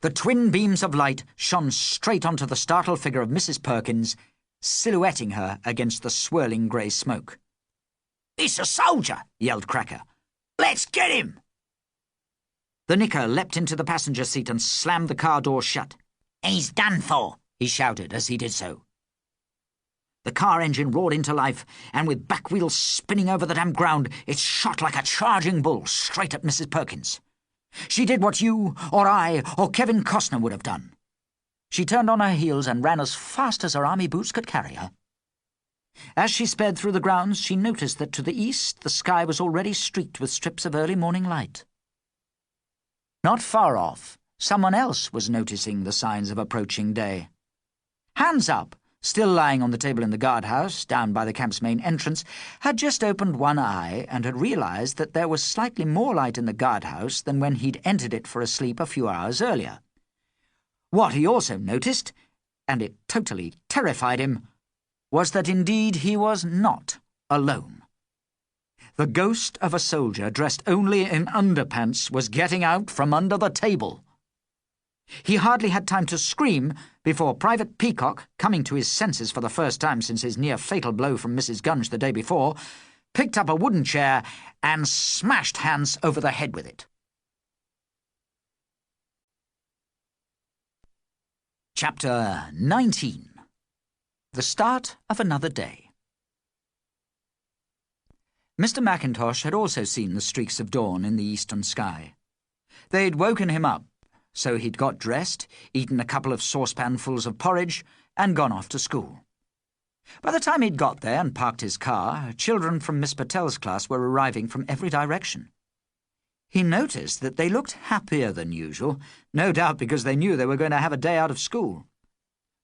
The twin beams of light shone straight onto the startled figure of Mrs. Perkins, silhouetting her against the swirling grey smoke. "It's a soldier!" yelled Cracker. "Let's get him!" The knicker leapt into the passenger seat and slammed the car door shut. "He's done for," he shouted as he did so. The car engine roared into life, and with back wheels spinning over the damp ground, it shot like a charging bull straight at Mrs. Perkins. She did what you, or I, or Kevin Costner would have done. She turned on her heels and ran as fast as her army boots could carry her. As she sped through the grounds, she noticed that to the east the sky was already streaked with strips of early morning light. Not far off, someone else was noticing the signs of approaching day. Hands Up, still lying on the table in the guardhouse, down by the camp's main entrance, had just opened one eye and had realized that there was slightly more light in the guardhouse than when he'd entered it for a sleep a few hours earlier. What he also noticed, and it totally terrified him, was that indeed he was not alone. The ghost of a soldier dressed only in underpants was getting out from under the table. He hardly had time to scream before Private Peacock, coming to his senses for the first time since his near-fatal blow from Mrs. Gunge the day before, picked up a wooden chair and smashed Hans over the head with it. Chapter 19. The Start of Another Day. Mr. Mackintosh had also seen the streaks of dawn in the eastern sky. They'd woken him up, so he'd got dressed, eaten a couple of saucepanfuls of porridge, and gone off to school. By the time he'd got there and parked his car, children from Miss Patel's class were arriving from every direction. He noticed that they looked happier than usual, no doubt because they knew they were going to have a day out of school.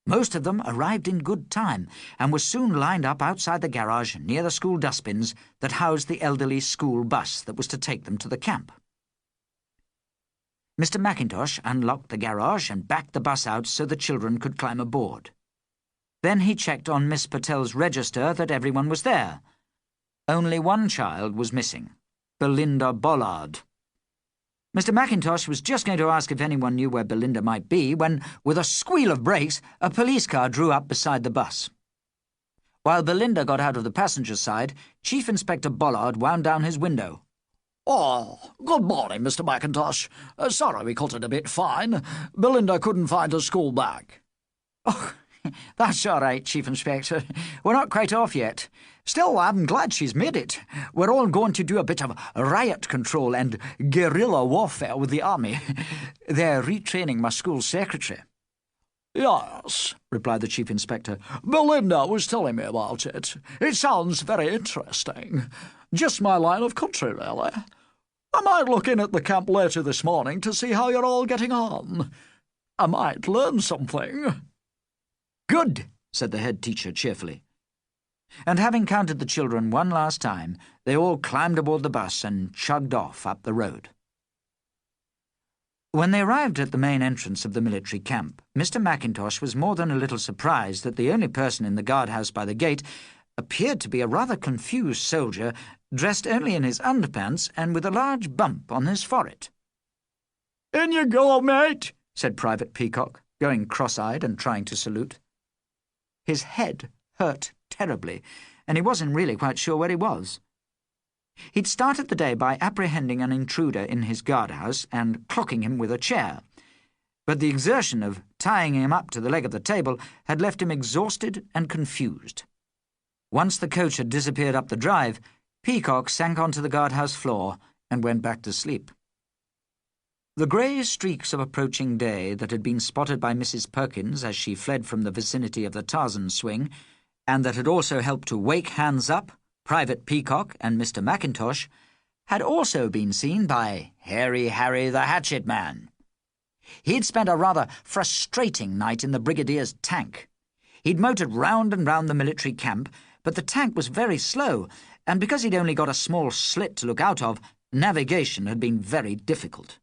Most of them arrived in good time and were soon lined up outside the garage near the school dustbins that housed the elderly school bus that was to take them to the camp. Mr. Mackintosh unlocked the garage and backed the bus out so the children could climb aboard. Then he checked on Miss Patel's register that everyone was there. Only one child was missing, Belinda Bollard. Mr. Mackintosh was just going to ask if anyone knew where Belinda might be when, with a squeal of brakes, a police car drew up beside the bus. While Belinda got out of the passenger side, Chief Inspector Bollard wound down his window. "Oh, good morning, Mr. Mackintosh. Sorry we caught it a bit fine. Belinda couldn't find her school bag." "Oh, that's all right, Chief Inspector. We're not quite off yet. Still, I'm glad she's made it. We're all going to do a bit of riot control and guerrilla warfare with the army. They're retraining my school secretary." "Yes," replied the Chief Inspector. "Belinda was telling me about it. It sounds very interesting. Just my line of country, really. I might look in at the camp later this morning to see how you're all getting on. I might learn something." "Good," said the head teacher cheerfully. And having counted the children one last time, they all climbed aboard the bus and chugged off up the road. When they arrived at the main entrance of the military camp, Mr. Mackintosh was more than a little surprised that the only person in the guardhouse by the gate appeared to be a rather confused soldier, dressed only in his underpants and with a large bump on his forehead. "In you go, mate," said Private Peacock, going cross-eyed and trying to salute. His head hurt terribly, and he wasn't really quite sure where he was. He'd started the day by apprehending an intruder in his guardhouse and clocking him with a chair, but the exertion of tying him up to the leg of the table had left him exhausted and confused. Once the coach had disappeared up the drive, Peacock sank onto the guardhouse floor and went back to sleep. The grey streaks of approaching day that had been spotted by Mrs. Perkins as she fled from the vicinity of the Tarzan swing, and that had also helped to wake Hands Up, Private Peacock, and Mr. Mackintosh, had also been seen by Hairy Harry the Hatchet Man. He'd spent a rather frustrating night in the Brigadier's tank. He'd motored round and round the military camp, but the tank was very slow, and because he'd only got a small slit to look out of, navigation had been very difficult.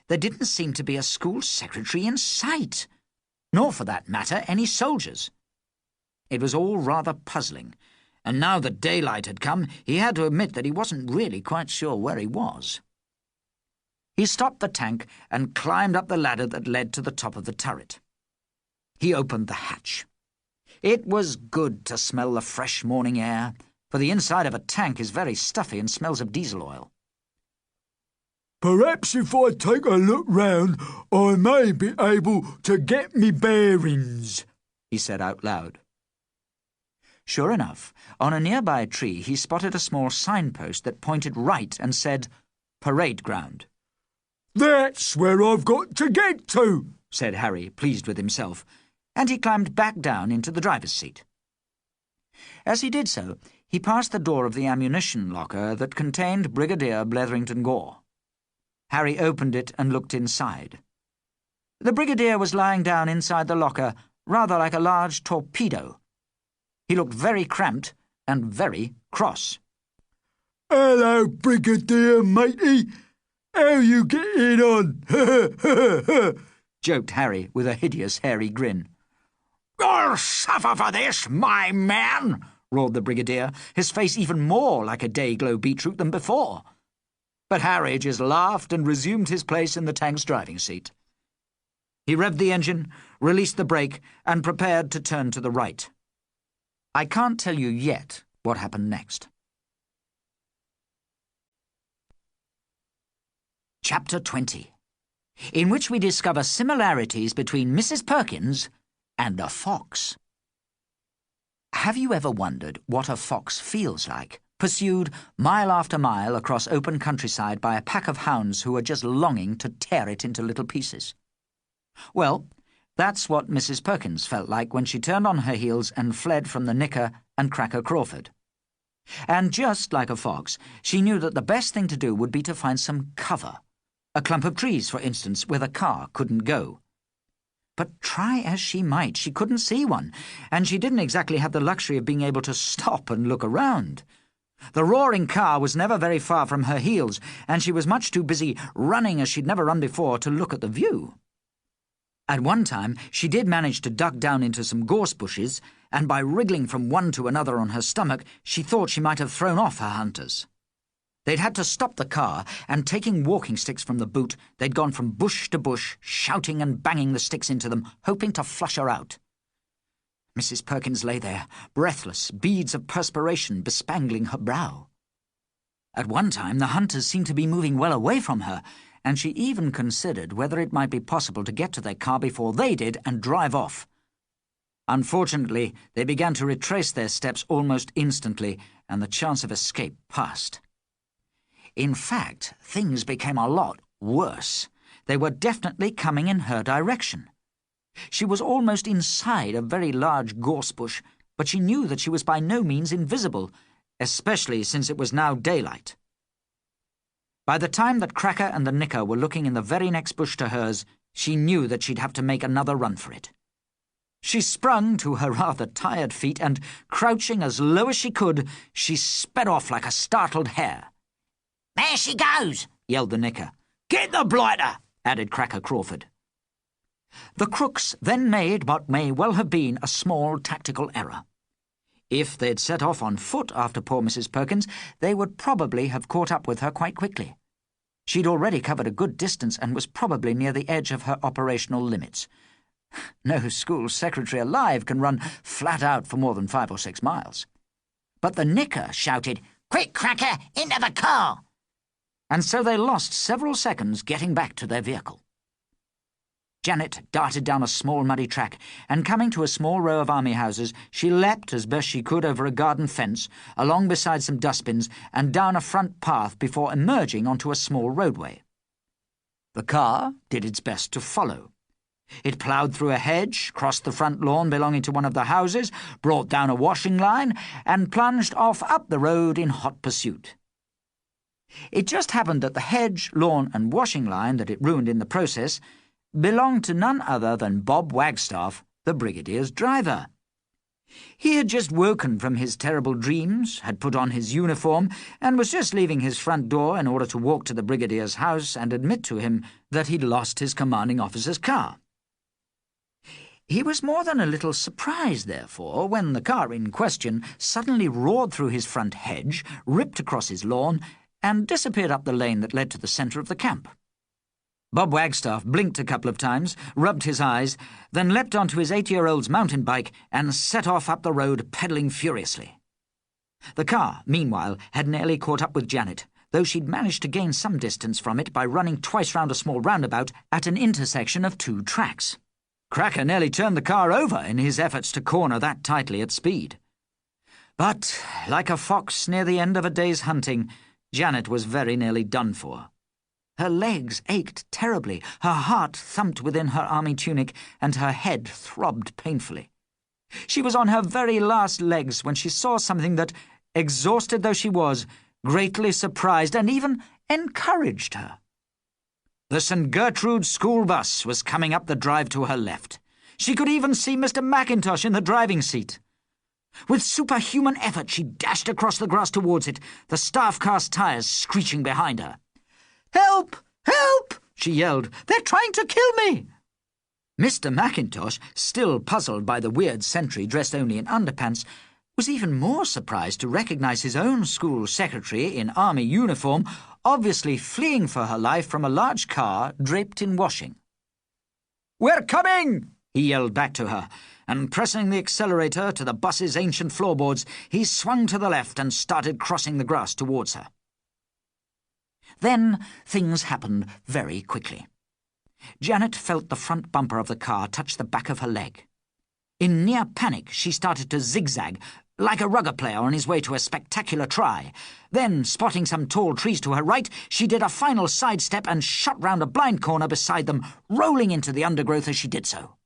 There didn't seem to be a school secretary in sight, nor, for that matter, any soldiers. It was all rather puzzling, and now that daylight had come, he had to admit that he wasn't really quite sure where he was. He stopped the tank and climbed up the ladder that led to the top of the turret. He opened the hatch. It was good to smell the fresh morning air, for the inside of a tank is very stuffy and smells of diesel oil. Perhaps if I take a look round, I may be able to get me bearings, he said out loud. Sure enough, on a nearby tree he spotted a small signpost that pointed right and said, "Parade Ground." That's where I've got to get to, said Harry, pleased with himself, and he climbed back down into the driver's seat. As he did so, he passed the door of the ammunition locker that contained Brigadier Bletherington Gore. Harry opened it and looked inside. The Brigadier was lying down inside the locker, rather like a large torpedo. He looked very cramped and very cross. Hello, Brigadier, matey. How you getting on? Joked Harry with a hideous hairy grin. "You'll suffer for this, my man," roared the Brigadier, his face even more like a day-glow beetroot than before. But Harry just laughed and resumed his place in the tank's driving seat. He revved the engine, released the brake, and prepared to turn to the right. I can't tell you yet what happened next. Chapter 20, in which we discover similarities between Mrs. Perkins and a fox. Have you ever wondered what a fox feels like, pursued mile after mile across open countryside by a pack of hounds who are just longing to tear it into little pieces? Well, that's what Mrs. Perkins felt like when she turned on her heels and fled from the Knicker and Cracker Crawford. And just like a fox, she knew that the best thing to do would be to find some cover. A clump of trees, for instance, where the car couldn't go. But try as she might, she couldn't see one, and she didn't exactly have the luxury of being able to stop and look around. The roaring car was never very far from her heels, and she was much too busy running as she'd never run before to look at the view. At one time, she did manage to duck down into some gorse bushes, and by wriggling from one to another on her stomach, she thought she might have thrown off her hunters. They'd had to stop the car, and taking walking sticks from the boot, they'd gone from bush to bush, shouting and banging the sticks into them, hoping to flush her out. Mrs. Perkins lay there, breathless, beads of perspiration bespangling her brow. At one time, the hunters seemed to be moving well away from her, and she even considered whether it might be possible to get to their car before they did and drive off. Unfortunately, they began to retrace their steps almost instantly, and the chance of escape passed. In fact, things became a lot worse. They were definitely coming in her direction. She was almost inside a very large gorse bush, but she knew that she was by no means invisible, especially since it was now daylight. By the time that Cracker and the Knicker were looking in the very next bush to hers, she knew that she'd have to make another run for it. She sprung to her rather tired feet and, crouching as low as she could, she sped off like a startled hare. "There she goes!" yelled the Knicker. "Get the blighter!" added Cracker Crawford. The crooks then made what may well have been a small tactical error. If they'd set off on foot after poor Mrs. Perkins, they would probably have caught up with her quite quickly. She'd already covered a good distance and was probably near the edge of her operational limits. No school secretary alive can run flat out for more than 5 or 6 miles. But the Knicker shouted, "Quick, Cracker, into the car!" And so they lost several seconds getting back to their vehicle. Janet darted down a small muddy track, and coming to a small row of army houses, she leapt as best she could over a garden fence, along beside some dustbins, and down a front path before emerging onto a small roadway. The car did its best to follow. It ploughed through a hedge, crossed the front lawn belonging to one of the houses, brought down a washing line, and plunged off up the road in hot pursuit. It just happened that the hedge, lawn, and washing line that it ruined in the process belonged to none other than Bob Wagstaff, the Brigadier's driver. He had just woken from his terrible dreams, had put on his uniform, and was just leaving his front door in order to walk to the Brigadier's house and admit to him that he'd lost his commanding officer's car. He was more than a little surprised, therefore, when the car in question suddenly roared through his front hedge, ripped across his lawn, and disappeared up the lane that led to the centre of the camp. Bob Wagstaff blinked a couple of times, rubbed his eyes, then leapt onto his 8-year-old's mountain bike and set off up the road, pedalling furiously. The car, meanwhile, had nearly caught up with Janet, though she'd managed to gain some distance from it by running twice round a small roundabout at an intersection of 2 tracks. Cracker nearly turned the car over in his efforts to corner that tightly at speed. But, like a fox near the end of a day's hunting, Janet was very nearly done for. Her legs ached terribly, her heart thumped within her army tunic, and her head throbbed painfully. She was on her very last legs when she saw something that, exhausted though she was, greatly surprised and even encouraged her. The St. Gertrude school bus was coming up the drive to her left. She could even see Mr. Mackintosh in the driving seat. With superhuman effort, she dashed across the grass towards it, the staff-cast tyres screeching behind her. "Help! Help!" she yelled. "They're trying to kill me!" Mr. Mackintosh, still puzzled by the weird sentry dressed only in underpants, was even more surprised to recognize his own school secretary in army uniform, obviously fleeing for her life from a large car draped in washing. "We're coming!" he yelled back to her, and pressing the accelerator to the bus's ancient floorboards, he swung to the left and started crossing the grass towards her. Then things happened very quickly. Janet felt the front bumper of the car touch the back of her leg. In near panic, she started to zigzag, like a rugger player on his way to a spectacular try. Then, spotting some tall trees to her right, she did a final sidestep and shot round a blind corner beside them, rolling into the undergrowth as she did so.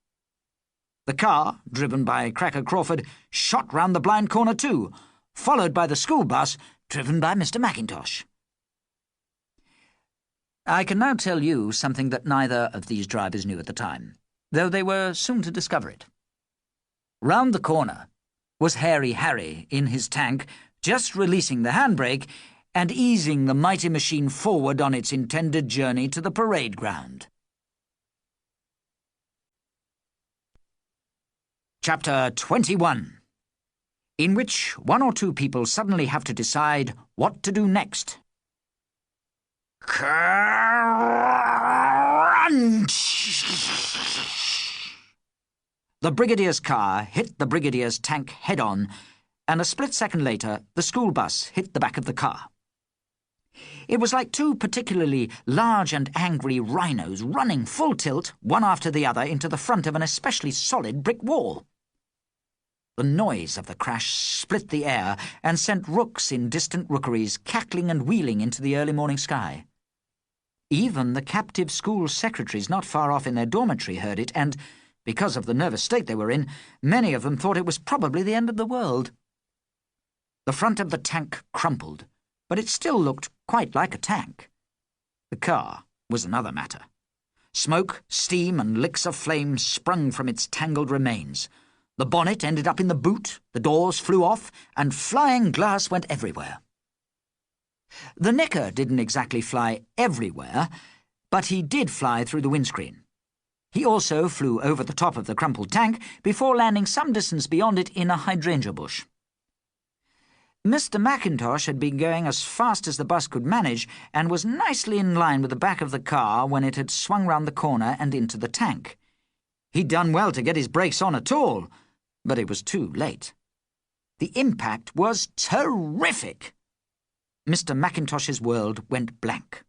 The car, driven by Cracker Crawford, shot round the blind corner too, followed by the school bus, driven by Mr. Mackintosh. I can now tell you something that neither of these drivers knew at the time, though they were soon to discover it. Round the corner was Hairy Harry in his tank, just releasing the handbrake and easing the mighty machine forward on its intended journey to the parade ground. Chapter 21, in which 1 or 2 people suddenly have to decide what to do next. Crunch! The Brigadier's car hit the Brigadier's tank head-on, and a split second later, the school bus hit the back of the car. It was like 2 particularly large and angry rhinos running full tilt, one after the other, into the front of an especially solid brick wall. The noise of the crash split the air and sent rooks in distant rookeries cackling and wheeling into the early morning sky. Even the captive school secretaries not far off in their dormitory heard it, and, because of the nervous state they were in, many of them thought it was probably the end of the world. The front of the tank crumpled, but it still looked quite like a tank. The car was another matter. Smoke, steam, and licks of flame sprung from its tangled remains. The bonnet ended up in the boot, the doors flew off, and flying glass went everywhere. The knicker didn't exactly fly everywhere, but he did fly through the windscreen. He also flew over the top of the crumpled tank before landing some distance beyond it in a hydrangea bush. Mr. Mackintosh had been going as fast as the bus could manage and was nicely in line with the back of the car when it had swung round the corner and into the tank. He'd done well to get his brakes on at all, but it was too late. The impact was terrific. Mr. Mackintosh's world went blank.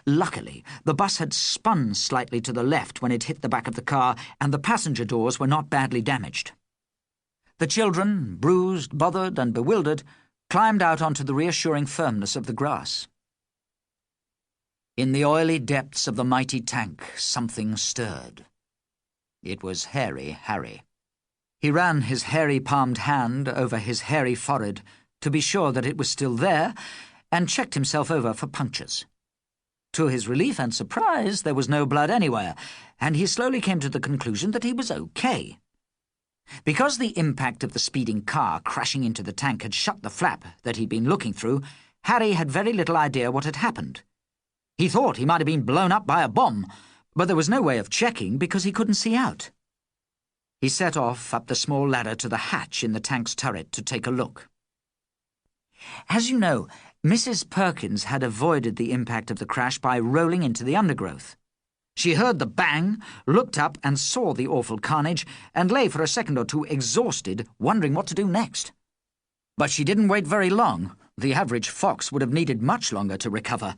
Luckily, the bus had spun slightly to the left when it hit the back of the car, and the passenger doors were not badly damaged. The children, bruised, bothered, and bewildered, climbed out onto the reassuring firmness of the grass. In the oily depths of the mighty tank, something stirred. It was Hairy Harry. He ran his hairy-palmed hand over his hairy forehead to be sure that it was still there, and checked himself over for punctures. To his relief and surprise, there was no blood anywhere, and he slowly came to the conclusion that he was okay. Because the impact of the speeding car crashing into the tank had shut the flap that he'd been looking through, Harry had very little idea what had happened. He thought he might have been blown up by a bomb, but there was no way of checking because he couldn't see out. He set off up the small ladder to the hatch in the tank's turret to take a look. As you know, Mrs. Perkins had avoided the impact of the crash by rolling into the undergrowth. She heard the bang, looked up and saw the awful carnage, and lay for a second or two exhausted, wondering what to do next. But she didn't wait very long. The average fox would have needed much longer to recover.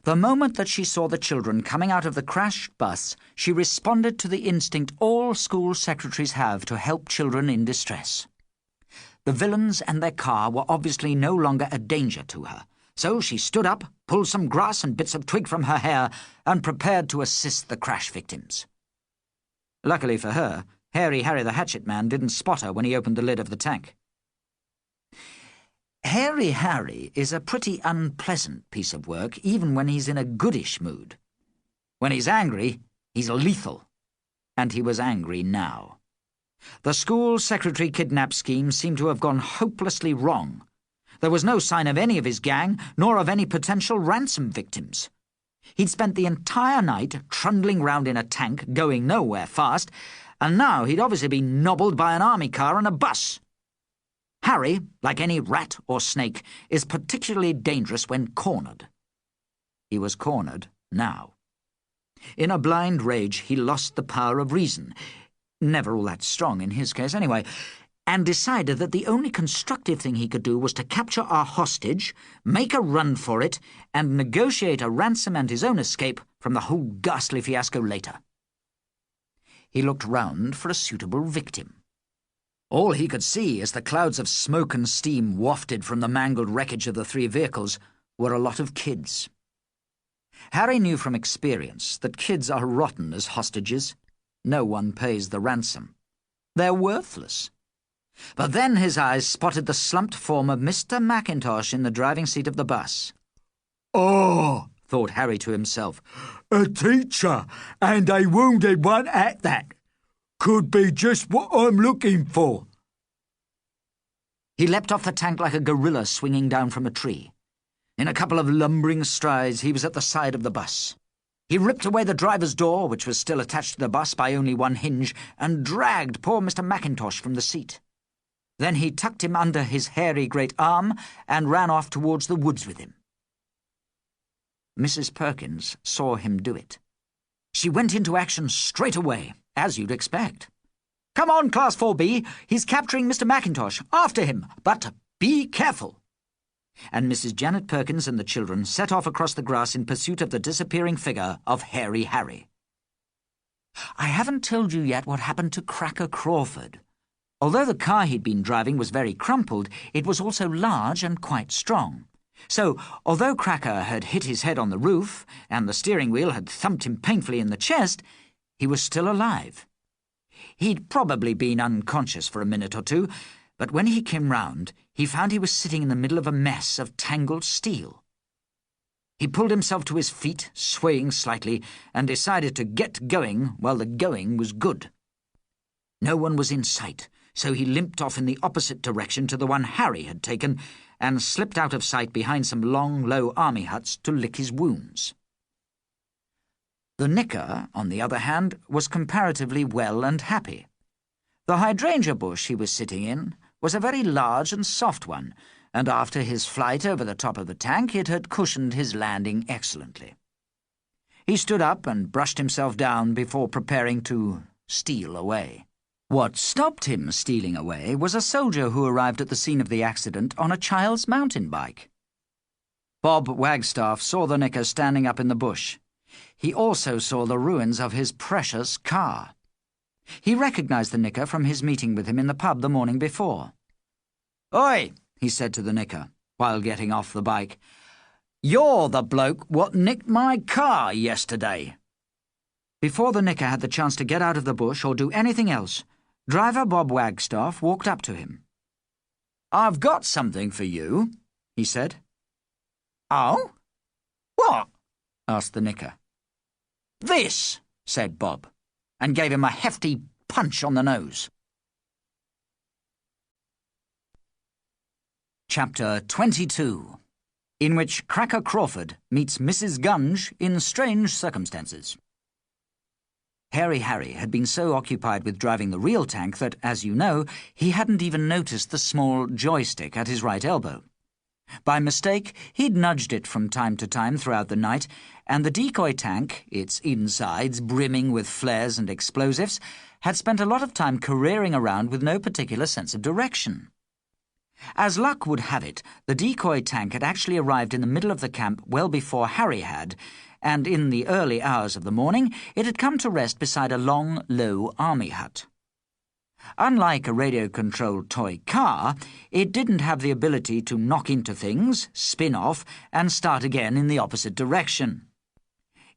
The moment that she saw the children coming out of the crashed bus, she responded to the instinct all school secretaries have to help children in distress. The villains and their car were obviously no longer a danger to her, so she stood up, pulled some grass and bits of twig from her hair, and prepared to assist the crash victims. Luckily for her, Hairy Harry the Hatchet Man didn't spot her when he opened the lid of the tank. Hairy Harry is a pretty unpleasant piece of work, even when he's in a goodish mood. When he's angry, he's lethal. And he was angry now. The school secretary kidnap scheme seemed to have gone hopelessly wrong. There was no sign of any of his gang, nor of any potential ransom victims. He'd spent the entire night trundling round in a tank, going nowhere fast, and now he'd obviously been nobbled by an army car and a bus. Harry, like any rat or snake, is particularly dangerous when cornered. He was cornered now. In a blind rage, he lost the power of reason, never all that strong in his case anyway, and decided that the only constructive thing he could do was to capture our hostage, make a run for it, and negotiate a ransom and his own escape from the whole ghastly fiasco later. He looked round for a suitable victim. All he could see as the clouds of smoke and steam wafted from the mangled wreckage of the 3 vehicles were a lot of kids. Harry knew from experience that kids are rotten as hostages. No one pays the ransom. They're worthless. But then his eyes spotted the slumped form of Mr. Mackintosh in the driving seat of the bus. Oh, thought Harry to himself, a teacher, and a wounded one at that. Could be just what I'm looking for. He leapt off the tank like a gorilla swinging down from a tree. In a couple of lumbering strides, he was at the side of the bus. He ripped away the driver's door, which was still attached to the bus by only one hinge, and dragged poor Mr. Mackintosh from the seat. Then he tucked him under his hairy great arm and ran off towards the woods with him. Mrs. Perkins saw him do it. She went into action straight away, as you'd expect. "Come on, Class 4B, he's capturing Mr. Mackintosh. After him, but be careful." And Mrs. Janet Perkins and the children set off across the grass in pursuit of the disappearing figure of Hairy Harry. I haven't told you yet what happened to Cracker Crawford. Although the car he'd been driving was very crumpled, it was also large and quite strong. So, although Cracker had hit his head on the roof, and the steering wheel had thumped him painfully in the chest, he was still alive. He'd probably been unconscious for a minute or two, but when he came round, he found he was sitting in the middle of a mess of tangled steel. He pulled himself to his feet, swaying slightly, and decided to get going while the going was good. No one was in sight, so he limped off in the opposite direction to the one Harry had taken, and slipped out of sight behind some long, low army huts to lick his wounds. The knicker, on the other hand, was comparatively well and happy. The hydrangea bush he was sitting in was a very large and soft one, and after his flight over the top of the tank it had cushioned his landing excellently. He stood up and brushed himself down before preparing to steal away. What stopped him stealing away was a soldier who arrived at the scene of the accident on a child's mountain bike. Bob Wagstaff saw the knicker standing up in the bush. He also saw the ruins of his precious car. He recognized the knicker from his meeting with him in the pub the morning before. "Oi," he said to the knicker, while getting off the bike, "you're the bloke what nicked my car yesterday." Before the knicker had the chance to get out of the bush or do anything else, Driver Bob Wagstaff walked up to him. "I've got something for you," he said. "Oh? What?" asked the knicker. "This," said Bob, and gave him a hefty punch on the nose. Chapter 22, in which Cracker Crawford meets Mrs. Gunge in strange circumstances. Hairy Harry had been so occupied with driving the real tank that, as you know, he hadn't even noticed the small joystick at his right elbow. By mistake, he'd nudged it from time to time throughout the night, and the decoy tank, its insides brimming with flares and explosives, had spent a lot of time careering around with no particular sense of direction. As luck would have it, the decoy tank had actually arrived in the middle of the camp well before Harry had, and in the early hours of the morning it had come to rest beside a long, low army hut. Unlike a radio-controlled toy car, it didn't have the ability to knock into things, spin off, and start again in the opposite direction.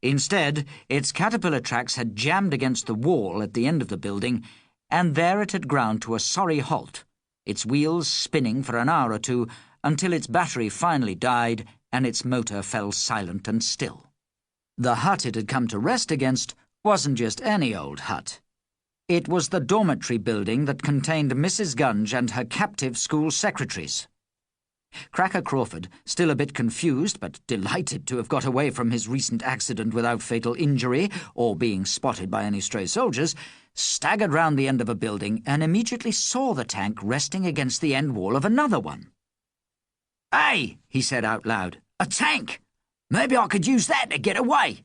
Instead, its caterpillar tracks had jammed against the wall at the end of the building, and there it had ground to a sorry halt, its wheels spinning for an hour or two until its battery finally died and its motor fell silent and still. The hut it had come to rest against wasn't just any old hut. It was the dormitory building that contained Mrs. Gunge and her captive school secretaries. Cracker Crawford, still a bit confused but delighted to have got away from his recent accident without fatal injury or being spotted by any stray soldiers, staggered round the end of a building and immediately saw the tank resting against the end wall of another one. "Hey," he said out loud, "a tank! Maybe I could use that to get away."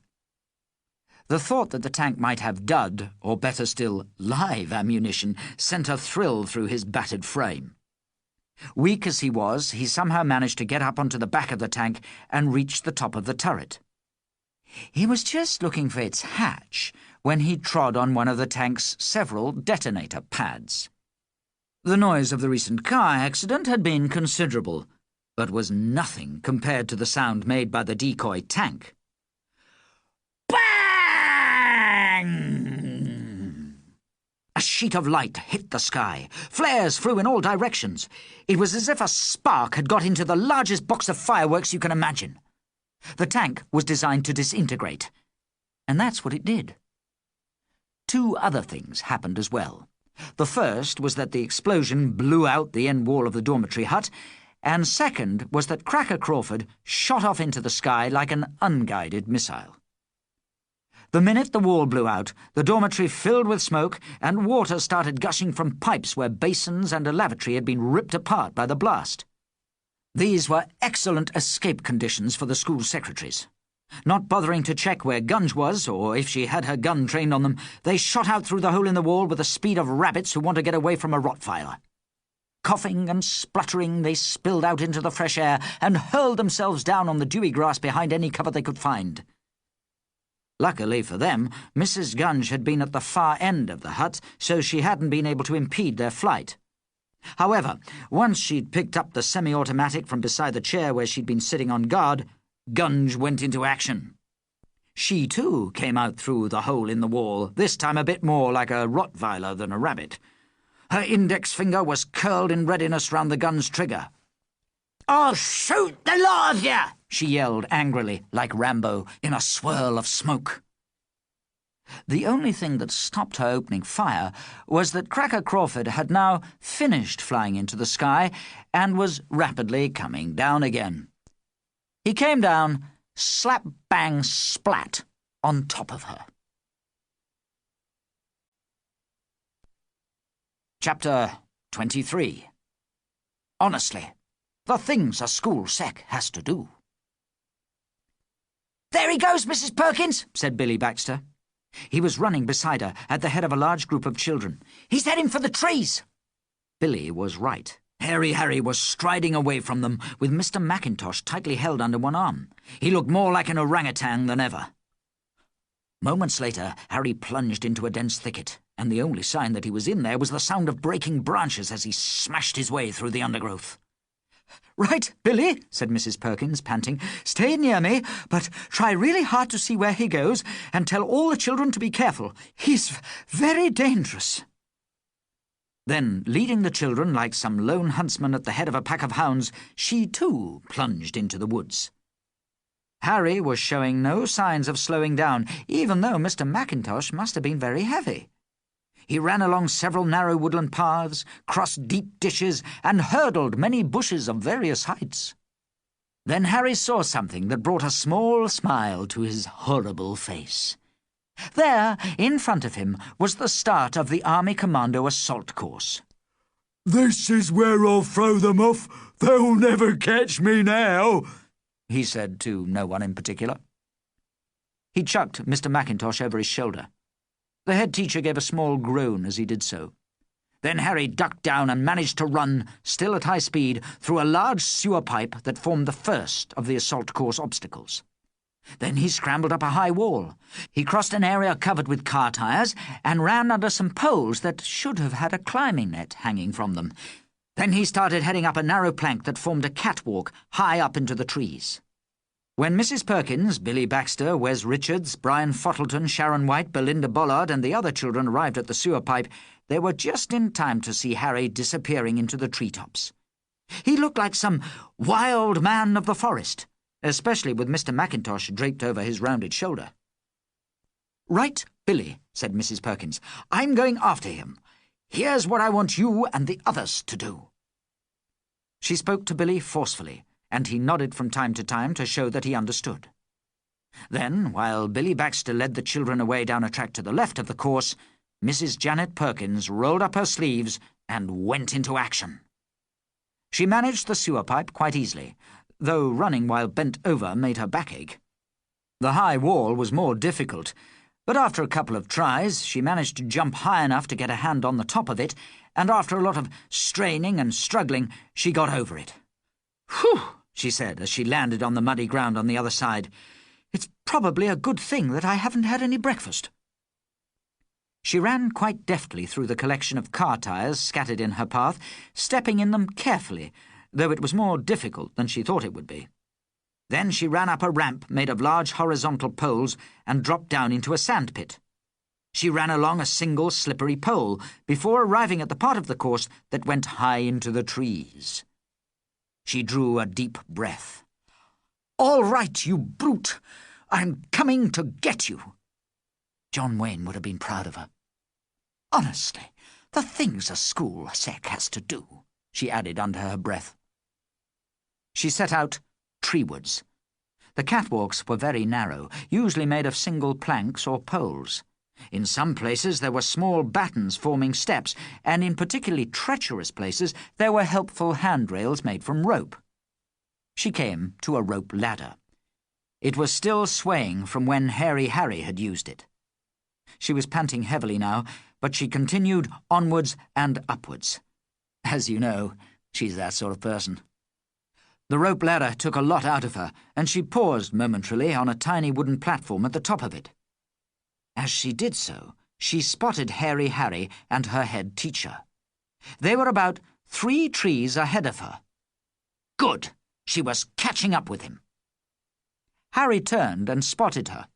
The thought that the tank might have dud, or better still, live ammunition, sent a thrill through his battered frame. Weak as he was, he somehow managed to get up onto the back of the tank and reach the top of the turret. He was just looking for its hatch when he trod on one of the tank's several detonator pads. The noise of the recent car accident had been considerable, but was nothing compared to the sound made by the decoy tank. A sheet of light hit the sky. Flares flew in all directions. It was as if a spark had got into the largest box of fireworks you can imagine. The tank was designed to disintegrate, and that's what it did. Two other things happened as well. The first was that the explosion blew out the end wall of the dormitory hut, and second was that Cracker Crawford shot off into the sky like an unguided missile. The minute the wall blew out, the dormitory filled with smoke, and water started gushing from pipes where basins and a lavatory had been ripped apart by the blast. These were excellent escape conditions for the school secretaries. Not bothering to check where Gunge was, or if she had her gun trained on them, they shot out through the hole in the wall with the speed of rabbits who want to get away from a Rottweiler. Coughing and spluttering, they spilled out into the fresh air and hurled themselves down on the dewy grass behind any cover they could find. Luckily for them, Mrs. Gunge had been at the far end of the hut, so she hadn't been able to impede their flight. However, once she'd picked up the semi-automatic from beside the chair where she'd been sitting on guard, Gunge went into action. She, too, came out through the hole in the wall, this time a bit more like a Rottweiler than a rabbit. Her index finger was curled in readiness round the gun's trigger. "I'll shoot the lot of you!" she yelled angrily, like Rambo, in a swirl of smoke. The only thing that stopped her opening fire was that Cracker Crawford had now finished flying into the sky and was rapidly coming down again. He came down, slap bang splat, on top of her. Chapter 23. Honestly, the things a school sec has to do. "There he goes, Mrs. Perkins," said Billy Baxter. He was running beside her at the head of a large group of children. "He's heading for the trees." Billy was right. Hairy Harry was striding away from them with Mr. Mackintosh tightly held under one arm. He looked more like an orangutan than ever. Moments later, Harry plunged into a dense thicket, and the only sign that he was in there was the sound of breaking branches as he smashed his way through the undergrowth. "Right, Billy," said Mrs. Perkins, panting. "Stay near me, but try really hard to see where he goes, and tell all the children to be careful. He's very dangerous." Then, leading the children like some lone huntsman at the head of a pack of hounds, she too plunged into the woods. Harry was showing no signs of slowing down, even though Mr. Mackintosh must have been very heavy. He ran along several narrow woodland paths, crossed deep ditches, and hurdled many bushes of various heights. Then Harry saw something that brought a small smile to his horrible face. There, in front of him, was the start of the Army Commando Assault Course. "This is where I'll throw them off. They'll never catch me now," he said to no one in particular. He chucked Mr. Mackintosh over his shoulder. The head teacher gave a small groan as he did so. Then Harry ducked down and managed to run, still at high speed, through a large sewer pipe that formed the first of the assault course obstacles. Then he scrambled up a high wall. He crossed an area covered with car tyres and ran under some poles that should have had a climbing net hanging from them. Then he started heading up a narrow plank that formed a catwalk high up into the trees. When Mrs. Perkins, Billy Baxter, Wes Richards, Brian Fottleton, Sharon White, Belinda Bollard and the other children arrived at the sewer pipe, they were just in time to see Harry disappearing into the treetops. He looked like some wild man of the forest, especially with Mr. Mackintosh draped over his rounded shoulder. "Right, Billy," said Mrs. Perkins. "I'm going after him. Here's what I want you and the others to do." She spoke to Billy forcefully, and he nodded from time to time to show that he understood. Then, while Billy Baxter led the children away down a track to the left of the course, Mrs. Janet Perkins rolled up her sleeves and went into action. She managed the sewer pipe quite easily, though running while bent over made her back ache. The high wall was more difficult, but after a couple of tries she managed to jump high enough to get a hand on the top of it, and after a lot of straining and struggling she got over it. "Whew!" she said as she landed on the muddy ground on the other side. "It's probably a good thing that I haven't had any breakfast." She ran quite deftly through the collection of car tyres scattered in her path, stepping in them carefully, though it was more difficult than she thought it would be. Then she ran up a ramp made of large horizontal poles and dropped down into a sandpit. She ran along a single slippery pole before arriving at the part of the course that went high into the trees. She drew a deep breath. "All right, you brute! I'm coming to get you!" John Wayne would have been proud of her. "Honestly, the things a school sec has to do," she added under her breath. She set out treewards. The catwalks were very narrow, usually made of single planks or poles. In some places there were small battens forming steps, and in particularly treacherous places there were helpful handrails made from rope. She came to a rope ladder. It was still swaying from when Harry had used it. She was panting heavily now, but she continued onwards and upwards. As you know, she's that sort of person. The rope ladder took a lot out of her, and she paused momentarily on a tiny wooden platform at the top of it. As she did so, she spotted Harry and her head teacher. They were about 3 trees ahead of her. Good! She was catching up with him. Harry turned and spotted her.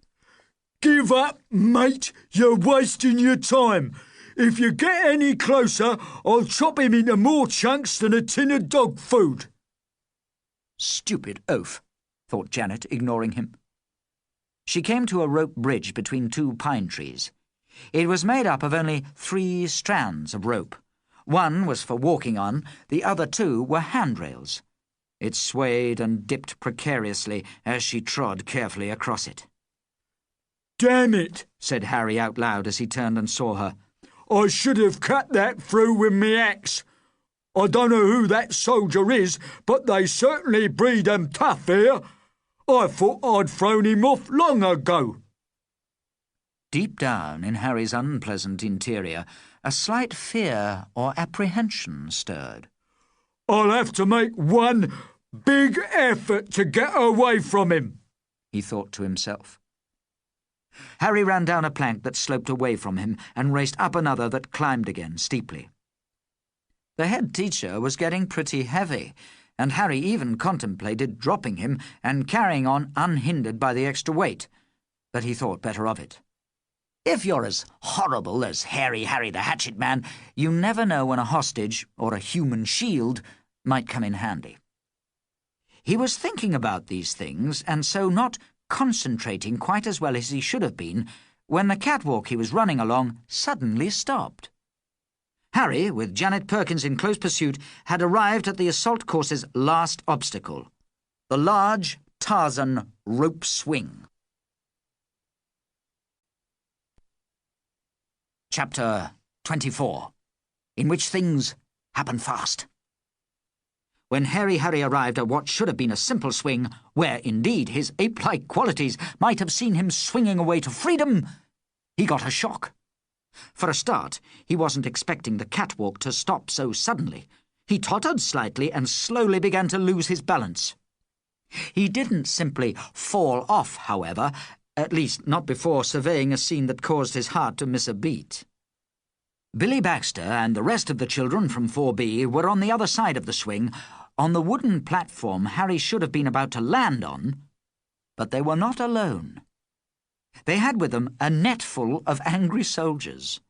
"Give up, mate. You're wasting your time. If you get any closer, I'll chop him into more chunks than a tin of dog food." Stupid oaf, thought Janet, ignoring him. She came to a rope bridge between 2 pine trees. It was made up of only 3 strands of rope. One was for walking on, the other 2 were handrails. It swayed and dipped precariously as she trod carefully across it. "Damn it," said Harry out loud as he turned and saw her. "I should have cut that through with me axe. I don't know who that soldier is, but they certainly breed 'em tough here. I thought I'd thrown him off long ago." Deep down in Harry's unpleasant interior, a slight fear or apprehension stirred. "I'll have to make one big effort to get away from him," he thought to himself. Harry ran down a plank that sloped away from him and raced up another that climbed again steeply. The head teacher was getting pretty heavy, and Harry even contemplated dropping him and carrying on unhindered by the extra weight, but he thought better of it. If you're as horrible as Harry the Hatchet Man, you never know when a hostage or a human shield might come in handy. He was thinking about these things, and so not concentrating quite as well as he should have been, when the catwalk he was running along suddenly stopped. Harry, with Janet Perkins in close pursuit, had arrived at the assault course's last obstacle, the large Tarzan rope swing. Chapter 24, in which things happened fast. When Harry arrived at what should have been a simple swing, where indeed his ape-like qualities might have seen him swinging away to freedom, he got a shock. For a start, he wasn't expecting the catwalk to stop so suddenly. He tottered slightly and slowly began to lose his balance. He didn't simply fall off, however, at least not before surveying a scene that caused his heart to miss a beat. Billy Baxter and the rest of the children from 4B were on the other side of the swing, on the wooden platform Harry should have been about to land on, but they were not alone. They had with them a net full of angry soldiers.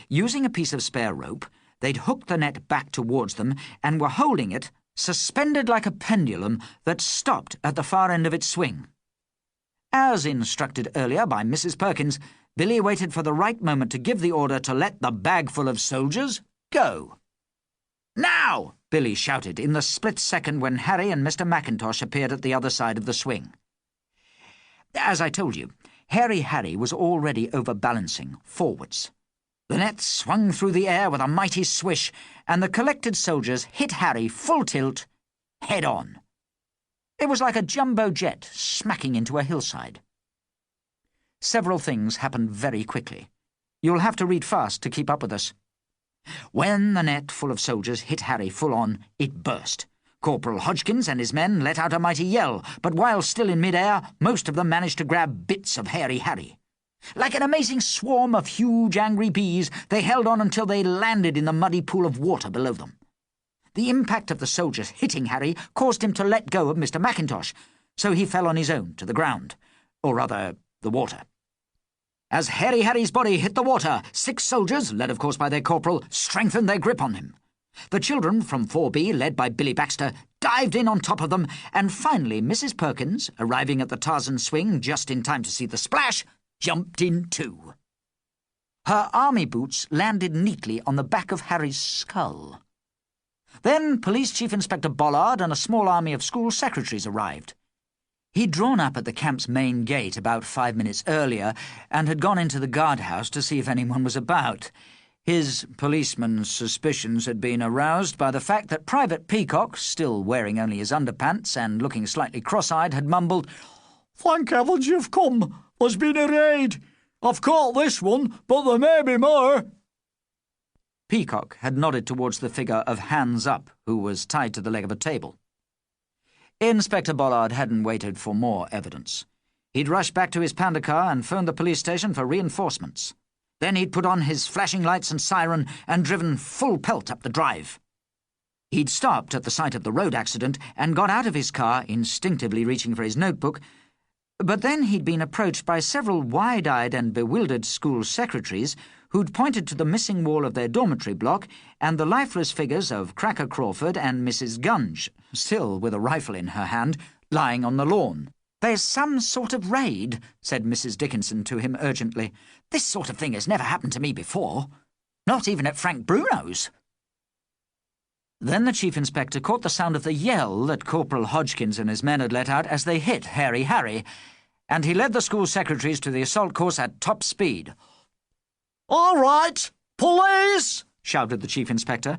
Using a piece of spare rope, they'd hooked the net back towards them and were holding it, suspended like a pendulum that stopped at the far end of its swing. As instructed earlier by Mrs. Perkins, Billy waited for the right moment to give the order to let the bag full of soldiers go. "Now!" Billy shouted in the split second when Harry and Mr. Mackintosh appeared at the other side of the swing. As I told you, Harry was already overbalancing forwards. The net swung through the air with a mighty swish, and the collected soldiers hit Harry full tilt, head on. It was like a jumbo jet smacking into a hillside. Several things happened very quickly. You'll have to read fast to keep up with us. When the net full of soldiers hit Harry full on, it burst. Corporal Hodgkins and his men let out a mighty yell, but while still in mid-air, most of them managed to grab bits of Harry. Like an amazing swarm of huge angry bees, they held on until they landed in the muddy pool of water below them. The impact of the soldiers hitting Harry caused him to let go of Mr. Mackintosh, so he fell on his own to the ground, or rather, the water. As Harry's body hit the water, 6 soldiers, led of course by their corporal, strengthened their grip on him. The children from 4B, led by Billy Baxter, dived in on top of them, and finally Mrs. Perkins, arriving at the Tarzan swing just in time to see the splash, jumped in too. Her army boots landed neatly on the back of Harry's skull. Then Police Chief Inspector Bollard and a small army of school secretaries arrived. He'd drawn up at the camp's main gate about 5 minutes earlier and had gone into the guardhouse to see if anyone was about. His policeman's suspicions had been aroused by the fact that Private Peacock, still wearing only his underpants and looking slightly cross-eyed, had mumbled, "Thank heavens you've come. There's been a raid. I've caught this one, but there may be more." Peacock had nodded towards the figure of Hands Up, who was tied to the leg of a table. Inspector Bollard hadn't waited for more evidence. He'd rushed back to his panda car and phoned the police station for reinforcements. Then he'd put on his flashing lights and siren and driven full pelt up the drive. He'd stopped at the site of the road accident and got out of his car, instinctively reaching for his notebook. But then he'd been approached by several wide-eyed and bewildered school secretaries who'd pointed to the missing wall of their dormitory block and the lifeless figures of Cracker Crawford and Mrs. Gunge, still with a rifle in her hand, lying on the lawn. "There's some sort of raid," said Mrs. Dickinson to him urgently. "This sort of thing has never happened to me before. Not even at Frank Bruno's." Then the Chief Inspector caught the sound of the yell that Corporal Hodgkins and his men had let out as they hit Harry, and he led the school secretaries to the assault course at top speed. "All right, police!" shouted the Chief Inspector,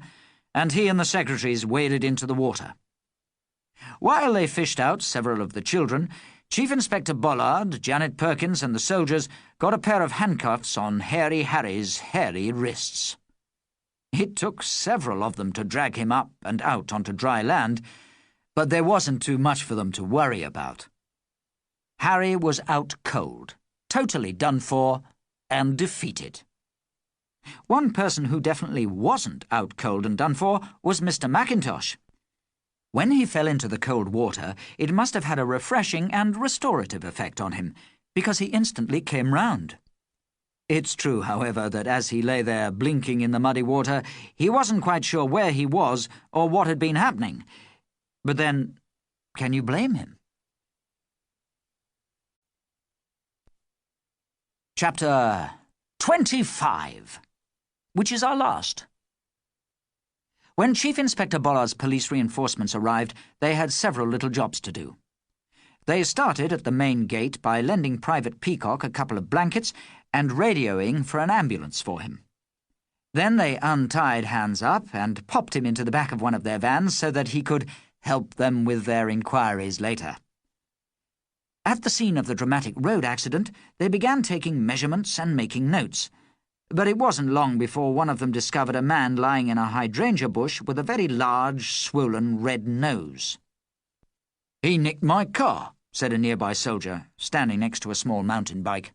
and he and the secretaries waded into the water. While they fished out several of the children, Chief Inspector Bollard, Janet Perkins, and the soldiers got a pair of handcuffs on Harry's hairy wrists. It took several of them to drag him up and out onto dry land, but there wasn't too much for them to worry about. Harry was out cold, totally done for, and defeated. One person who definitely wasn't out cold and done for was Mr. Mackintosh. When he fell into the cold water, it must have had a refreshing and restorative effect on him, because he instantly came round. It's true, however, that as he lay there blinking in the muddy water, he wasn't quite sure where he was or what had been happening. But then, can you blame him? Chapter 25, which is our last. When Chief Inspector Bollard's police reinforcements arrived, they had several little jobs to do. They started at the main gate by lending Private Peacock a couple of blankets and radioing for an ambulance for him. Then they untied Hans up and popped him into the back of one of their vans so that he could help them with their inquiries later. At the scene of the dramatic road accident, they began taking measurements and making notes. But it wasn't long before one of them discovered a man lying in a hydrangea bush with a very large, swollen red nose. "He nicked my car," said a nearby soldier, standing next to a small mountain bike.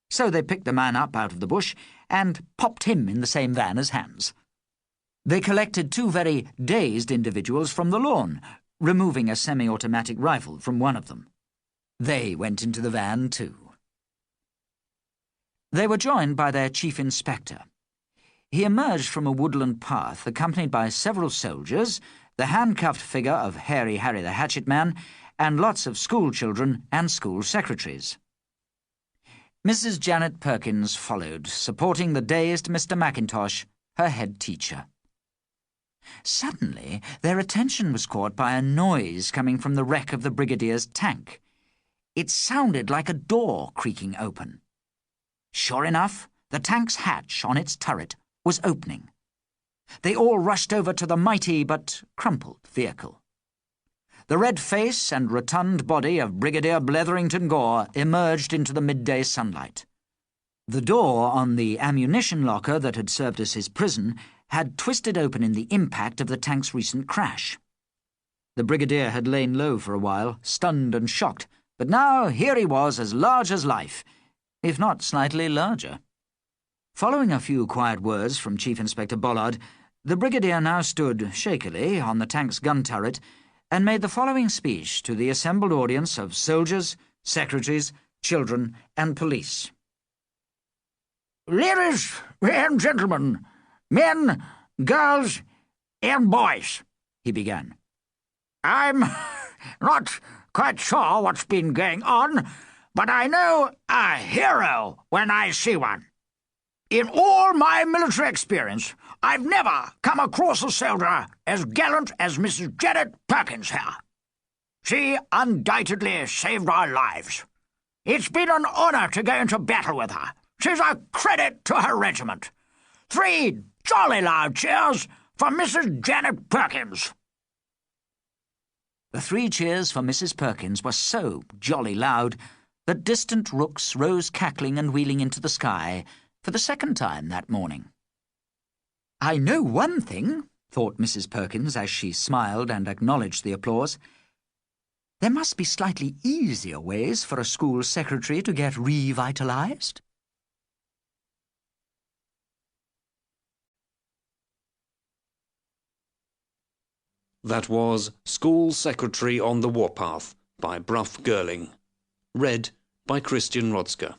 So they picked the man up out of the bush and popped him in the same van as Hans. They collected two very dazed individuals from the lawn, removing a semi-automatic rifle from one of them. They went into the van too. They were joined by their chief inspector. He emerged from a woodland path, accompanied by several soldiers, the handcuffed figure of Hairy Harry the Hatchet Man, and lots of school children and school secretaries. Mrs. Janet Perkins followed, supporting the dazed Mr. Mackintosh, her head teacher. Suddenly, their attention was caught by a noise coming from the wreck of the Brigadier's tank. It sounded like a door creaking open. Sure enough, the tank's hatch on its turret was opening. They all rushed over to the mighty but crumpled vehicle. The red face and rotund body of Brigadier Bletherington Gore emerged into the midday sunlight. The door on the ammunition locker that had served as his prison had twisted open in the impact of the tank's recent crash. The Brigadier had lain low for a while, stunned and shocked, but now here he was, as large as life, if not slightly larger. Following a few quiet words from Chief Inspector Bollard, the Brigadier now stood shakily on the tank's gun turret and made the following speech to the assembled audience of soldiers, secretaries, children, and police. "Ladies and gentlemen, men, girls, and boys," he began. "I'm not quite sure what's been going on, but I know a hero when I see one. In all my military experience, I've never come across a soldier as gallant as Mrs. Janet Perkins here. She undoubtedly saved our lives. It's been an honour to go into battle with her. She's a credit to her regiment. 3 jolly loud cheers for Mrs. Janet Perkins." The 3 cheers for Mrs. Perkins were so jolly loud that distant rooks rose cackling and wheeling into the sky for the second time that morning. "I know one thing," thought Mrs. Perkins as she smiled and acknowledged the applause. "There must be slightly easier ways for a school secretary to get revitalized." That was School Secretary on the Warpath by Brough Girling. Read by Christian Rodska.